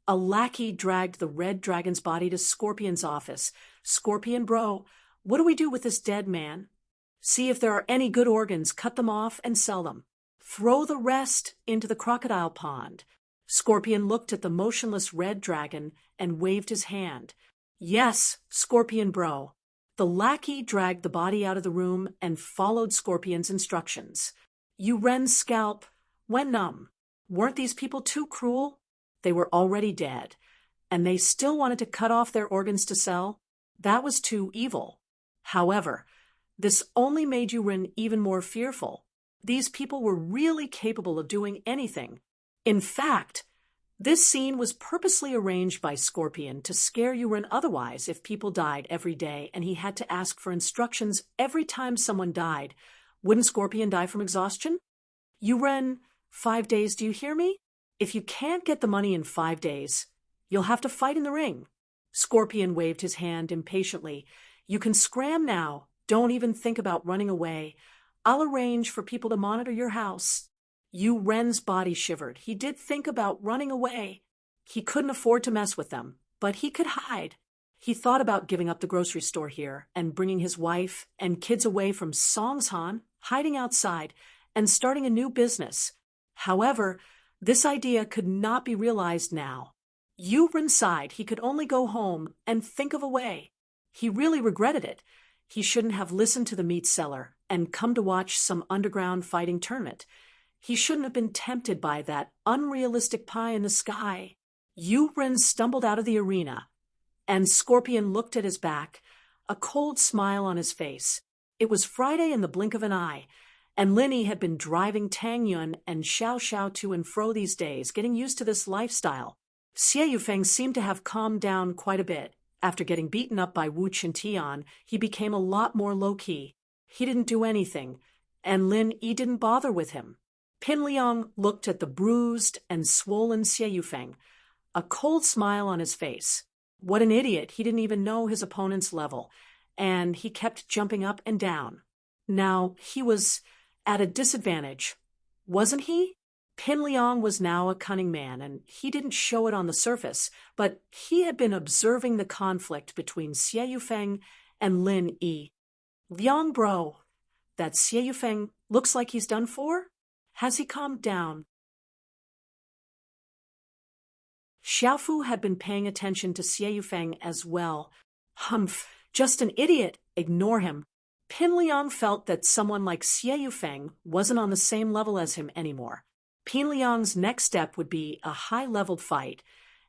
a lackey dragged the red dragon's body to Scorpion's office. Scorpion bro, what do we do with this dead man? See if there are any good organs, cut them off and sell them. Throw the rest into the crocodile pond. Scorpion looked at the motionless red dragon and waved his hand. Yes, Scorpion bro. The lackey dragged the body out of the room and followed Scorpion's instructions. Yuren's scalp went numb. Weren't these people too cruel? They were already dead, and they still wanted to cut off their organs to sell? That was too evil. However, this only made Yuren even more fearful. These people were really capable of doing anything. In fact, this scene was purposely arranged by Scorpion to scare Yuren otherwise if people died every day and he had to ask for instructions every time someone died. Wouldn't Scorpion die from exhaustion? Yuren, 5 days, do you hear me? If you can't get the money in 5 days, you'll have to fight in the ring. Scorpion waved his hand impatiently. You can scram now. Don't even think about running away. I'll arrange for people to monitor your house. Yu Ren's body shivered. He did think about running away. He couldn't afford to mess with them, but he could hide. He thought about giving up the grocery store here and bringing his wife and kids away from Songshan, hiding outside, and starting a new business. However, this idea could not be realized now. Yu Ren sighed. He could only go home and think of a way. He really regretted it. He shouldn't have listened to the meat seller and come to watch some underground fighting tournament. He shouldn't have been tempted by that unrealistic pie in the sky. Yu Ren stumbled out of the arena, and Scorpion looked at his back, a cold smile on his face. It was Friday in the blink of an eye, and Linny had been driving Tang Yun and Xiao Xiao to and fro these days, getting used to this lifestyle. Xie Yufeng seemed to have calmed down quite a bit. After getting beaten up by Wu Qintian, he became a lot more low-key. He didn't do anything, and Lin Yi didn't bother with him. Pin Liang looked at the bruised and swollen Xie Yufeng, a cold smile on his face. What an idiot, he didn't even know his opponent's level, and he kept jumping up and down. Now, he was at a disadvantage, wasn't he? Pin Liang was now a cunning man, and he didn't show it on the surface, but he had been observing the conflict between Xie Yufeng and Lin Yi. Liang bro, that Xie Yufeng looks like he's done for? Has he calmed down? Xiaofu had been paying attention to Xie Yufeng as well. Humph, just an idiot. Ignore him. Pin Liang felt that someone like Xie Yufeng wasn't on the same level as him anymore. Pin Liang's next step would be a high-leveled fight,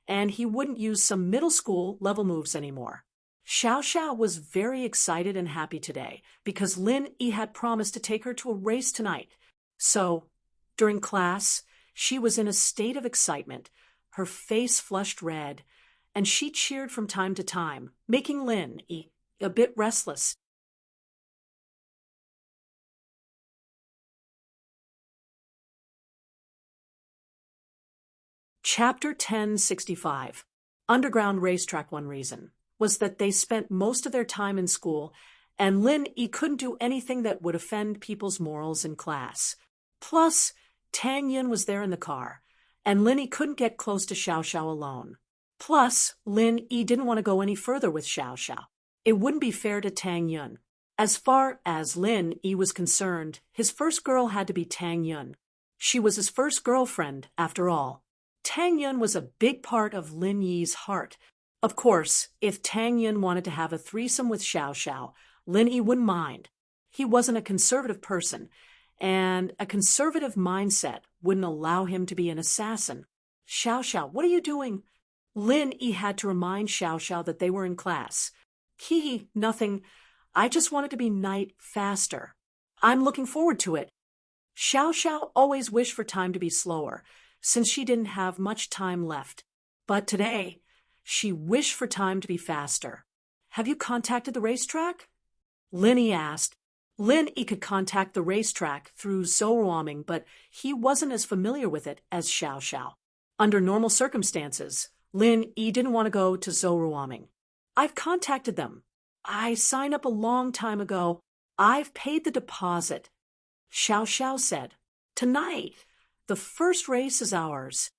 and he wouldn't use some middle school level moves anymore. Xiao Xiao was very excited and happy today because Lin Yi had promised to take her to a race tonight. So, during class, she was in a state of excitement. Her face flushed red, and she cheered from time to time, making Lin Yi a bit restless. Chapter 1065. Underground Racetrack. One reason was that they spent most of their time in school, and Lin Yi couldn't do anything that would offend people's morals in class. Plus, Tang Yun was there in the car, and Lin Yi couldn't get close to Xiao Xiao alone. Plus, Lin Yi didn't want to go any further with Xiao Xiao. It wouldn't be fair to Tang Yun. As far as Lin Yi was concerned, his first girl had to be Tang Yun. She was his first girlfriend, after all. Tang Yun was a big part of Lin Yi's heart. Of course, if Tang Yun wanted to have a threesome with Xiao Xiao, Lin Yi wouldn't mind. He wasn't a conservative person, and a conservative mindset wouldn't allow him to be an assassin. Xiao Xiao, what are you doing? Lin Yi had to remind Xiao Xiao that they were in class. Nothing. I just wanted to be night faster. I'm looking forward to it. Xiao Xiao always wished for time to be slower, since she didn't have much time left. But today, she wished for time to be faster. Have you contacted the racetrack? Lin Yi asked. Lin Yi could contact the racetrack through Zoroarming, but he wasn't as familiar with it as Xiao Xiao. Under normal circumstances, Lin Yi didn't want to go to Zoroarming. I've contacted them. I signed up a long time ago. I've paid the deposit. Xiao Xiao said. Tonight. The first race is ours.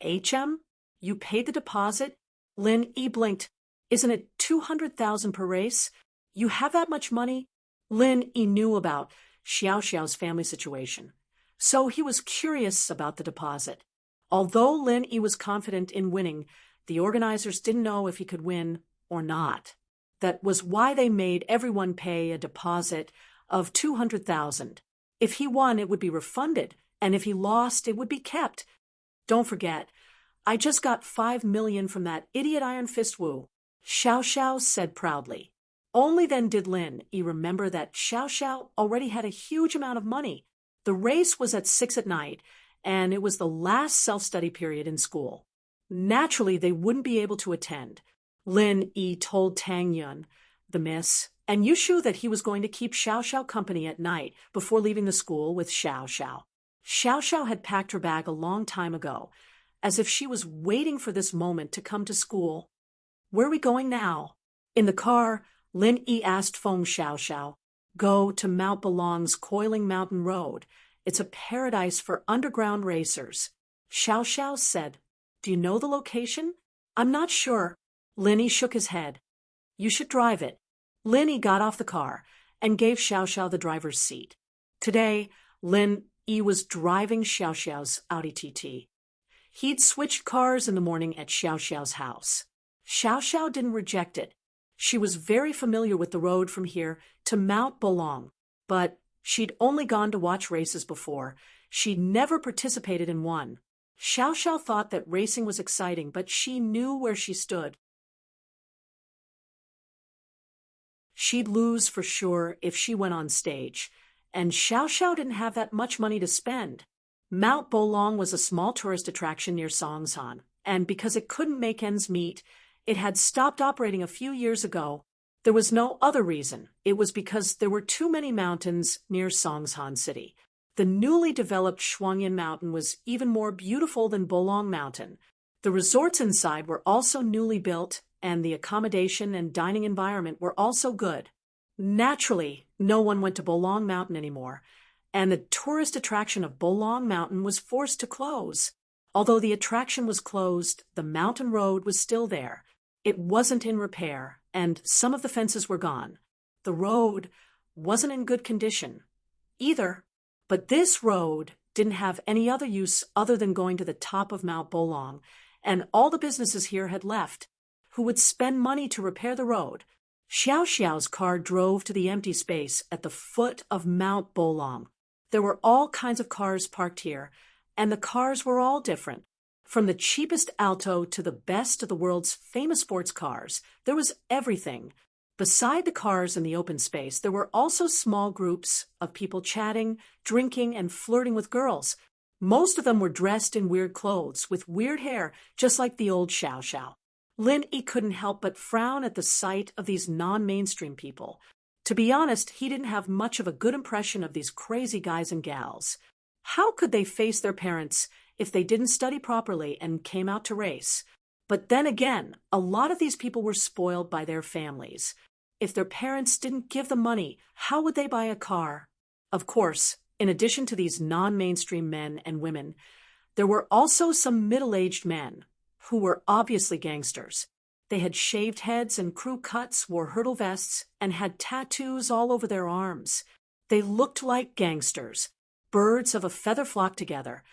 HM? You paid the deposit? Lin Yi blinked. Isn't it 200,000 per race? You have that much money? Lin Yi knew about Xiao Xiao's family situation, so he was curious about the deposit. Although Lin Yi was confident in winning, the organizers didn't know if he could win or not. That was why they made everyone pay a deposit of 200,000. If he won, it would be refunded, and if he lost, it would be kept. Don't forget, I just got 5 million from that idiot Iron Fist Wu, Xiao Xiao said proudly. Only then did Lin Yi remember that Xiao Xiao already had a huge amount of money. The race was at 6 at night, and it was the last self-study period in school. Naturally, they wouldn't be able to attend. Lin Yi told Tang Yun, the miss, and Yushu that he was going to keep Xiao Xiao company at night before leaving the school with Xiao Xiao. Xiao Xiao had packed her bag a long time ago, as if she was waiting for this moment to come to school. Where are we going now? In the car, Lin Yi asked Feng Xiaoxiao. Go to Mount Belong's Coiling Mountain Road. It's a paradise for underground racers. Xiaoxiao said, Do you know the location? I'm not sure. Lin Yi shook his head. You should drive it. Lin Yi got off the car and gave Xiaoxiao the driver's seat. Today, Lin Yi was driving Xiaoxiao's Audi TT. He'd switched cars in the morning at Xiaoxiao's house. Xiaoxiao didn't reject it. She was very familiar with the road from here to Mount Belong, but she'd only gone to watch races before. She'd never participated in one. Xiaoxiao thought that racing was exciting, but she knew where she stood. She'd lose for sure if she went on stage, and Xiaoxiao didn't have that much money to spend. Mount Bolong was a small tourist attraction near Songshan, and because it couldn't make ends meet, it had stopped operating a few years ago. There was no other reason. It was because there were too many mountains near Songshan City. The newly developed Shuangyan Mountain was even more beautiful than Bolong Mountain. The resorts inside were also newly built, and the accommodation and dining environment were also good. Naturally, no one went to Bolong Mountain anymore, and the tourist attraction of Bolong Mountain was forced to close. Although the attraction was closed, the mountain road was still there. It wasn't in repair, and some of the fences were gone. The road wasn't in good condition either, but this road didn't have any other use other than going to the top of Mount Bolong, and all the businesses here had left. Who would spend money to repair the road? Xiaoxiao's car drove to the empty space at the foot of Mount Bolong. There were all kinds of cars parked here, and the cars were all different. From the cheapest Alto to the best of the world's famous sports cars, there was everything. Beside the cars in the open space, there were also small groups of people chatting, drinking, and flirting with girls. Most of them were dressed in weird clothes, with weird hair, just like the old Xiaoxiao. Lin Yi couldn't help but frown at the sight of these non-mainstream people. To be honest, he didn't have much of a good impression of these crazy guys and gals. How could they face their parents if they didn't study properly and came out to race? But then again, a lot of these people were spoiled by their families. If their parents didn't give them money, how would they buy a car? Of course, in addition to these non-mainstream men and women, there were also some middle-aged men who were obviously gangsters. They had shaved heads and crew cuts, wore hurdle vests, and had tattoos all over their arms. They looked like gangsters. Birds of a feather flocked together,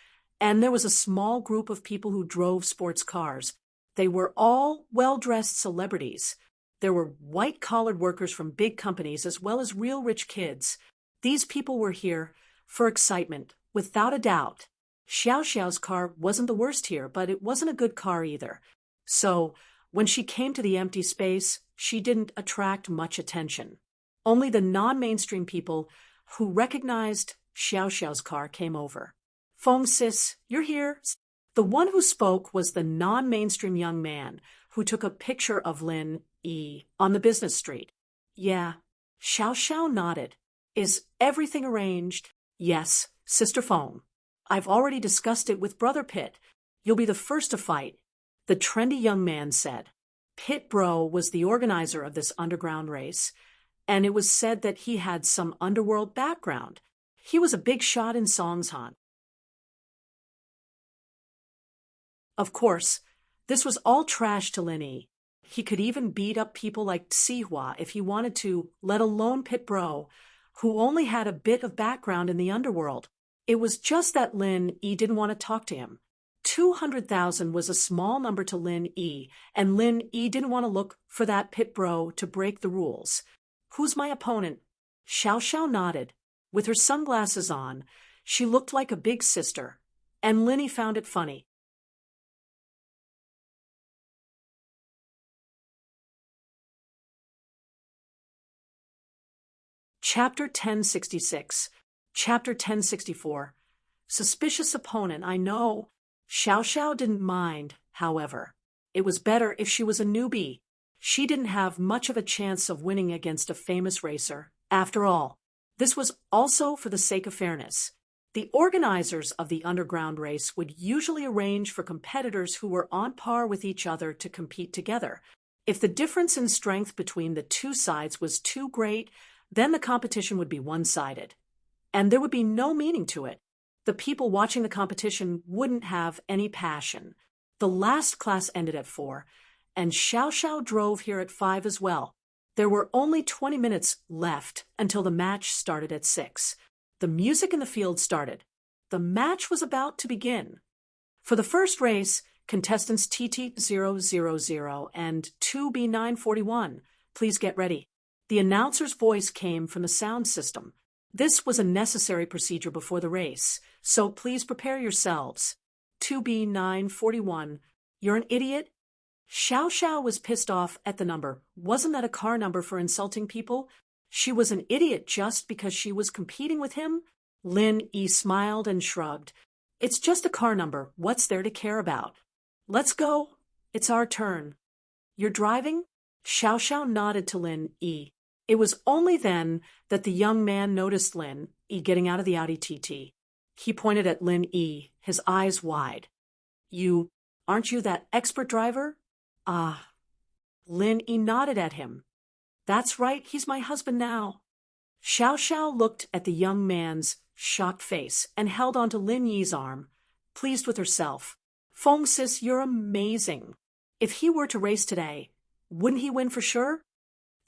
and there was a small group of people who drove sports cars. They were all well-dressed celebrities. There were white-collared workers from big companies as well as real rich kids. These people were here for excitement, without a doubt. Xiaoxiao's car wasn't the worst here, but it wasn't a good car either. So, when she came to the empty space, she didn't attract much attention. Only the non-mainstream people who recognized Xiaoxiao's car came over. Feng sis, you're here. The one who spoke was the non-mainstream young man who took a picture of Lin Yi on the business street. Yeah. Xiaoxiao nodded. Is everything arranged? Yes, Sister Feng. I've already discussed it with Brother Pit. You'll be the first to fight, the trendy young man said. Pit Bro was the organizer of this underground race, and it was said that he had some underworld background. He was a big shot in Songshan. Of course, this was all trash to Lin Yi. He could even beat up people like Sihua if he wanted to, let alone Pit Bro, who only had a bit of background in the underworld. It was just that Lin Yi didn't want to talk to him. 200,000 was a small number to Lin Yi, and Lin Yi didn't want to look for that Pit Bro to break the rules. Who's my opponent? Xiaoxiao nodded. With her sunglasses on, she looked like a big sister, and Lin Yi found it funny. Chapter 1066. Chapter 1064. Suspicious opponent, I know. Xiaoxiao didn't mind, however. It was better if she was a newbie. She didn't have much of a chance of winning against a famous racer. After all, this was also for the sake of fairness. The organizers of the underground race would usually arrange for competitors who were on par with each other to compete together. If the difference in strength between the two sides was too great, then the competition would be one-sided. And there would be no meaning to it. The people watching the competition wouldn't have any passion. The last class ended at 4, and Xiao Xiao drove here at 5 as well. There were only 20 minutes left until the match started at 6. The music in the field started. The match was about to begin. For the first race, contestants TT000 and 2B941, please get ready. The announcer's voice came from the sound system. This was a necessary procedure before the race, so please prepare yourselves. 2B941, you're an idiot? Xiao Xiao was pissed off at the number. Wasn't that a car number for insulting people? She was an idiot just because she was competing with him? Lin Yi smiled and shrugged. It's just a car number. What's there to care about? Let's go. It's our turn. You're driving? Xiao Xiao nodded to Lin Yi. It was only then that the young man noticed Lin Yi getting out of the Audi TT. He pointed at Lin Yi, his eyes wide. Aren't you that expert driver? Ah. Lin Yi nodded at him. That's right, he's my husband now. Xiao Xiao looked at the young man's shocked face and held onto Lin Yi's arm, pleased with herself. Feng sis, you're amazing. If he were to race today, wouldn't he win for sure?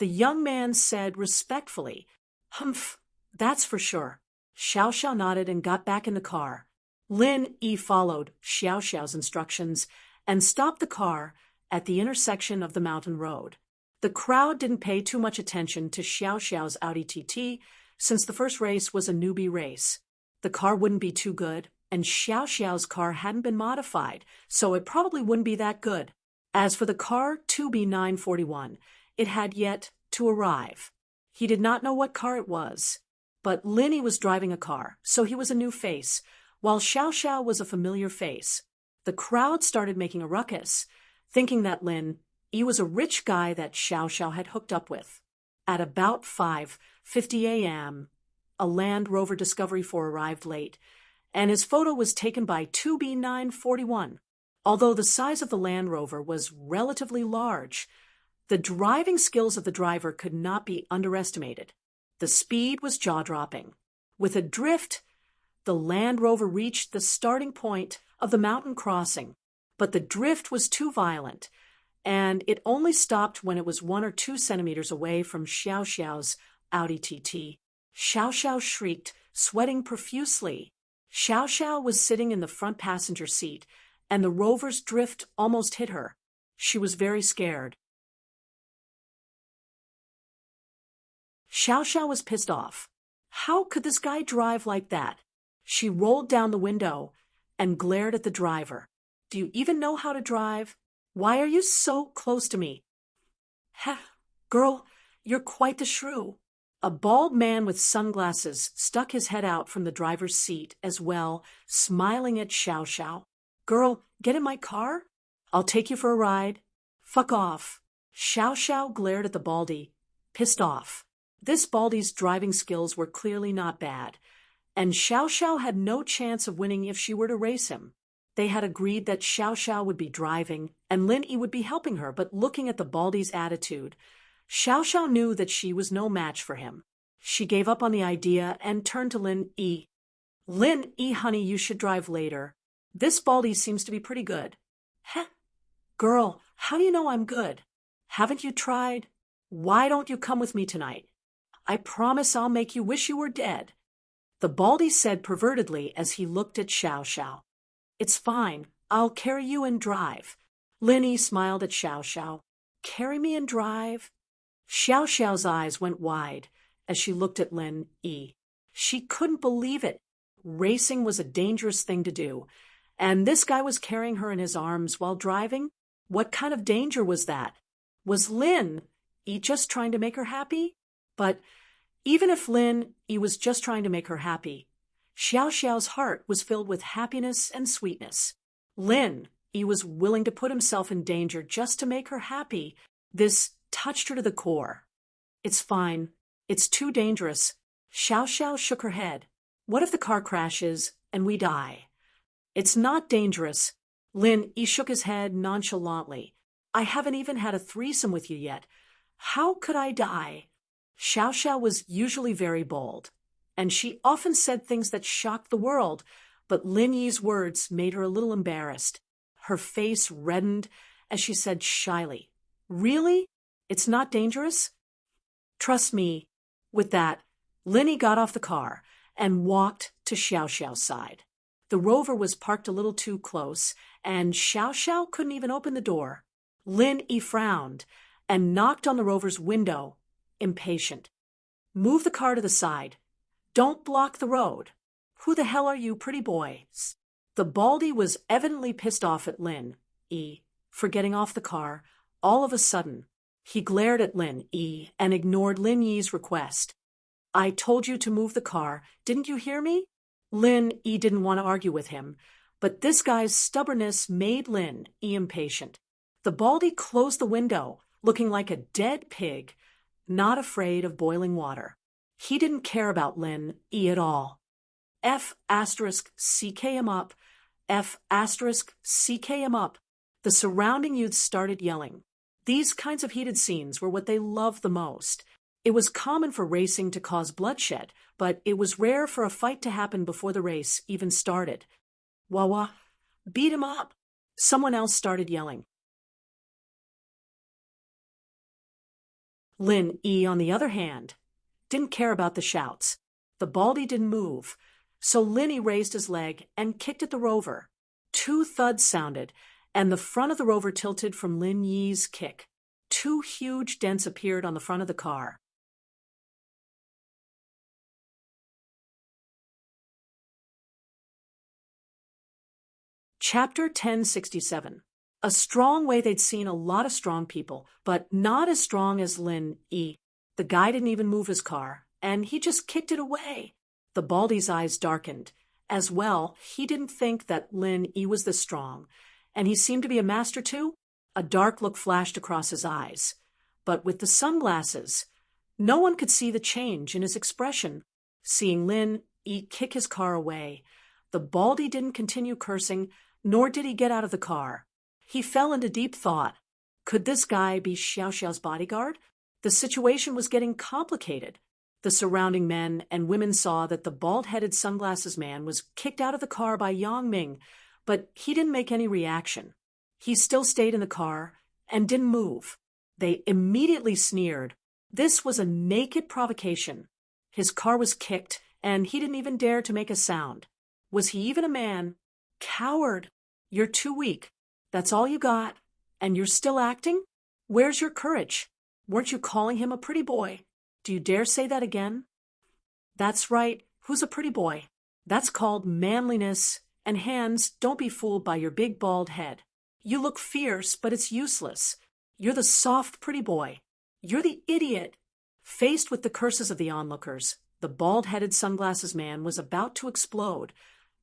The young man said respectfully, Humph, that's for sure. Xiao Xiao nodded and got back in the car. Lin Yi followed Xiao Xiao's instructions and stopped the car at the intersection of the mountain road. The crowd didn't pay too much attention to Xiao Xiao's Audi TT since the first race was a newbie race. The car wouldn't be too good, and Xiao Xiao's car hadn't been modified, so it probably wouldn't be that good. As for the car 2B941, it had yet to arrive. He did not know what car it was, but Lin Yi was driving a car, so he was a new face, while Xiao Xiao was a familiar face. The crowd started making a ruckus, thinking that Lin Yi was a rich guy that Xiao Xiao had hooked up with. At about 5:50 a.m., a Land Rover Discovery 4 arrived late, and his photo was taken by 2B941. Although the size of the Land Rover was relatively large, the driving skills of the driver could not be underestimated. The speed was jaw-dropping. With a drift, the Land Rover reached the starting point of the mountain crossing, but the drift was too violent, and it only stopped when it was 1 or 2 centimeters away from Xiao Xiao's Audi TT. Xiao Xiao shrieked, sweating profusely. Xiao Xiao was sitting in the front passenger seat, and the Rover's drift almost hit her. She was very scared. Xiao Xiao was pissed off. How could this guy drive like that? She rolled down the window and glared at the driver. Do you even know how to drive? Why are you so close to me? Heh, girl, you're quite the shrew. A bald man with sunglasses stuck his head out from the driver's seat as well, smiling at Xiao Xiao. Girl, get in my car? I'll take you for a ride. Fuck off. Xiao Xiao glared at the baldy, pissed off. This baldy's driving skills were clearly not bad, and Xiao Xiao had no chance of winning if she were to race him. They had agreed that Xiao Xiao would be driving and Lin Yi would be helping her, but looking at the baldy's attitude, Xiao Xiao knew that she was no match for him. She gave up on the idea and turned to Lin Yi. Lin Yi, honey, you should drive later. This baldy seems to be pretty good. Heh? Girl, how do you know I'm good? Haven't you tried? Why don't you come with me tonight? I promise I'll make you wish you were dead. The baldy said pervertedly as he looked at Xiao Xiao. It's fine. I'll carry you and drive. Lin Yi smiled at Xiao Xiao. Carry me and drive? Xiao Xiao's eyes went wide as she looked at Lin Yi. She couldn't believe it. Racing was a dangerous thing to do, and this guy was carrying her in his arms while driving? What kind of danger was that? Was Lin Yi just trying to make her happy? But even if Lin Yi was just trying to make her happy, Xiao Xiao's heart was filled with happiness and sweetness. Lin Yi was willing to put himself in danger just to make her happy. This touched her to the core. It's fine. It's too dangerous. Xiao Xiao shook her head. What if the car crashes and we die? It's not dangerous. Lin Yi shook his head nonchalantly. I haven't even had a threesome with you yet. How could I die? Xiao Xiao was usually very bold, and she often said things that shocked the world, but Lin Yi's words made her a little embarrassed. Her face reddened as she said shyly, "Really? It's not dangerous?" "Trust me." With that, Lin Yi got off the car and walked to Xiao Xiao's side. The Rover was parked a little too close, and Xiao Xiao couldn't even open the door. Lin Yi frowned and knocked on the Rover's window, impatient. "Move the car to the side. Don't block the road. Who the hell are you, pretty boy?" The Baldy was evidently pissed off at Lin Yi for getting off the car. All of a sudden, he glared at Lin Yi and ignored Lin Yi's request. "I told you to move the car. Didn't you hear me?" Lin Yi didn't want to argue with him, but this guy's stubbornness made Lin Yi impatient. The Baldy closed the window, looking like a dead pig, not afraid of boiling water. He didn't care about Lin Yi at all. F***CK him up. F***CK him up. The surrounding youths started yelling. These kinds of heated scenes were what they loved the most. It was common for racing to cause bloodshed, but it was rare for a fight to happen before the race even started. "Wah, beat him up." Someone else started yelling. Lin Yi, on the other hand, didn't care about the shouts. The Baldy didn't move, so Lin Yi raised his leg and kicked at the Rover. 2 thuds sounded, and the front of the Rover tilted from Lin Yi's kick. 2 huge dents appeared on the front of the car. Chapter 1067. A strong way. They'd seen a lot of strong people, but not as strong as Lin Yi. The guy didn't even move his car, and he just kicked it away. The Baldy's eyes darkened. As well, he didn't think that Lin Yi was this strong, and he seemed to be a master too. A dark look flashed across his eyes. But with the sunglasses, no one could see the change in his expression. Seeing Lin Yi kick his car away, the Baldy didn't continue cursing, nor did he get out of the car. He fell into deep thought. Could this guy be Xiao Xiao's bodyguard? The situation was getting complicated. The surrounding men and women saw that the bald-headed sunglasses man was kicked out of the car by Yang Ming, but he didn't make any reaction. He still stayed in the car and didn't move. They immediately sneered. This was a naked provocation. His car was kicked, and he didn't even dare to make a sound. Was he even a man? Coward! You're too weak. That's all you got, and you're still acting? Where's your courage? Weren't you calling him a pretty boy? Do you dare say that again? That's right. Who's a pretty boy? That's called manliness. And hands, don't be fooled by your big bald head. You look fierce, but it's useless. You're the soft pretty boy. You're the idiot. Faced with the curses of the onlookers, the bald-headed sunglasses man was about to explode,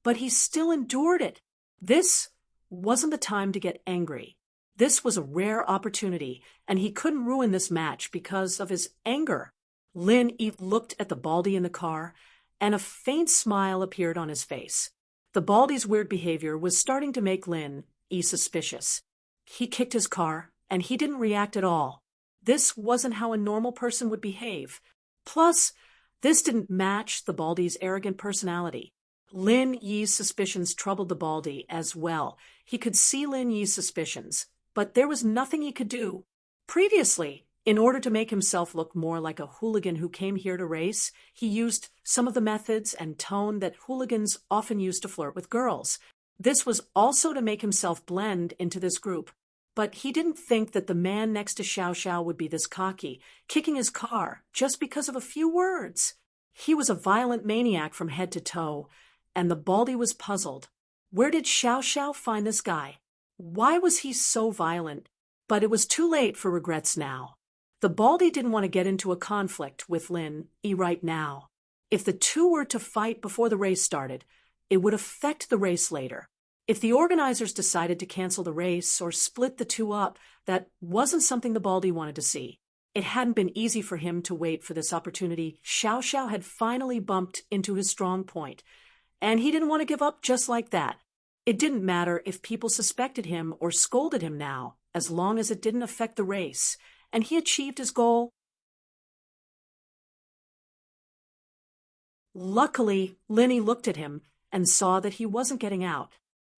but he still endured it. This wasn't the time to get angry. This was a rare opportunity, and he couldn't ruin this match because of his anger. Lin Yi looked at the Baldy in the car, and a faint smile appeared on his face. The Baldy's weird behavior was starting to make Lin Yi suspicious. He kicked his car, and he didn't react at all. This wasn't how a normal person would behave. Plus, this didn't match the Baldy's arrogant personality. Lin Yi's suspicions troubled the Baldy as well. He could see Lin Yi's suspicions, but there was nothing he could do. Previously, in order to make himself look more like a hooligan who came here to race, he used some of the methods and tone that hooligans often use to flirt with girls. This was also to make himself blend into this group. But he didn't think that the man next to Xiao Xiao would be this cocky, kicking his car just because of a few words. He was a violent maniac from head to toe, and the Baldy was puzzled. Where did Xiao Xiao find this guy? Why was he so violent? But it was too late for regrets now. The Baldy didn't want to get into a conflict with Lin Yi right now. If the two were to fight before the race started, it would affect the race later. If the organizers decided to cancel the race or split the two up, that wasn't something the Baldy wanted to see. It hadn't been easy for him to wait for this opportunity. Xiao Xiao had finally bumped into his strong point, and he didn't want to give up just like that. It didn't matter if people suspected him or scolded him now. as long as it didn't affect the race, and he achieved his goal. Luckily, Linny looked at him and saw that he wasn't getting out.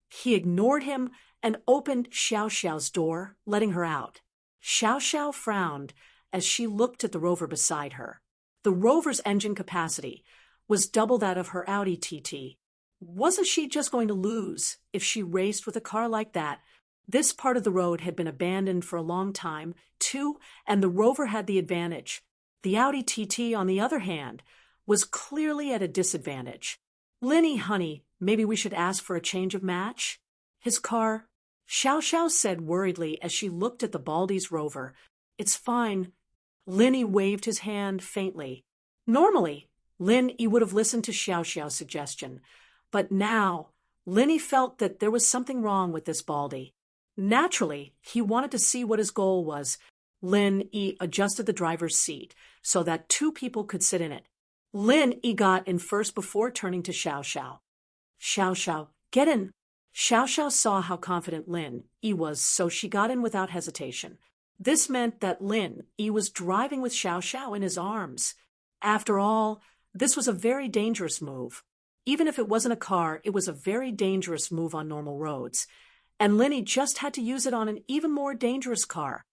He ignored him and opened Xiao Xiao's door, letting her out. Xiao Xiao frowned as she looked at the rover beside her. The rover's engine capacity was double that of her Audi TT. Wasn't she just going to lose if she raced with a car like that? This part of the road had been abandoned for a long time, too, and the rover had the advantage. The Audi TT, on the other hand, was clearly at a disadvantage. Linny, honey, maybe we should ask for a change of match? His car, Xiao Xiao said worriedly as she looked at the Baldy's rover. It's fine. Linny waved his hand faintly. Normally, Linny would have listened to Xiao Xiao's suggestion, but now Linny felt that there was something wrong with this Baldy. Naturally, he wanted to see what his goal was. Linny adjusted the driver's seat so that two people could sit in it. Linny got in first before turning to Xiao Xiao. Xiao Xiao, get in. Xiao Xiao saw how confident Linny was, so she got in without hesitation. This meant that Linny was driving with Xiao Xiao in his arms. After all, this was a very dangerous move. Even if it wasn't a car, it was a very dangerous move on normal roads. And Linny just had to use it on an even more dangerous car.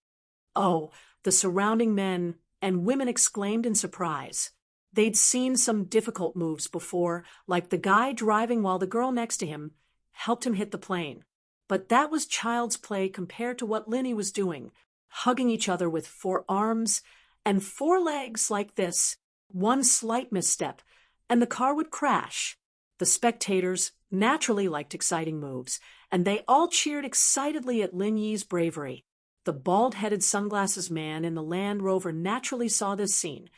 Oh, the surrounding men and women exclaimed in surprise. They'd seen some difficult moves before, like the guy driving while the girl next to him helped him hit the plane. But that was child's play compared to what Linny was doing, hugging each other with 4 arms and 4 legs like this. One slight misstep, and the car would crash. The spectators naturally liked exciting moves, and they all cheered excitedly at Linny's bravery. The bald-headed sunglasses man in the Land Rover naturally saw this scene,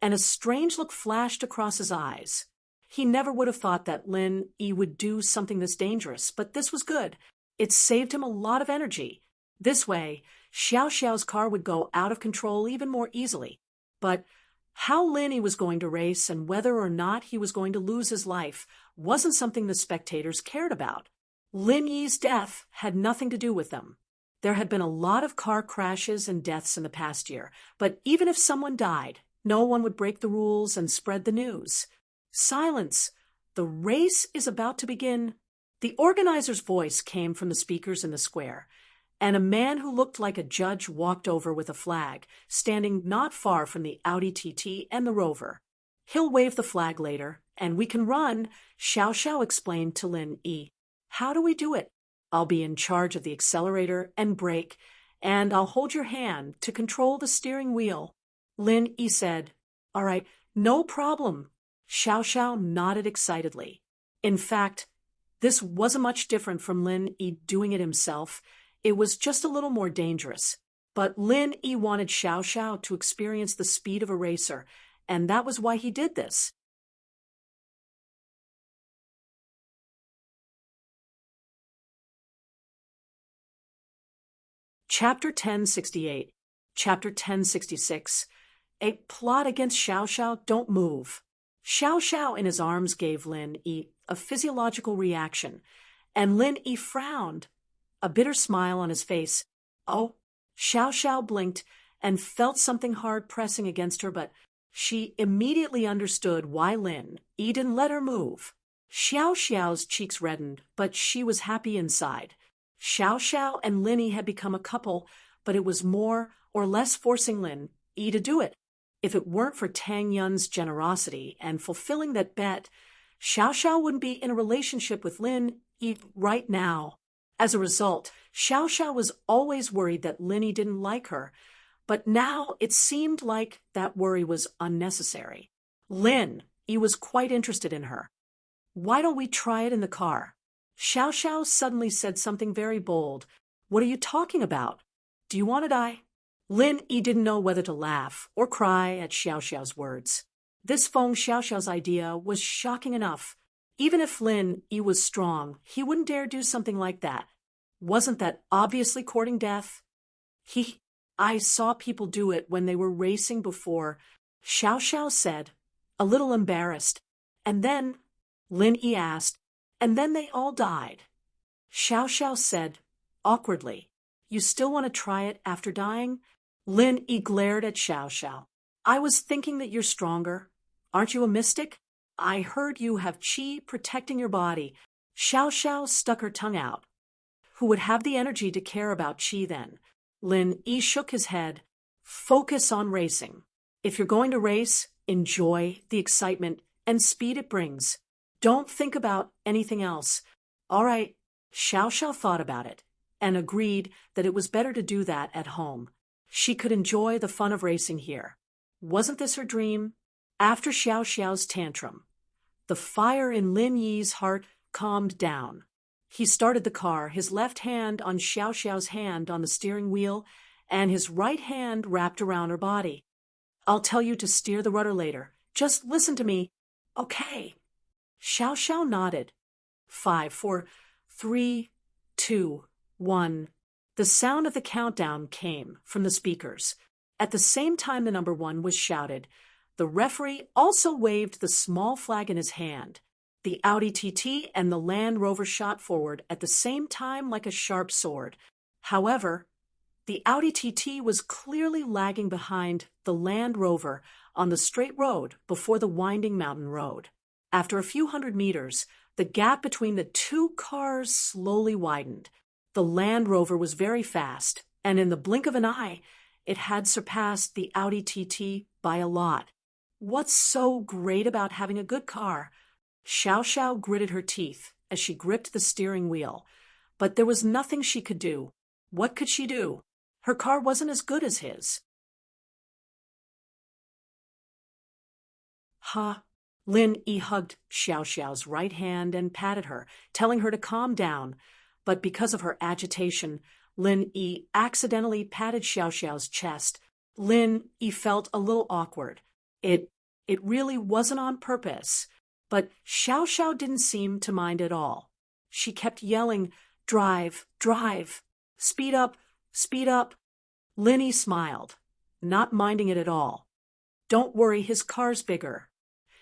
and a strange look flashed across his eyes. He never would have thought that Linny would do something this dangerous, but this was good. It saved him a lot of energy. This way, Xiao Xiao's car would go out of control even more easily. But how Linny was going to race and whether or not he was going to lose his life wasn't something the spectators cared about. Linny's death had nothing to do with them. There had been a lot of car crashes and deaths in the past year, but even if someone died, no one would break the rules and spread the news. Silence! The race is about to begin. The organizer's voice came from the speakers in the square, and a man who looked like a judge walked over with a flag, standing not far from the Audi TT and the Rover. He'll wave the flag later, and we can run, Xiao Xiao explained to Linny. How do we do it? I'll be in charge of the accelerator and brake, and I'll hold your hand to control the steering wheel. Linny said, All right, no problem. Xiao Xiao nodded excitedly. In fact, this wasn't much different from Linny doing it himself. It was just a little more dangerous. But Linny wanted Xiao Xiao to experience the speed of a racer, and that was why he did this. Chapter 1068, Chapter 1066. A plot against Xiao Xiao, don't move. Xiao Xiao in his arms gave Linny a physiological reaction, and Linny frowned, a bitter smile on his face. Oh, Xiao Xiao blinked and felt something hard pressing against her, but she immediately understood why Linny didn't let her move. Xiao Xiao's cheeks reddened, but she was happy inside. Xiao Xiao and Linny had become a couple, but it was more or less forcing Linny to do it. If it weren't for Tang Yun's generosity and fulfilling that bet, Xiao Xiao wouldn't be in a relationship with Linny right now. As a result, Xiao Xiao was always worried that Linny didn't like her, but now it seemed like that worry was unnecessary. Linny was quite interested in her. Why don't we try it in the car? Xiao Xiao suddenly said something very bold. What are you talking about? Do you want to die? Linny didn't know whether to laugh or cry at Xiao Xiao's words. This Feng Xiao Xiao's idea was shocking enough. Even if Linny was strong, he wouldn't dare do something like that. Wasn't that obviously courting death? I saw people do it when they were racing before, Xiao Xiao said, a little embarrassed. And then, Linny asked, and then they all died. Xiao Xiao said, awkwardly, You still want to try it after dying? Lin Yi glared at Xiao Xiao. I was thinking that you're stronger. Aren't you a mystic? I heard you have qi protecting your body. Xiao Xiao stuck her tongue out. Who would have the energy to care about qi then? Lin Yi shook his head. Focus on racing. If you're going to race, enjoy the excitement and speed it brings. Don't think about anything else. All right, Xiao Xiao thought about it and agreed that it was better to do that at home. She could enjoy the fun of racing here. Wasn't this her dream? After Xiao Xiao's tantrum, the fire in Lin Yi's heart calmed down. He started the car, his left hand on Xiao Xiao's hand on the steering wheel, and his right hand wrapped around her body. I'll tell you to steer the rudder later. Just listen to me. Okay. Xiao Xiao nodded. 5, 4, 3, 2, 1. The sound of the countdown came from the speakers. At the same time the number 1 was shouted, the referee also waved the small flag in his hand. The Audi TT and the Land Rover shot forward at the same time like a sharp sword. However, the Audi TT was clearly lagging behind the Land Rover on the straight road before the winding mountain road. After a few hundred meters, the gap between the two cars slowly widened. The Land Rover was very fast, and in the blink of an eye, it had surpassed the Audi TT by a lot. What's so great about having a good car? Xiao Xiao gritted her teeth as she gripped the steering wheel. But there was nothing she could do. What could she do? Her car wasn't as good as his. Ha! Lin Yi hugged Xiao Xiao's right hand and patted her, telling her to calm down. But because of her agitation, Lin Yi accidentally patted Xiao Xiao's chest. Lin Yi felt a little awkward. It really wasn't on purpose. But Xiao Xiao didn't seem to mind at all. She kept yelling, drive, drive, speed up, speed up. Lin Yi smiled, not minding it at all. Don't worry, his car's bigger.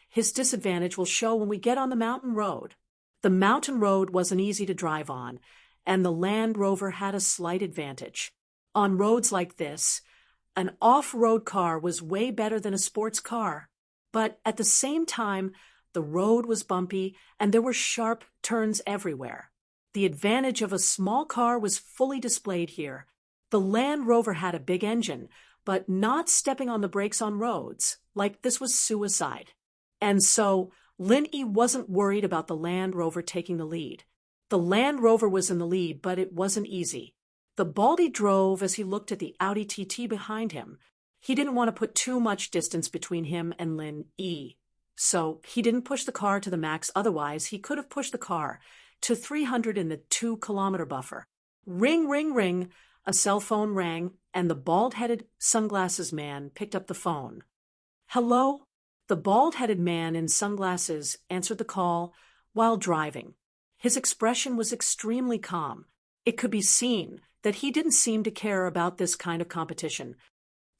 His disadvantage will show when we get on the mountain road. The mountain road wasn't easy to drive on, and the Land Rover had a slight advantage. On roads like this, an off-road car was way better than a sports car. But at the same time, the road was bumpy and there were sharp turns everywhere. The advantage of a small car was fully displayed here. The Land Rover had a big engine, but not stepping on the brakes on roads, like this was suicide. And so, Lin Yi wasn't worried about the Land Rover taking the lead. The Land Rover was in the lead, but it wasn't easy. The Baldy drove as he looked at the Audi TT behind him. He didn't want to put too much distance between him and Lin Yi. So he didn't push the car to the max, otherwise he could have pushed the car to 300 in the 2-kilometer buffer. Ring, ring, ring. A cell phone rang, and the bald-headed sunglasses man picked up the phone. Hello? The bald-headed man in sunglasses answered the call while driving. His expression was extremely calm. It could be seen that he didn't seem to care about this kind of competition.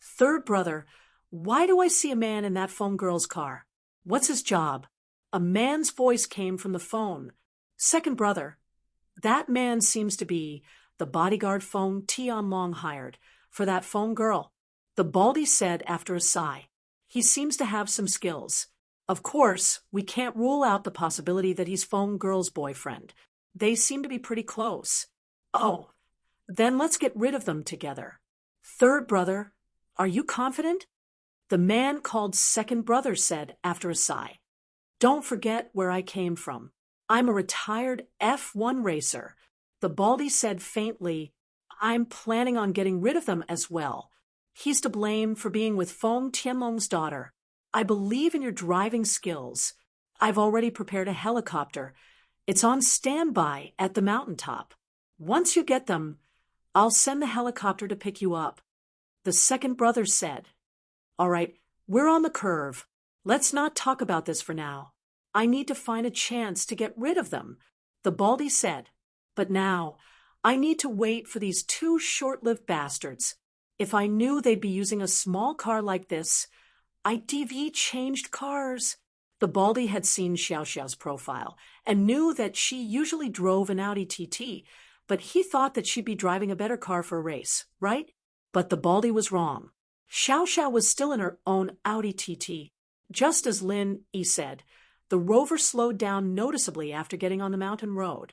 Third brother, why do I see a man in that phone girl's car? What's his job? A man's voice came from the phone. Second brother, that man seems to be the bodyguard Feng Tianlong hired for that phone girl. The Baldy said after a sigh. He seems to have some skills. Of course, we can't rule out the possibility that he's phone girl's boyfriend. They seem to be pretty close. Oh, then let's get rid of them together. Third brother, are you confident? The man called second brother said after a sigh. Don't forget where I came from. I'm a retired F1 racer. The Baldy said faintly, I'm planning on getting rid of them as well. He's to blame for being with Feng Tianlong's daughter. I believe in your driving skills. I've already prepared a helicopter. It's on standby at the mountaintop. Once you get them, I'll send the helicopter to pick you up. The second brother said, All right, we're on the curve. Let's not talk about this for now. I need to find a chance to get rid of them. The Baldy said, But now, I need to wait for these two short-lived bastards. If I knew they'd be using a small car like this, IDV changed cars. The Baldy had seen Xiao Xiao's profile and knew that she usually drove an Audi TT, but he thought that she'd be driving a better car for a race, right? But the Baldy was wrong. Xiao Xiao was still in her own Audi TT. Just as Lin Yi said, the Rover slowed down noticeably after getting on the mountain road.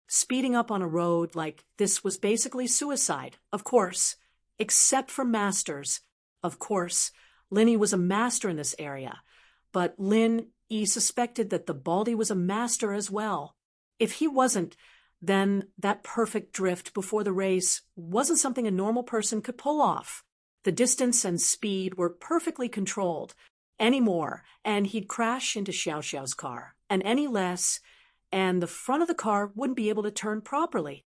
Speeding up on a road like this was basically suicide, of course, except for masters. Of course, Lin Yi was a master in this area, but Lin Yi suspected that the Baldy was a master as well. If he wasn't, then that perfect drift before the race wasn't something a normal person could pull off. The distance and speed were perfectly controlled. Any more, and he'd crash into Xiao Xiao's car, and any less, and the front of the car wouldn't be able to turn properly.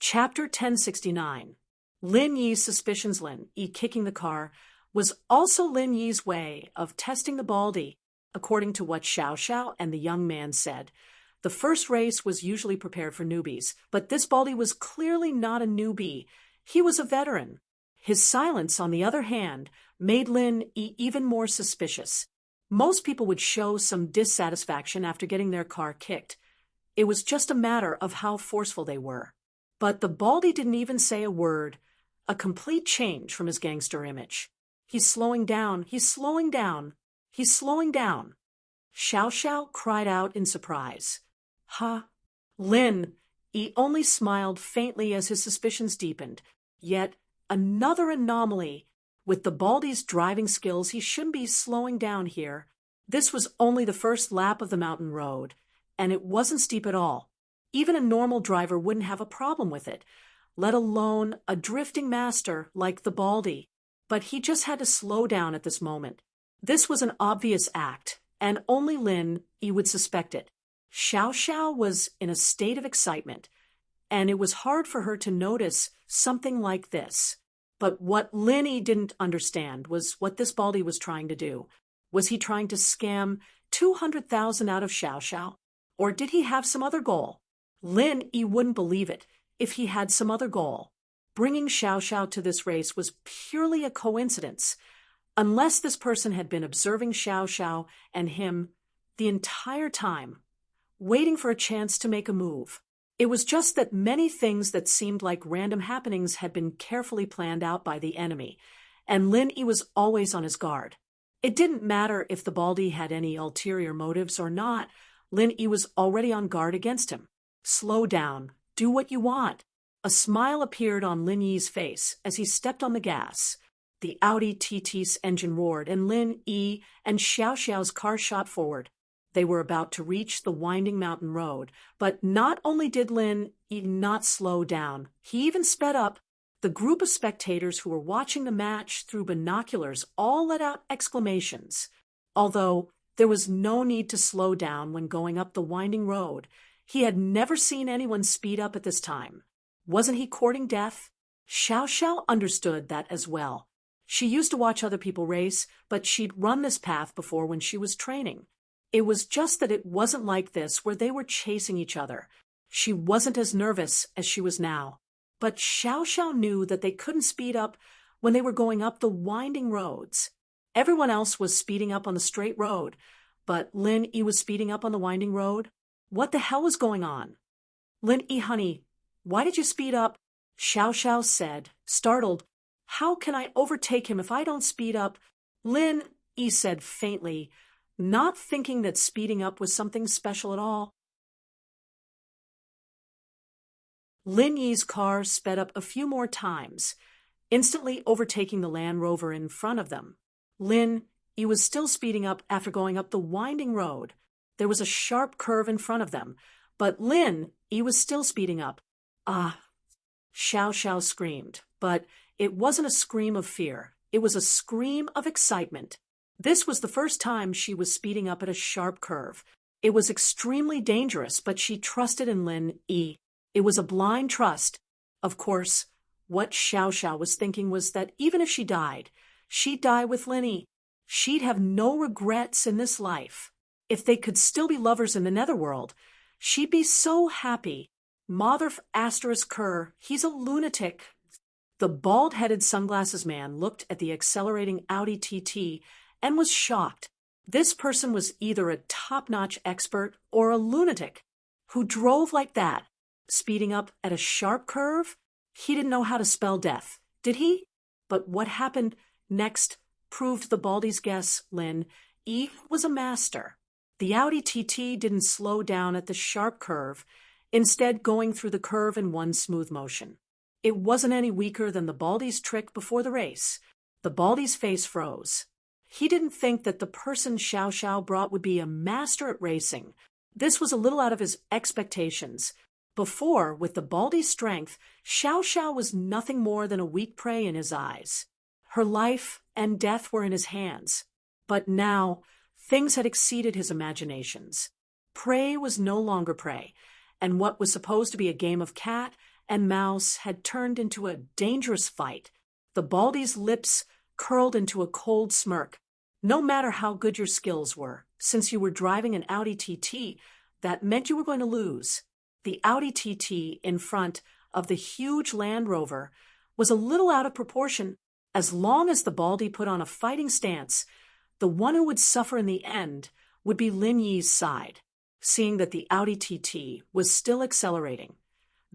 Chapter 1069. Lin Yi's suspicions. Lin Yi kicking the car was also Lin Yi's way of testing the Baldy, according to what Xiao Xiao and the young man said. The first race was usually prepared for newbies, but this Baldy was clearly not a newbie. He was a veteran. His silence, on the other hand, made Lin Yi even more suspicious. Most people would show some dissatisfaction after getting their car kicked. It was just a matter of how forceful they were. But the Baldy didn't even say a word, a complete change from his gangster image. He's slowing down, he's slowing down, he's slowing down. Xiao Xiao cried out in surprise. Ha! Lin Yi only smiled faintly as his suspicions deepened. Yet another anomaly. With the Baldy's driving skills, he shouldn't be slowing down here. This was only the first lap of the mountain road, and it wasn't steep at all. Even a normal driver wouldn't have a problem with it, let alone a drifting master like the Baldy. But he just had to slow down at this moment. This was an obvious act, and only Lin Yi would suspect it. Xiao Xiao was in a state of excitement, and it was hard for her to notice something like this. But what Lin Yi didn't understand was what this Baldy was trying to do. Was he trying to scam 200,000 out of Xiao Xiao? Or did he have some other goal? Lin Yi wouldn't believe it if he had some other goal. Bringing Xiao Xiao to this race was purely a coincidence, unless this person had been observing Xiao Xiao and him the entire time, waiting for a chance to make a move. It was just that many things that seemed like random happenings had been carefully planned out by the enemy, and Lin Yi was always on his guard. It didn't matter if the Baldy had any ulterior motives or not. Lin Yi was already on guard against him. Slow down. Do what you want. A smile appeared on Lin Yi's face as he stepped on the gas. The Audi TT's engine roared, and Lin Yi and Xiao Xiao's car shot forward. They were about to reach the winding mountain road, but not only did Lin Yi not slow down, he even sped up. The group of spectators who were watching the match through binoculars all let out exclamations. Although there was no need to slow down when going up the winding road, he had never seen anyone speed up at this time. Wasn't he courting death? Xiao Xiao understood that as well. She used to watch other people race, but she'd run this path before when she was training. It was just that it wasn't like this where they were chasing each other. She wasn't as nervous as she was now. But Xiao Xiao knew that they couldn't speed up when they were going up the winding roads. Everyone else was speeding up on the straight road, but Lin Yi was speeding up on the winding road. What the hell was going on? Lin Yi, honey, why did you speed up? Xiao Xiao said, startled. How can I overtake him if I don't speed up? Lin Yi said faintly, not thinking that speeding up was something special at all. Lin Yi's car sped up a few more times, instantly overtaking the Land Rover in front of them. Lin Yi was still speeding up after going up the winding road. There was a sharp curve in front of them, but Lin Yi was still speeding up. Ah! Xiao Xiao screamed, but it wasn't a scream of fear. It was a scream of excitement. This was the first time she was speeding up at a sharp curve. It was extremely dangerous, but she trusted in Lin Yi. It was a blind trust. Of course, what Xiao Xiao was thinking was that even if she died, she'd die with Lin Yi. She'd have no regrets in this life. If they could still be lovers in the netherworld, she'd be so happy. Mother asterisk Kerr, he's a lunatic. The bald-headed sunglasses man looked at the accelerating Audi TT and was shocked. This person was either a top-notch expert or a lunatic. Who drove like that, speeding up at a sharp curve? He didn't know how to spell death, did he? But what happened next proved the Baldy's guess, Lynn. E was a master. The Audi TT didn't slow down at the sharp curve, instead going through the curve in one smooth motion. It wasn't any weaker than the Baldy's trick before the race. The Baldy's face froze. He didn't think that the person Xiao Xiao brought would be a master at racing. This was a little out of his expectations. Before, with the Baldy's strength, Xiao Xiao was nothing more than a weak prey in his eyes. Her life and death were in his hands. But now, things had exceeded his imaginations. Prey was no longer prey, and what was supposed to be a game of cat and mouse had turned into a dangerous fight. The Baldy's lips curled into a cold smirk. No matter how good your skills were, since you were driving an Audi TT, that meant you were going to lose. The Audi TT in front of the huge Land Rover was a little out of proportion. As long as the Baldy put on a fighting stance, the one who would suffer in the end would be Lin Yi's side. Seeing that the Audi TT was still accelerating,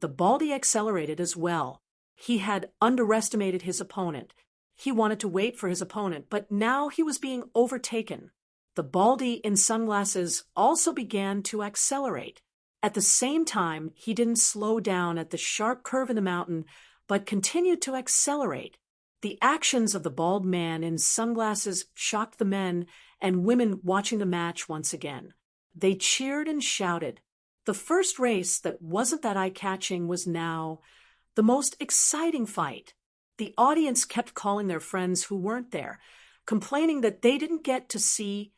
the Baldy accelerated as well. He had underestimated his opponent. He wanted to wait for his opponent, but now he was being overtaken. The Baldy in sunglasses also began to accelerate. At the same time, he didn't slow down at the sharp curve in the mountain, but continued to accelerate. The actions of the bald man in sunglasses shocked the men and women watching the match once again. They cheered and shouted. The first race that wasn't that eye-catching was now the most exciting fight. The audience kept calling their friends who weren't there, complaining that they didn't get to see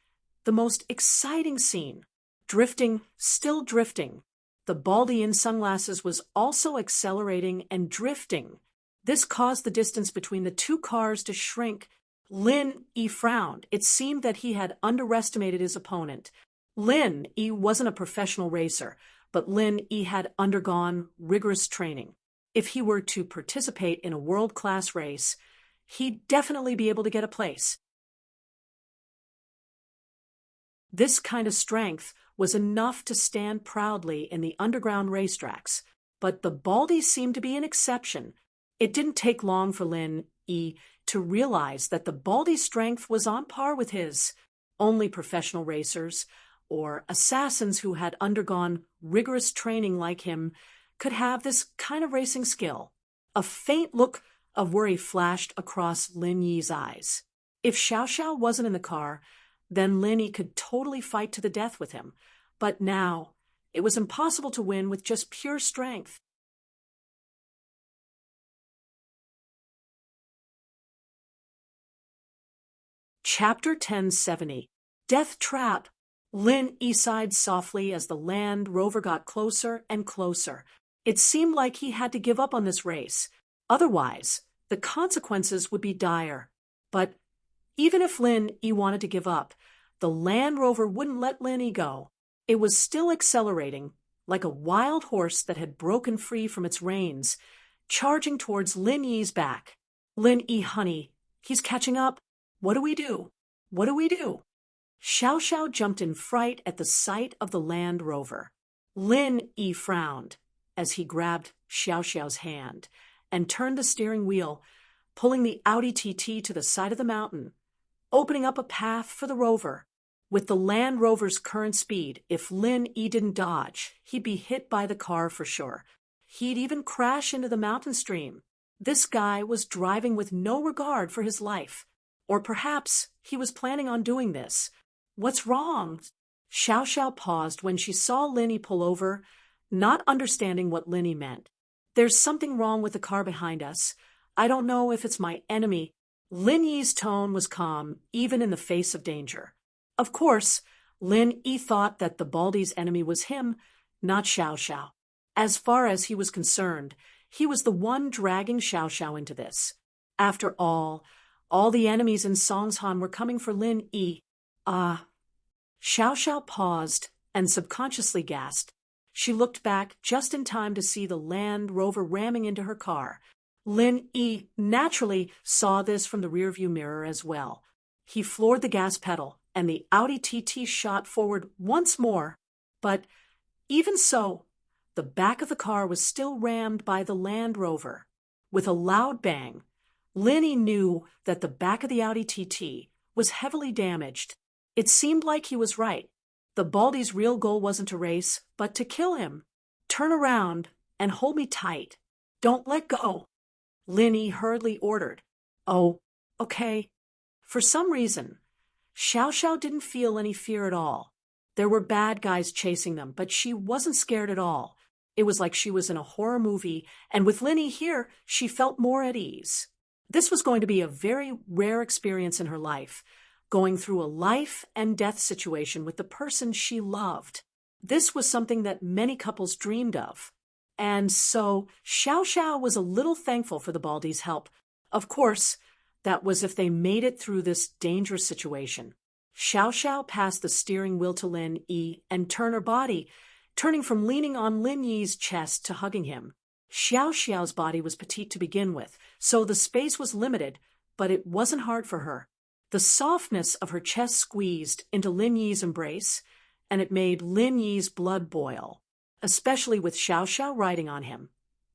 the most exciting scene. Drifting, still drifting. The Baldy in sunglasses was also accelerating and drifting. This caused the distance between the two cars to shrink. Lin Yi frowned. It seemed that he had underestimated his opponent. Lin Yi wasn't a professional racer, but Lin Yi had undergone rigorous training. If he were to participate in a world-class race, he'd definitely be able to get a place. This kind of strength was enough to stand proudly in the underground racetracks, but the Baldy seemed to be an exception. It didn't take long for Lin Yi to realize that the Baldy's strength was on par with his. Only professional racers, or assassins who had undergone rigorous training like him, could have this kind of racing skill. A faint look of worry flashed across Lin Yi's eyes. If Xiao Xiao wasn't in the car, then Lin Yi could totally fight to the death with him. But now, it was impossible to win with just pure strength. Chapter 1070. Death Trap. Lin Yi sighed softly as the Land Rover got closer and closer. It seemed like he had to give up on this race. Otherwise, the consequences would be dire. But even if Lin Yi wanted to give up, the Land Rover wouldn't let Lin Yi go. It was still accelerating, like a wild horse that had broken free from its reins, charging towards Lin Yi's back. Lin Yi, honey, he's catching up. What do we do? What do we do? Xiao Xiao jumped in fright at the sight of the Land Rover. Lin Yi frowned as he grabbed Xiao Xiao's hand and turned the steering wheel, pulling the Audi TT to the side of the mountain, opening up a path for the Rover. With the Land Rover's current speed, if Lin Yi didn't dodge, he'd be hit by the car for sure. He'd even crash into the mountain stream. This guy was driving with no regard for his life. Or perhaps he was planning on doing this. What's wrong? Xiao Xiao paused when she saw Lin Yi pull over, not understanding what Lin Yi meant. There's something wrong with the car behind us. I don't know if it's my enemy. Lin Yi's tone was calm, even in the face of danger. Of course, Lin Yi thought that the Baldy's enemy was him, not Xiao Xiao. As far as he was concerned, he was the one dragging Xiao Xiao into this. After all the enemies in Songshan were coming for Lin Yi. Xiao Xiao paused and subconsciously gasped. She looked back just in time to see the Land Rover ramming into her car. Lin Yi naturally saw this from the rearview mirror as well. He floored the gas pedal, and the Audi TT shot forward once more. But even so, the back of the car was still rammed by the Land Rover. With a loud bang, Lin Yi knew that the back of the Audi TT was heavily damaged. It seemed like he was right. The Baldy's real goal wasn't to race, but to kill him. "Turn around and hold me tight. Don't let go," Lin Yi hurriedly ordered. "Oh, okay." For some reason, Xiao Xiao didn't feel any fear at all. There were bad guys chasing them, but she wasn't scared at all. It was like she was in a horror movie, and with Lin Yi here, she felt more at ease. This was going to be a very rare experience in her life, going through a life and death situation with the person she loved. This was something that many couples dreamed of. And so Xiao Xiao was a little thankful for the Baldy's help. Of course, that was if they made it through this dangerous situation. Xiao Xiao passed the steering wheel to Lin Yi and turned her body, turning from leaning on Lin Yi's chest to hugging him. Xiao Xiao's body was petite to begin with, so the space was limited, but it wasn't hard for her. The softness of her chest squeezed into Lin Yi's embrace, and it made Lin Yi's blood boil, especially with Xiao Xiao riding on him.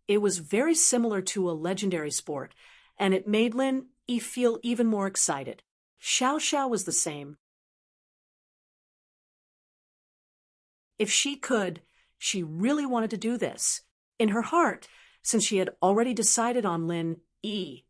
It was very similar to a legendary sport, and it made Lin Yi feel even more excited. Xiao Xiao was the same. If she could, she really wanted to do this. In her heart, since she had already decided on Lin Yi,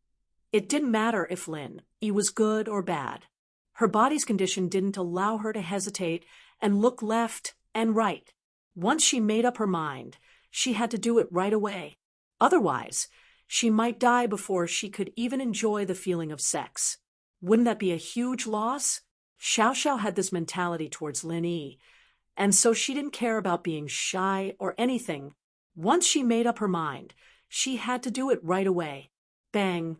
it didn't matter if Lin Yi was good or bad. Her body's condition didn't allow her to hesitate and look left and right. Once she made up her mind, she had to do it right away. Otherwise, she might die before she could even enjoy the feeling of sex. Wouldn't that be a huge loss? Xiao Xiao had this mentality towards Lin Yi, and so she didn't care about being shy or anything. Once she made up her mind, she had to do it right away. Bang!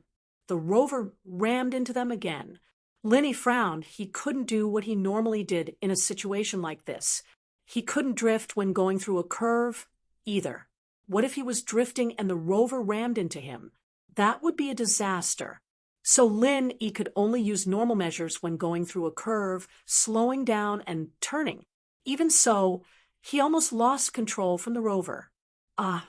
The Rover rammed into them again. Lin Yi frowned. He couldn't do what he normally did in a situation like this. He couldn't drift when going through a curve either. What if he was drifting and the Rover rammed into him? That would be a disaster. So Lin Yi could only use normal measures when going through a curve, slowing down and turning. Even so, he almost lost control from the Rover. "Ah!"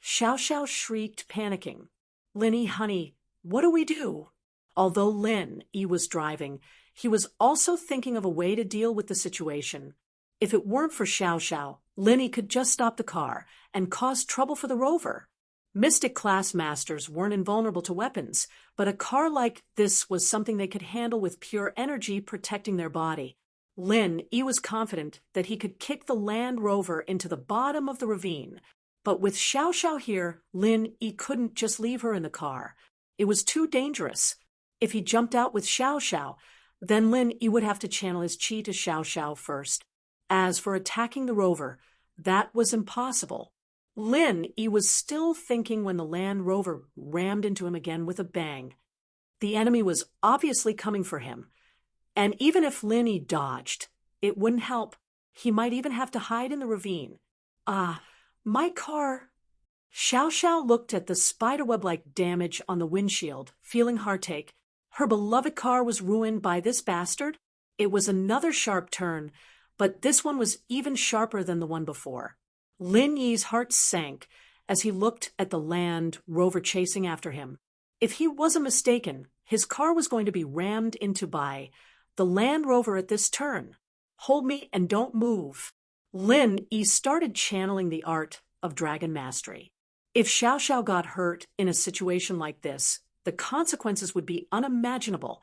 Xiao Xiao shrieked, panicking. "Lin Yi, honey, what do we do?" Although Lin Yi was driving, he was also thinking of a way to deal with the situation. If it weren't for Xiao Xiao, Lin Yi could just stop the car and cause trouble for the Rover. Mystic class masters weren't invulnerable to weapons, but a car like this was something they could handle with pure energy protecting their body. Lin Yi was confident that he could kick the Land Rover into the bottom of the ravine. But with Xiao Xiao here, Lin Yi couldn't just leave her in the car. It was too dangerous. If he jumped out with Xiao Xiao, then Lin Yi would have to channel his chi to Xiao Xiao first. As for attacking the Rover, that was impossible. Lin Yi was still thinking when the Land Rover rammed into him again with a bang. The enemy was obviously coming for him. And even if Lin Yi dodged, it wouldn't help. He might even have to hide in the ravine. "Ah, my car." Xiao Xiao looked at the spiderweb-like damage on the windshield, feeling heartache. Her beloved car was ruined by this bastard. It was another sharp turn, but this one was even sharper than the one before. Lin Yi's heart sank as he looked at the Land Rover chasing after him. If he wasn't mistaken, his car was going to be rammed into by the Land Rover at this turn. "Hold me and don't move." Lin Yi started channeling the art of dragon mastery. If Xiao Xiao got hurt in a situation like this, the consequences would be unimaginable,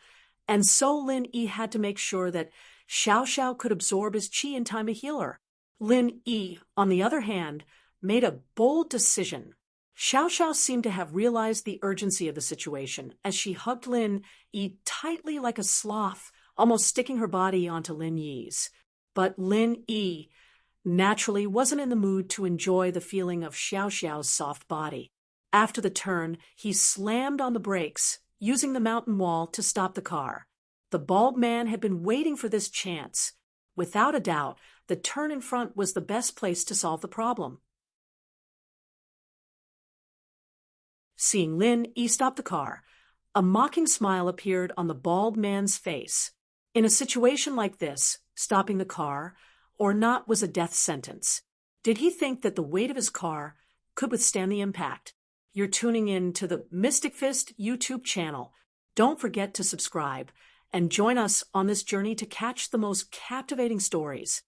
and so Lin Yi had to make sure that Xiao Xiao could absorb his chi in time to heal her. Lin Yi, on the other hand, made a bold decision. Xiao Xiao seemed to have realized the urgency of the situation as she hugged Lin Yi tightly like a sloth, almost sticking her body onto Lin Yi's. But Lin Yi naturally wasn't in the mood to enjoy the feeling of Xiao Xiao's soft body. After the turn, he slammed on the brakes, using the mountain wall to stop the car. The bald man had been waiting for this chance. Without a doubt, the turn in front was the best place to solve the problem. Seeing Lin E stop the car, a mocking smile appeared on the bald man's face. In a situation like this, stopping the car or not was a death sentence. Did he think that the weight of his car could withstand the impact? You're tuning in to the Mystic Fist YouTube channel. Don't forget to subscribe and join us on this journey to catch the most captivating stories.